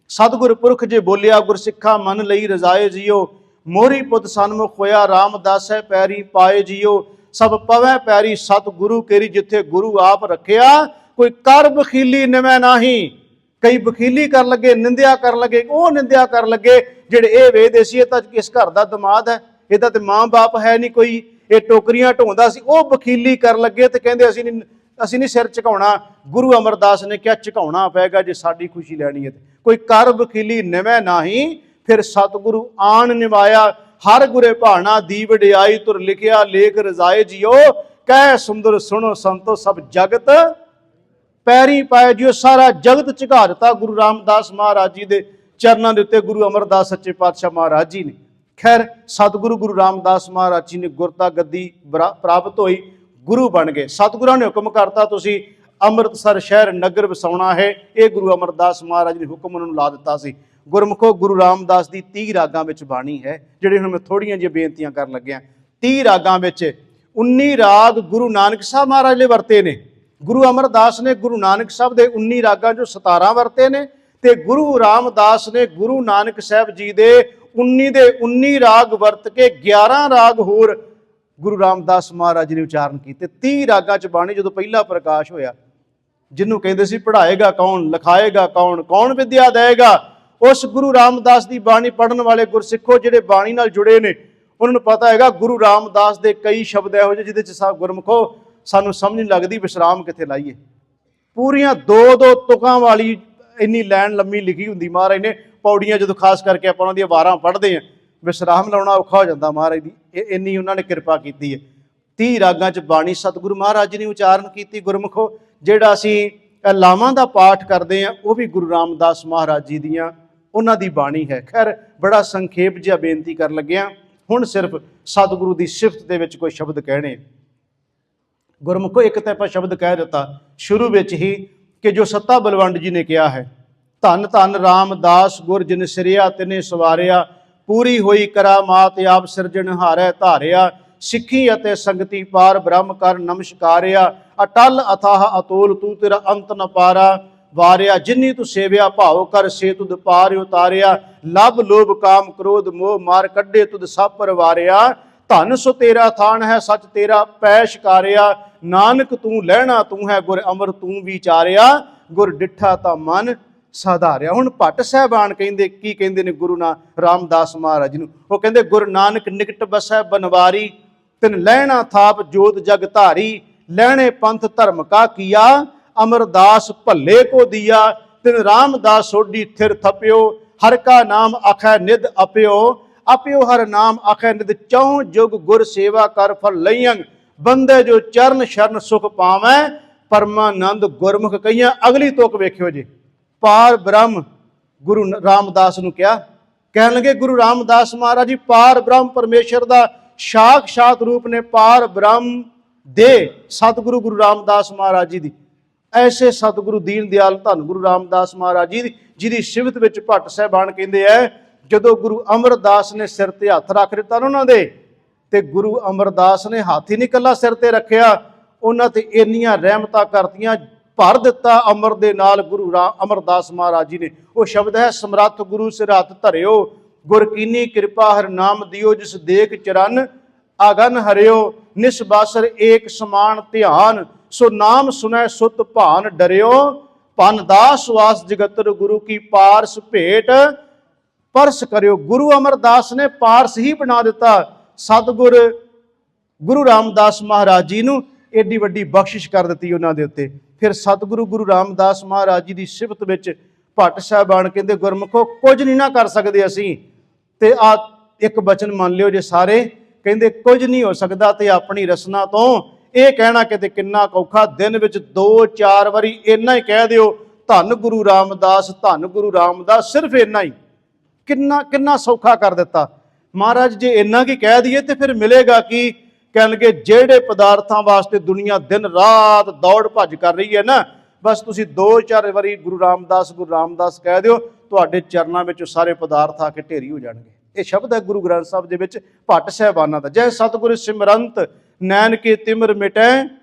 ਸਤਿਗੁਰ ਪੁਰਖ ਜੇ ਬੋਲਿਆ, ਗੁਰਸਿੱਖਾ ਮਨ ਲਈ ਰਜ਼ਾਏ ਜੀਓ। ਮੋਹਰੀ ਪੁੱਤ ਸਨਮੁਖ ਹੋਇਆ, ਰਾਮਦਾਸੈ ਪੈਰੀ ਪਾਏ ਜੀਓ। ਸਭ ਪਵੈ ਪੈਰੀ ਸਤਿਗੁਰੂ ਕੇਰੀ, ਜਿੱਥੇ ਗੁਰੂ ਆਪ ਰੱਖਿਆ ਕੋਈ ਕਰ ਬਖੀਲੀ ਨਿਵੈ ਨਾਹੀ। ਕਈ ਬਖੀਲੀ ਕਰਨ ਲੱਗੇ, ਨਿੰਦਿਆ ਕਰਨ ਲੱਗੇ, ਉਹ ਨਿੰਦਿਆ ਕਰਨ ਲੱਗੇ ਜਿਹੜੇ ਇਹ ਵੇਖਦੇ ਸੀ ਇਹ ਤਾਂ ਕਿਸ ਘਰ ਦਾ ਦਮਾਦ ਹੈ, ਇਹਦਾ ਤੇ ਮਾਂ ਬਾਪ ਹੈ ਨਹੀਂ ਕੋਈ, ਇਹ ਟੋਕਰੀਆਂ ਢੋਂਦਾ ਸੀ। ਉਹ ਬਖੀਲੀ ਕਰਨ ਲੱਗੇ ਤੇ ਕਹਿੰਦੇ ਅਸੀਂ ਨਹੀਂ ਸਿਰ ਝੁਕਾਉਣਾ। ਗੁਰੂ ਅਮਰਦਾਸ ਨੇ ਕਿਹਾ, ਝੁਕਾਉਣਾ ਪਏਗਾ ਜੇ ਸਾਡੀ ਖੁਸ਼ੀ ਲੈਣੀ ਹੈ। ਕੋਈ ਕਰ ਬਖੀਲੀ ਨਿਵੈ ਨਾਹੀ। ਫਿਰ ਸਤਿਗੁਰੂ ਆਣ ਨਿਵਾਇਆ, ਹਰ ਗੁਰੇ ਭਾਣਾ ਦੀ ਵਡਿਆਈ, ਤੁਰ ਲਿਖਿਆ ਲੇਖ ਰਜ਼ਾਏ ਜੀਓ। ਕਹਿ ਸੁੰਦਰ ਸੁਣੋ ਸੰਤੋ, ਸਭ ਜਗਤ ਪੈਰੀ ਪਾਏ ਜੀਓ। ਸਾਰਾ ਜਗਤ ਝੁਕਾ ਦਿੱਤਾ ਗੁਰੂ ਰਾਮਦਾਸ ਮਹਾਰਾਜ ਜੀ ਦੇ ਚਰਨਾਂ ਦੇ ਉੱਤੇ ਗੁਰੂ ਅਮਰਦਾਸ ਸੱਚੇ ਪਾਤਸ਼ਾਹ ਮਹਾਰਾਜ ਜੀ ਨੇ। ਖੈਰ ਸਤਿਗੁਰੂ ਗੁਰੂ ਰਾਮਦਾਸ ਮਹਾਰਾਜ ਜੀ ਨੇ ਗੁਰਤਾ ਗੱਦੀ ਪ੍ਰਾਪਤ ਹੋਈ, ਗੁਰੂ ਬਣ ਗਏ। ਸਤਿਗੁਰਾਂ ਨੇ ਹੁਕਮ ਕਰਤਾ, ਤੁਸੀਂ ਅੰਮ੍ਰਿਤਸਰ ਸ਼ਹਿਰ ਨਗਰ ਵਸਾਉਣਾ ਹੈ। ਇਹ ਗੁਰੂ ਅਮਰਦਾਸ ਮਹਾਰਾਜ ਨੇ ਹੁਕਮ ਉਹਨਾਂ ਨੂੰ ਲਾ ਦਿੱਤਾ ਸੀ। ਗੁਰਮੁਖੋ ਗੁਰੂ ਰਾਮਦਾਸ ਦੀ 30 ਰਾਗਾਂ ਵਿੱਚ ਬਾਣੀ ਹੈ, ਜਿਹੜੇ ਹੁਣ ਮੈਂ ਥੋੜ੍ਹੀਆਂ ਜਿਹੀਆਂ ਬੇਨਤੀਆਂ ਕਰਨ ਲੱਗਿਆ। 30 ਰਾਗਾਂ ਵਿੱਚ 19 ਰਾਗ ਗੁਰੂ ਨਾਨਕ ਸਾਹਿਬ ਮਹਾਰਾਜ ਨੇ ਵਰਤੇ ਨੇ। ਗੁਰੂ ਅਮਰਦਾਸ ਨੇ ਗੁਰੂ ਨਾਨਕ ਸਾਹਿਬ ਦੇ 19 ਰਾਗਾਂ ਚੋਂ 17 ਵਰਤੇ ਨੇ, ਤੇ ਗੁਰੂ ਰਾਮਦਾਸ ਨੇ ਗੁਰੂ ਨਾਨਕ ਸਾਹਿਬ ਜੀ ਦੇ 19 ਦੇ 19 ਰਾਗ ਵਰਤ ਕੇ 11 ਰਾਗ ਹੋਰ ਗੁਰੂ ਰਾਮਦਾਸ ਮਹਾਰਾਜ ਨੇ ਉਚਾਰਨ ਕੀਤੇ। 30 ਰਾਗਾਂ 'ਚ ਬਾਣੀ ਜਦੋਂ ਪਹਿਲਾ ਪ੍ਰਕਾਸ਼ ਹੋਇਆ, ਜਿਹਨੂੰ ਕਹਿੰਦੇ ਸੀ ਪੜ੍ਹਾਏਗਾ ਕੌਣ, ਲਿਖਾਏਗਾ ਕੌਣ, ਕੌਣ ਵਿਦਿਆ ਦੇਏਗਾ, ਉਸ ਗੁਰੂ ਰਾਮਦਾਸ ਦੀ ਬਾਣੀ ਪੜ੍ਹਨ ਵਾਲੇ ਗੁਰਸਿੱਖੋ ਜਿਹੜੇ ਬਾਣੀ ਨਾਲ ਜੁੜੇ ਨੇ, ਉਹਨਾਂ ਨੂੰ ਪਤਾ ਹੈਗਾ ਗੁਰੂ ਰਾਮਦਾਸ ਦੇ ਕਈ ਸ਼ਬਦ ਇਹੋ ਜਿਹੇ ਜਿਹਦੇ 'ਚ ਗੁਰਮੁਖੋ ਸਾਨੂੰ ਸਮਝ ਨਹੀਂ ਲੱਗਦੀ ਵਿਸ਼ਰਾਮ ਕਿੱਥੇ ਲਾਈਏ। ਪੂਰੀਆਂ 2-2 ਤੁਕਾਂ ਵਾਲੀ ਇੰਨੀ ਲਾਈਨ ਲੰਮੀ ਲਿਖੀ ਹੁੰਦੀ ਮਹਾਰਾਜ ਨੇ। ਪੌੜੀਆਂ ਜਦੋਂ ਖਾਸ ਕਰਕੇ ਆਪਾਂ ਉਹਨਾਂ ਦੀਆਂ ਵਾਰਾਂ ਪੜ੍ਹਦੇ ਹਾਂ, ਵਿਸ਼ਰਾਮ ਲਾਉਣਾ ਔਖਾ ਹੋ ਜਾਂਦਾ ਮਹਾਰਾਜ ਦੀ, ਇੰਨੀ ਉਹਨਾਂ ਨੇ ਕਿਰਪਾ ਕੀਤੀ ਹੈ। 30 ਰਾਗਾਂ 'ਚ ਬਾਣੀ ਸਤਿਗੁਰੂ ਮਹਾਰਾਜ ਜੀ ਨੇ ਉਚਾਰਨ ਕੀਤੀ। ਗੁਰਮੁਖੋ ਜਿਹੜਾ ਅਸੀਂ ਲਾਵਾਂ ਦਾ ਪਾਠ ਕਰਦੇ ਹਾਂ, ਉਹ ਵੀ ਗੁਰੂ ਰਾਮਦਾਸ ਮਹਾਰਾਜ ਜੀ ਦੀਆਂ ਉਹਨਾਂ ਦੀ ਬਾਣੀ ਹੈ। ਖੈਰ ਬੜਾ ਸੰਖੇਪ ਜਿਹਾ ਬੇਨਤੀ ਕਰਨ ਲੱਗਿਆ। ਹੁਣ ਸਿਰਫ ਸਤਿਗੁਰੂ ਦੀ ਸਿਫਤ ਦੇ ਵਿੱਚ ਕੋਈ ਸ਼ਬਦ ਕਹਿਣੇ। ਗੁਰਮੁਖੋ ਇੱਕ ਤਾਂ ਆਪਾਂ ਸ਼ਬਦ ਕਹਿ ਦਿੱਤਾ ਸ਼ੁਰੂ ਵਿੱਚ ਹੀ ਕਿ ਜੋ ਸੱਤਾ ਬਲਵੰਡ ਜੀ ਨੇ ਕਿਹਾ ਹੈ ਧੰਨ ਧੰਨ ਰਾਮਦਾਸ ਗੁਰ ਜਿਨ ਸਿਰਿਆ ਤਿਨੇ ਸਵਾਰਿਆ। ਪੂਰੀ ਹੋਈ ਕਰਾਮਾਤ ਆਪ ਸਿਰਜਣਹਾਰੈ ਧਾਰਿਆ। ਸਿੱਖੀ ਅਤੇ ਸੰਗਤੀ ਪਾਰ ਬ੍ਰਹਮ ਕਰ ਨਮਸਕਾਰਿਆ। ਅਟਲ ਅਥਾਹ ਅਤੋਲ ਤੂੰ ਤੇਰਾ ਅੰਤ ਨ ਪਾਰਾ। ਵਾਰਿਆ ਜਿਨੀ ਤੂੰ ਸੇਵਿਆ ਭਾਉ ਕਰ ਸੇ ਤੁਧ ਪਾਰ ਉਤਾਰਿਆ। ਲਭ ਲੋਭ ਕਾਮ ਕ੍ਰੋਧ ਮੋਹ ਮਾਰ ਕੱਢੇ ਤੁਧ ਸਭ ਪਰਵਾਰਿਆ। ਧਨ ਸੋ ਤੇਰਾ ਥਾਨ ਹੈ ਸੱਚ ਤੇਰਾ ਪੈ ਸ਼ਿਕਾਰਿਆ। ਨਾਨਕ ਤੂੰ ਲਹਿਣਾ ਤੂੰ ਹੈ ਗੁਰ ਅਮਰ ਤੂੰ ਵਿਚਾਰਿਆ। ਗੁਰ ਡਿੱਠਾ ਤਾਂ ਮਨ ਸਾਧਾਰਿਆ। ਹੁਣ ਭੱਟ ਸਾਹਿਬਾਨ ਕਹਿੰਦੇ ਕੀ ਕਹਿੰਦੇ ਨੇ ਗੁਰੂ ਰਾਮਦਾਸ ਮਹਾਰਾਜ ਨੂੰ? ਉਹ ਕਹਿੰਦੇ ਗੁਰੂ ਨਾਨਕ ਨਿਕਟ ਬਸੈ ਬਨਵਾਰੀ। ਤਿਨ ਲਹਿਣਾ ਥਾਪ ਜੋਤ ਜਗ ਧਾਰੀ। ਲਹਿਣੇ ਪੰਥ ਧਰਮ ਕਾ ਕੀਆ। ਅਮਰਦਾਸ ਭੱਲੇ ਕੋ ਦੀਆ। ਤਿਨ ਰਾਮਦਾਸ ਸੋਢੀ ਥਿਰ ਥਪਿਓ। ਹਰ ਕਾ ਨਾਮ ਆਖੈ ਨਿਧ ਅਪਿਓ। ਅਪਿਓ ਹਰ ਨਾਮ ਆਖੈ ਨਿਧ ਚੌ ਜੁਗ ਗੁਰ ਸੇਵਾ ਕਰ ਫਲ ਲਈਆਂ। ਬੰਦੇ ਜੋ ਚਰਨ ਸ਼ਰਨ ਸੁਖ ਪਾਵੈ। ਪਰਮਾਨੰਦ ਗੁਰਮੁਖ ਕਈਆਂ। ਅਗਲੀ ਤੁਕ ਵੇਖਿਓ ਜੀ। ਪਾਰ ਬ੍ਰਹਮ ਗੁਰੂ ਰਾਮਦਾਸ ਨੂੰ ਕਿਹਾ, ਕਹਿਣ ਲੱਗੇ ਗੁਰੂ ਰਾਮਦਾਸ ਮਹਾਰਾਜ ਜੀ ਪਾਰ ਬ੍ਰਹਮ ਪਰਮੇਸ਼ਰ ਦਾ ਸਾਖਸ਼ਾਤ ਰੂਪ ਨੇ। ਪਾਰ ਬ੍ਰਹਮ ਦੇ ਸਤਿਗੁਰੂ ਗੁਰੂ ਰਾਮਦਾਸ ਮਹਾਰਾਜ ਜੀ ਦੀ ਐਸੇ ਸਤਿਗੁਰੂ ਦੀਨ ਦਿਆਲ ਧੰਨ ਗੁਰੂ ਰਾਮਦਾਸ ਮਹਾਰਾਜ ਜੀ ਜਿਹਦੀ ਸਿਫਤ ਵਿੱਚ ਭੱਟ ਸਾਹਿਬਾਨ ਕਹਿੰਦੇ ਐ ਜਦੋਂ ਗੁਰੂ ਅਮਰਦਾਸ ਨੇ ਸਿਰ ਤੇ ਹੱਥ ਰੱਖ ਦਿੱਤਾ ਉਹਨਾਂ ਦੇ, ਤੇ ਗੁਰੂ ਅਮਰਦਾਸ ਨੇ ਹੱਥ ਹੀ ਨਹੀਂ ਇਕੱਲਾ ਸਿਰ ਤੇ ਰੱਖਿਆ, ਉਹਨਾਂ ਤੇ ਇੰਨੀਆਂ ਰਹਿਮਤਾਂ ਕਰਤੀਆਂ, ਭਰ ਦਿੱਤਾ ਅਮਰ ਦੇ ਨਾਲ ਗੁਰੂ ਅਮਰਦਾਸ ਮਹਾਰਾਜ ਜੀ ਨੇ। ਉਹ ਸ਼ਬਦ ਹੈ ਸਮਰੱਥ ਗੁਰੂ ਸਿਰ ਹੱਥ ਧਰਿਓ। ਗੁਰ ਕੀਨੀ ਕਿਰਪਾ ਹਰ ਨਾਮ ਦਿਓ। ਜਿਸ ਦੇਖ ਚਰਨ ਆਗਨ ਹਰਿਓ। ਨਿਸਬਾਸਰ ਏਕ ਸਮਾਨ ਧਿਆਨ। ਸੋ ਨਾਮ ਸੁਨੈ ਸੁਤ ਭਾਨ ਡਰਿਓ। ਪਨ ਦਾਸ ਵਾਸ ਜਗਤਰ ਗੁਰੂ ਕੀ ਪਾਰਸ ਭੇਟ ਪਰਸ ਕਰਿਓ। ਗੁਰੂ ਅਮਰਦਾਸ ਨੇ ਪਾਰਸ ਹੀ ਬਣਾ ਦਿੱਤਾ ਸਤਿਗੁਰ ਗੁਰੂ ਰਾਮਦਾਸ ਮਹਾਰਾਜ ਜੀ ਨੂੰ। ਏਡੀ ਵੱਡੀ ਬਖਸ਼ਿਸ਼ ਕਰ ਦਿੱਤੀ ਉਹਨਾਂ ਦੇ ਉੱਤੇ। ਫਿਰ ਸਤਿਗੁਰੂ ਗੁਰੂ ਰਾਮਦਾਸ ਮਹਾਰਾਜ ਜੀ ਦੀ ਸਿਫਤ ਵਿੱਚ ਭੱਟ ਸਾਹਿਬਾਨ ਕਹਿੰਦੇ ਗੁਰਮੁਖੋ ਕੁਝ ਨਹੀਂ ਨਾ ਕਰ ਸਕਦੇ ਅਸੀਂ, ਤੇ ਆ ਇੱਕ ਬਚਨ ਮੰਨ ਲਿਓ ਜੇ ਸਾਰੇ, ਕਹਿੰਦੇ ਕੁਝ ਨਹੀਂ ਹੋ ਸਕਦਾ ਤੇ ਆਪਣੀ ਰਸਨਾ ਤੋਂ ਇਹ ਕਹਿਣਾ ਕਿਤੇ ਕਿੰਨਾ ਔਖਾ। ਦਿਨ ਵਿੱਚ 2-4 ਵਾਰੀ ਇੰਨਾ ਹੀ ਕਹਿ ਦਿਓ ਧੰਨ ਗੁਰੂ ਰਾਮਦਾਸ, ਧੰਨ ਗੁਰੂ ਰਾਮਦਾਸ, ਸਿਰਫ ਇੰਨਾ ਹੀ ਕਿੰਨਾ ਸੌਖਾ ਕਰ ਦਿੱਤਾ ਮਹਾਰਾਜ। ਜੇ ਇੰਨਾ ਕੀ ਕਹਿ ਦਈਏ ਤੇ ਫਿਰ ਮਿਲੇਗਾ ਕੀ? ਕਹਿਣਗੇ ਜਿਹੜੇ ਪਦਾਰਥਾਂ ਵਾਸਤੇ ਦੁਨੀਆ ਦਿਨ ਰਾਤ ਦੌੜ ਭੱਜ ਕਰ ਰਹੀ ਹੈ ਨਾ, ਬਸ ਤੁਸੀਂ 2-4 ਵਾਰੀ ਗੁਰੂ ਰਾਮਦਾਸ ਕਹਿ ਦਿਓ, ਤੁਹਾਡੇ ਚਰਨਾਂ ਵਿੱਚ ਸਾਰੇ ਪਦਾਰਥ ਆ ਕੇ ਢੇਰੀ ਹੋ ਜਾਣਗੇ। ਇਹ ਸ਼ਬਦ ਹੈ ਗੁਰੂ ਗ੍ਰੰਥ ਸਾਹਿਬ ਦੇ ਵਿੱਚ ਭੱਟ ਸਾਹਿਬਾਨਾਂ ਦਾ। ਜੈ ਸਤਿਗੁਰ ਸਿਮਰੰਤ ਨੈਣ ਕੇ ਤਿਮਰ ਮਿਟੈ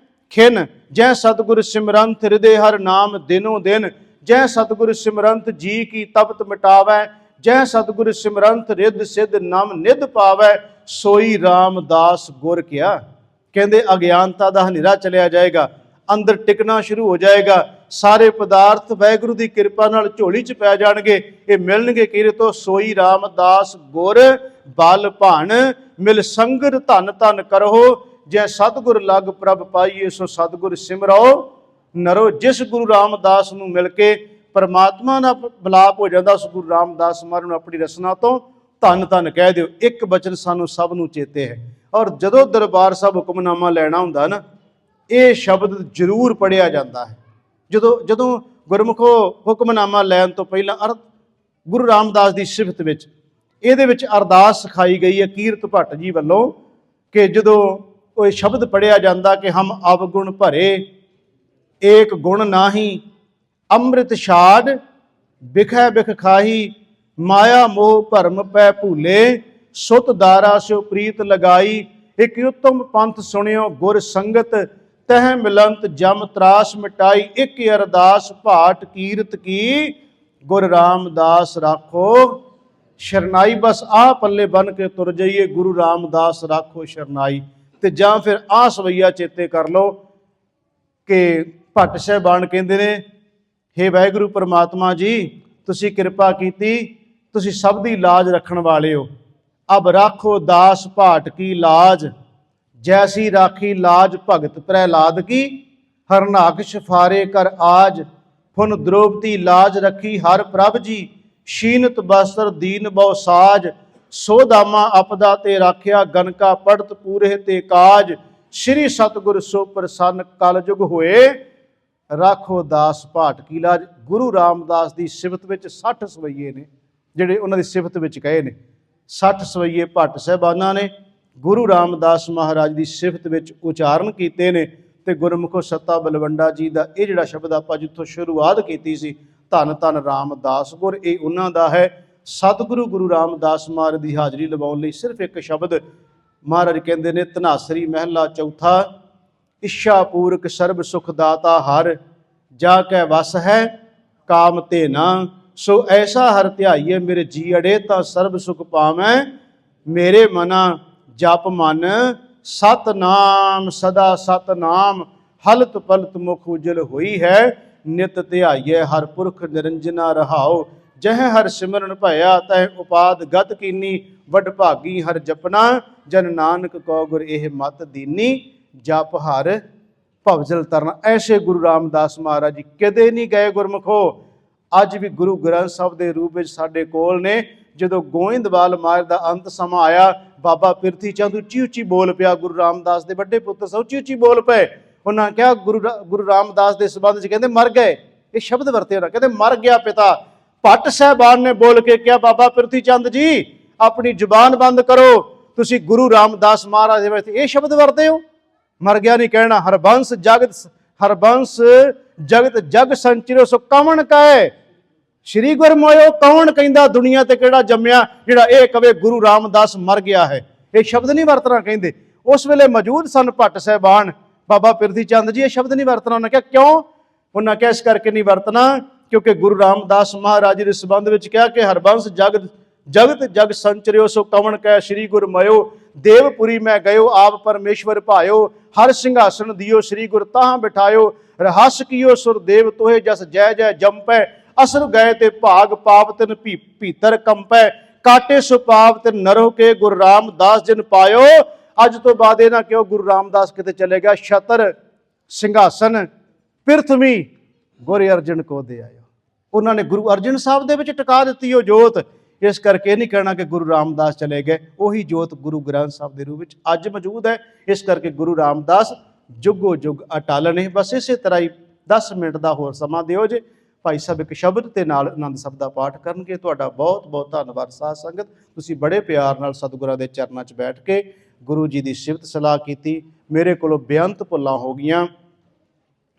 ਖਿਨ। ਜੈ ਸਤਿਗੁਰ ਸਿਮਰੰਤ ਹਿਰਦੇ ਹਰ ਨਾਮ ਦਿਨੋ ਦਿਨ। ਜੈ ਸਤਿਗੁਰ ਸਿਮਰੰਤ ਜੀ ਕੀ ਤਪਤ ਮਿਟਾਵੈ। ਜੈ ਸਤਿਗੁਰ ਸਿਮਰੰਤ ਰਿੱਧ ਸਿੱਧ ਨਮ ਨਿਧ ਪਾਵੈ। ਸੋਈ ਰਾਮਦਾਸ ਗੁਰ ਕਿਆ। ਕਹਿੰਦੇ ਅਗਿਆਨਤਾ ਦਾ ਹਨੇਰਾ ਚਲਿਆ ਜਾਏਗਾ, ਅੰਦਰ ਟਿਕਣਾ ਸ਼ੁਰੂ ਹੋ ਜਾਏਗਾ, ਸਾਰੇ ਪਦਾਰਥ ਵਾਹਿਗੁਰੂ ਦੀ ਕਿਰਪਾ ਨਾਲ ਝੋਲੀ 'ਚ ਪੈ ਜਾਣਗੇ। ਇਹ ਮਿਲਣਗੇ ਕਿਹਦੇ ਤੋਂ? ਸੋਈ ਰਾਮਦਾਸ ਗੁਰ ਬਲ ਭਾਣ ਮਿਲ ਸੰਗਤ ਧੰਨ ਧੰਨ ਕਰੋ। ਜੈ ਸਤਿਗੁਰ ਲਗ ਪ੍ਰਭ ਪਾਈਏ ਸੋ ਸਤਿਗੁਰ ਸਿਮਰੋ ਨਰੋ। ਜਿਸ ਗੁਰੂ ਰਾਮਦਾਸ ਨੂੰ ਮਿਲ ਕੇ ਪਰਮਾਤਮਾ ਦਾ ਮਿਲਾਪ ਹੋ ਜਾਂਦਾ, ਉਸ ਗੁਰੂ ਰਾਮਦਾਸ ਮਹਾਰਾਜ ਨੂੰ ਆਪਣੀ ਰਸਨਾ ਤੋਂ ਧੰਨ ਧੰਨ ਕਹਿ ਦਿਓ। ਇੱਕ ਬਚਨ ਸਾਨੂੰ ਸਭ ਨੂੰ ਚੇਤੇ ਹੈ, ਔਰ ਜਦੋਂ ਦਰਬਾਰ ਸਾਹਿਬ ਹੁਕਮਨਾਮਾ ਲੈਣਾ ਹੁੰਦਾ ਨਾ, ਇਹ ਸ਼ਬਦ ਜ਼ਰੂਰ ਪੜ੍ਹਿਆ ਜਾਂਦਾ ਹੈ। ਜਦੋਂ ਗੁਰਮੁਖੋ ਹੁਕਮਨਾਮਾ ਲੈਣ ਤੋਂ ਪਹਿਲਾਂ ਗੁਰੂ ਰਾਮਦਾਸ ਦੀ ਸਿਫਤ ਵਿੱਚ ਇਹਦੇ ਵਿੱਚ ਅਰਦਾਸ ਸਿਖਾਈ ਗਈ ਹੈ ਕੀਰਤ ਭੱਟ ਜੀ ਵੱਲੋਂ, ਕਿ ਜਦੋਂ ਉਹ ਸ਼ਬਦ ਪੜ੍ਹਿਆ ਜਾਂਦਾ ਕਿ ਹਮ ਅਵਗੁਣ ਭਰੇ ਏਕ ਗੁਣ ਨਾਹੀ। ਅੰਮ੍ਰਿਤ ਛਾੜ ਬਿਖੈ ਬਿਖ ਖਾਹੀ। ਮਾਇਆ ਮੋਹ ਭਰਮ ਪੈ ਭੂਲੇ। ਸੁਤ ਦਾਰਾ ਸਿਓ ਪ੍ਰੀਤ ਲਗਾਈ। ਇੱਕ ਉਤਮ ਪੰਥ ਸੁਣਿਓ ਗੁਰ ਸੰਗਤ। ਤਹਿ ਮਿਲੰਤ ਜਮ ਤਰਾਸ ਮਿਟਾਈ। ਇੱਕ ਅਰਦਾਸ ਭਾਟ ਕੀਰਤ ਕੀ। ਗੁਰ ਰਾਮਦਾਸ ਰਾਖੋ ਸ਼ਰਨਾਈ। ਬਸ ਆਹ ਪੱਲੇ ਬਨ ਕੇ ਤੁਰ ਜਾਈਏ, ਗੁਰੂ ਰਾਮਦਾਸ ਰਾਖੋ ਸ਼ਰਨਾਈ। ਤੇ ਜਾਂ ਫਿਰ ਆਹ ਸਵਈਆ ਚੇਤੇ ਕਰ ਲਓ ਕਿ ਭੱਟ ਸਾਹਿਬਾਨ ਕਹਿੰਦੇ ਨੇ, ਹੇ ਵਾਹਿਗੁਰੂ ਪਰਮਾਤਮਾ ਜੀ, ਤੁਸੀਂ ਕਿਰਪਾ ਕੀਤੀ, ਤੁਸੀਂ ਸਭ ਦੀ ਲਾਜ ਰੱਖਣ ਵਾਲੇ ਹੋ। ਅਬ ਰਾਖੋ ਦਾਸ ਭਾਟ ਕੀ ਲਾਜ। ਜੈਸੀ ਰਾਖੀ ਲਾਜ ਭਗਤ ਪ੍ਰਹਿਲਾਦ ਕੀ। ਹਰਨਾਕ ਸ਼ਫਾਰੇ ਕਰ ਆਜ। ਫੁਨ ਦ੍ਰੋਪਦੀ ਲਾਜ ਰੱਖੀ ਹਰ ਪ੍ਰਭ ਜੀ। ਸ਼ੀਨਤ ਬਸਤਰ ਦੀਨ ਬਹੁ ਸਾਜ। ਸੋ ਦਾਮਾ ਅਪਦਾ ਤੇ ਰਾਖਿਆ ਗਨਕਾ ਪੜਤ ਪੂਰੇ ਤੇ ਕਾਜ। ਸ਼੍ਰੀ ਸਤਿਗੁਰ ਸੋ ਪ੍ਰਸੰਨ ਕਲ ਯੁਗ ਹੋਏ। ਰਾਖੋ ਦਾਸ ਭਾਟ ਕੀ ਲਾਜ। ਗੁਰੂ ਰਾਮਦਾਸ ਦੀ ਸਿਫਤ ਵਿੱਚ 60 ਸਵਈਏ ਨੇ ਜਿਹੜੇ ਉਹਨਾਂ ਦੀ ਸਿਫਤ ਵਿੱਚ ਕਹੇ ਨੇ। 60 ਸਵਈਏ ਭੱਟ ਸਾਹਿਬਾਨਾਂ ਨੇ ਗੁਰੂ ਰਾਮਦਾਸ ਮਹਾਰਾਜ ਦੀ ਸਿਫਤ ਵਿੱਚ ਉਚਾਰਨ ਕੀਤੇ ਨੇ। ਤੇ ਗੁਰਮੁਖੋ ਸੱਤਾ ਬਲਵੰਡਾ ਜੀ ਦਾ ਇਹ ਜਿਹੜਾ ਸ਼ਬਦ ਆਪਾਂ ਜਿੱਥੋਂ ਸ਼ੁਰੂਆਤ ਕੀਤੀ ਸੀ, ਧੰਨ ਧੰਨ ਰਾਮਦਾਸ ਗੁਰ। ਇਹ ਉਹਨਾਂ ਦਾ ਹੈ। ਸਤਿਗੁਰੂ ਗੁਰੂ ਰਾਮਦਾਸ ਮਹਾਰਾਜ ਦੀ ਹਾਜ਼ਰੀ ਲਵਾਉਣ ਲਈ ਸਿਰਫ ਇੱਕ ਸ਼ਬਦ ਮਹਾਰਾਜ ਕਹਿੰਦੇ ਨੇ, ਧਨਾਸਰੀ ਮਹਿਲਾ ਚੌਥਾ, ਇੱਛਾ ਪੂਰਕ ਸਰਬ ਸੁਖ ਦਾਤਾ ਹਰ, ਜਾ ਕੈ ਵਸ ਹੈ ਕਾਮ ਤੇ ਨਾ। ਸੋ ਐਸਾ ਹਰ ਧਿਆਈਏ ਮੇਰੇ ਜੀ ਅੜੇ, ਤਾਂ ਸਰਬ ਸੁਖ ਪਾਵੈ ਮੇਰੇ ਮਨਾ। ਜਪ ਮਨ ਸਤਨਾਮ ਸਦਾ ਸਤਨਾਮ, ਹਲਤ ਪਲਤ ਮੁਖ ਉਜਲ ਹੋਈ ਹੈ। ਨਿਤ ਧਿਆਈਏ ਹਰ ਪੁਰਖ ਨਿਰੰਜਨਾ ਰਹਾਓ, ਜਹ ਹਰ ਸਿਮਰਨ ਭਇਆ ਤੈ ਉਪਾਦ ਗਤ ਕੀਨੀ। ਵਡ ਭਾਗੀ ਹਰ ਜਪਨਾ, ਜਨ ਨਾਨਕ ਕੋ ਗੁਰ ਇਹ ਮਤ ਦੀਨੀ। ਜਪ ਹਰ ਭਵਜਲ ਤਰਨਾ। ਐਸੇ ਗੁਰੂ ਰਾਮਦਾਸ ਮਹਾਰਾਜ ਜੀ ਕਦੇ ਨਹੀਂ ਗਏ ਗੁਰਮੁਖੋ। ਅੱਜ ਵੀ ਗੁਰੂ ਗ੍ਰੰਥ ਸਾਹਿਬ ਦੇ ਰੂਪ ਵਿੱਚ ਸਾਡੇ ਕੋਲ ਨੇ। ਜਦੋਂ ਗੋਇੰਦਵਾਲ ਮਹਾਰਾਜ ਦਾ ਅੰਤ ਸਮਾਂ ਆਇਆ, ਬਾਬਾ ਪਿਰਥੀ ਚੰਦ ਉੱਚੀ ਉੱਚੀ ਬੋਲ ਪਿਆ। ਗੁਰੂ ਰਾਮਦਾਸ ਦੇ ਵੱਡੇ ਪੁੱਤਰ ਸਭ ਉੱਚੀ ਉੱਚੀ ਬੋਲ ਪਏ। ਉਹਨਾਂ ਕਿਹਾ ਗੁਰੂ ਰਾਮਦਾਸ ਦੇ ਸੰਬੰਧ 'ਚ ਕਹਿੰਦੇ ਮਰ ਗਏ। ਇਹ ਸ਼ਬਦ ਵਰਤੇ ਉਹਨਾਂ, ਕਹਿੰਦੇ ਮਰ ਗਿਆ ਪਿਤਾ। ਭੱਟ ਸਾਹਿਬਾਨ ਨੇ ਬੋਲ ਕੇ ਕਿਹਾ, ਬਾਬਾ ਪਿਰਥੀ ਚੰਦ ਜੀ ਆਪਣੀ ਜ਼ੁਬਾਨ ਬੰਦ ਕਰੋ, ਤੁਸੀਂ ਗੁਰੂ ਰਾਮਦਾਸ ਮਹਾਰਾਜ ਦੇ ਵਿੱਚ ਇਹ ਸ਼ਬਦ ਵਰਤੇ ਹੋ। ਮਰ ਗਿਆ ਨਹੀਂ ਕਹਿਣਾ। ਹਰਬੰਸ ਜਗਤ ਜਗ ਸੰਚਿਰੋ ਸੋ ਕਵਣ ਕਹੇ। ਸ਼੍ਰੀ ਗੁਰ ਮੋਇਓ ਕੌਣ ਕਹਿੰਦਾ ਦੁਨੀਆ ਤੇ ਕਿਹੜਾ ਜੰਮਿਆ ਜਿਹੜਾ ਇਹ ਕਵੇ ਗੁਰੂ ਰਾਮਦਾਸ ਮਰ ਗਿਆ ਹੈ। ਇਹ ਸ਼ਬਦ ਨਹੀਂ ਵਰਤਣਾ ਕਹਿੰਦੇ। ਉਸ ਵੇਲੇ ਮੌਜੂਦ ਸਨ ਭੱਟ ਸਾਹਿਬਾਨ। ਬਾਬਾ ਪਿਰਥੀ ਚੰਦ ਜੀ ਇਹ ਸ਼ਬਦ ਨਹੀਂ ਵਰਤਣਾ। ਉਹਨਾਂ ਕਿਹਾ ਕਿਉਂ? ਉਹਨਾਂ ਕਿਹਾ ਇਸ ਕਰਕੇ ਨਹੀਂ ਵਰਤਣਾ ਕਿਉਂਕਿ ਗੁਰੂ ਰਾਮਦਾਸ ਮਹਾਰਾਜ ਦੇ ਸੰਬੰਧ ਵਿੱਚ ਕਿਹਾ ਕਿ ਹਰਬੰਸ ਜਗਤ ਜਗ ਸੰਚਰਿਓ ਸੋ ਕਵਣ ਕਹਿ। ਸ਼੍ਰੀ ਗੁਰ ਮਇਓ ਦੇਵਪੁਰੀ ਮੈਂ ਗਇਓ, ਆਪ ਪਰਮੇਸ਼ਵਰ ਭਾਇਓ। ਹਰ ਸਿੰਘਾਸਣ ਦਿਓ ਸ਼੍ਰੀ ਗੁਰ ਤਾਹਾਂ ਬਿਠਾਇਓ। ਰਹੱਸ ਕੀਓ ਸੁਰ ਦੇਵ ਤੋਹੇ ਜਸ ਜੈ ਜੈ ਜੰਪੈ। ਅਸਰ ਗਏ ਤੇ ਭਾਗ ਪਾਪ ਤਿਨ ਭੀਤਰ ਕੰਪੈ। ਕਾਟੇ ਸੋ ਪਾਪ ਤਿਨ ਨਰੋ ਕੇ ਗੁਰੂ ਰਾਮਦਾਸ ਜਿਨ ਪਾਇਓ। ਅੱਜ ਤੋਂ ਬਾਅਦ ਇਹ ਨਾ ਕਿਉਂ ਗੁਰੂ ਰਾਮਦਾਸ ਕਿਤੇ ਚਲੇ ਗਿਆ। ਛਤਰ ਸਿੰਘਾਸਨ ਪਿਰਥਵੀ ਗੁਰ ਅਰਜਨ ਕੋ ਦੇ ਆਇਓ। ਉਹਨਾਂ ਨੇ ਗੁਰੂ ਅਰਜਨ ਸਾਹਿਬ ਦੇ ਵਿੱਚ ਟਿਕਾ ਦਿੱਤੀ ਉਹ ਜੋਤ। ਇਸ ਕਰਕੇ ਇਹ ਨਹੀਂ ਕਹਿਣਾ ਕਿ ਗੁਰੂ ਰਾਮਦਾਸ ਚਲੇ ਗਏ। ਉਹੀ ਜੋਤ ਗੁਰੂ ਗ੍ਰੰਥ ਸਾਹਿਬ ਦੇ ਰੂਪ ਵਿੱਚ ਅੱਜ ਮੌਜੂਦ ਹੈ। ਇਸ ਕਰਕੇ ਗੁਰੂ ਰਾਮਦਾਸ ਜੁਗੋ ਜੁਗ ਅਟਲ ਨੇ। ਬਸ ਇਸੇ ਤਰ੍ਹਾਂ ਹੀ 10 ਮਿੰਟ ਦਾ ਹੋਰ ਸਮਾਂ ਦਿਓ ਜੇ। ਭਾਈ ਸਾਹਿਬ ਇੱਕ ਸ਼ਬਦ ਤੇ ਨਾਲ ਆਨੰਦ ਸਾਹਿਬ ਦਾ ਪਾਠ ਕਰਨਗੇ। ਤੁਹਾਡਾ ਬਹੁਤ ਬਹੁਤ ਧੰਨਵਾਦ ਸਾਧ ਸੰਗਤ। ਤੁਸੀਂ ਬੜੇ ਪਿਆਰ ਨਾਲ ਸਤਿਗੁਰਾਂ ਦੇ ਚਰਨਾਂ 'ਚ ਬੈਠ ਕੇ ਗੁਰੂ ਜੀ ਦੀ ਸਿਫਤ ਸਲਾਹ ਕੀਤੀ। ਮੇਰੇ ਕੋਲੋਂ ਬੇਅੰਤ ਭੁੱਲਾਂ ਹੋ ਗਈਆਂ,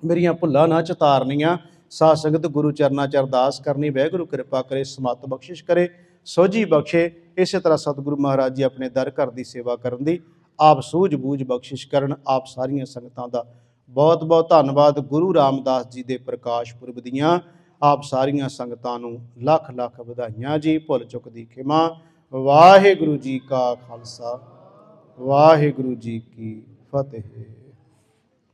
ਮੇਰੀਆਂ ਭੁੱਲਾਂ ਨਾ ਚਿਤਾਰਨੀਆਂ। ਸਾਧ ਸੰਗਤ ਗੁਰੂ ਚਰਨਾਂ 'ਚ ਅਰਦਾਸ ਕਰਨੀ, ਵਾਹਿਗੁਰੂ ਕਿਰਪਾ ਕਰੇ, ਸਮੱਤ ਬਖਸ਼ਿਸ਼ ਕਰੇ, ਸੋਝੀ ਬਖਸ਼ੇ। ਇਸੇ ਤਰ੍ਹਾਂ ਸਤਿਗੁਰੂ ਮਹਾਰਾਜ ਜੀ ਆਪਣੇ ਦਰ ਘਰ ਦੀ ਸੇਵਾ ਕਰਨ ਦੀ ਆਪ ਸੂਝ ਬੂਝ ਬਖਸ਼ਿਸ਼ ਕਰਨ। ਆਪ ਸਾਰੀਆਂ ਸੰਗਤਾਂ ਦਾ ਬਹੁਤ ਬਹੁਤ ਧੰਨਵਾਦ। ਗੁਰੂ ਰਾਮਦਾਸ ਜੀ ਦੇ ਪ੍ਰਕਾਸ਼ ਪੁਰਬ ਦੀਆਂ ਆਪ ਸਾਰੀਆਂ ਸੰਗਤਾਂ ਨੂੰ ਲੱਖ ਲੱਖ ਵਧਾਈਆਂ ਜੀ। ਭੁੱਲ ਚੁੱਕ ਦੀ ਖਿਮਾ। ਵਾਹਿਗੁਰੂ ਜੀ ਕਾ ਖਾਲਸਾ, ਵਾਹਿਗੁਰੂ ਜੀ ਕੀ ਫਤਿਹ।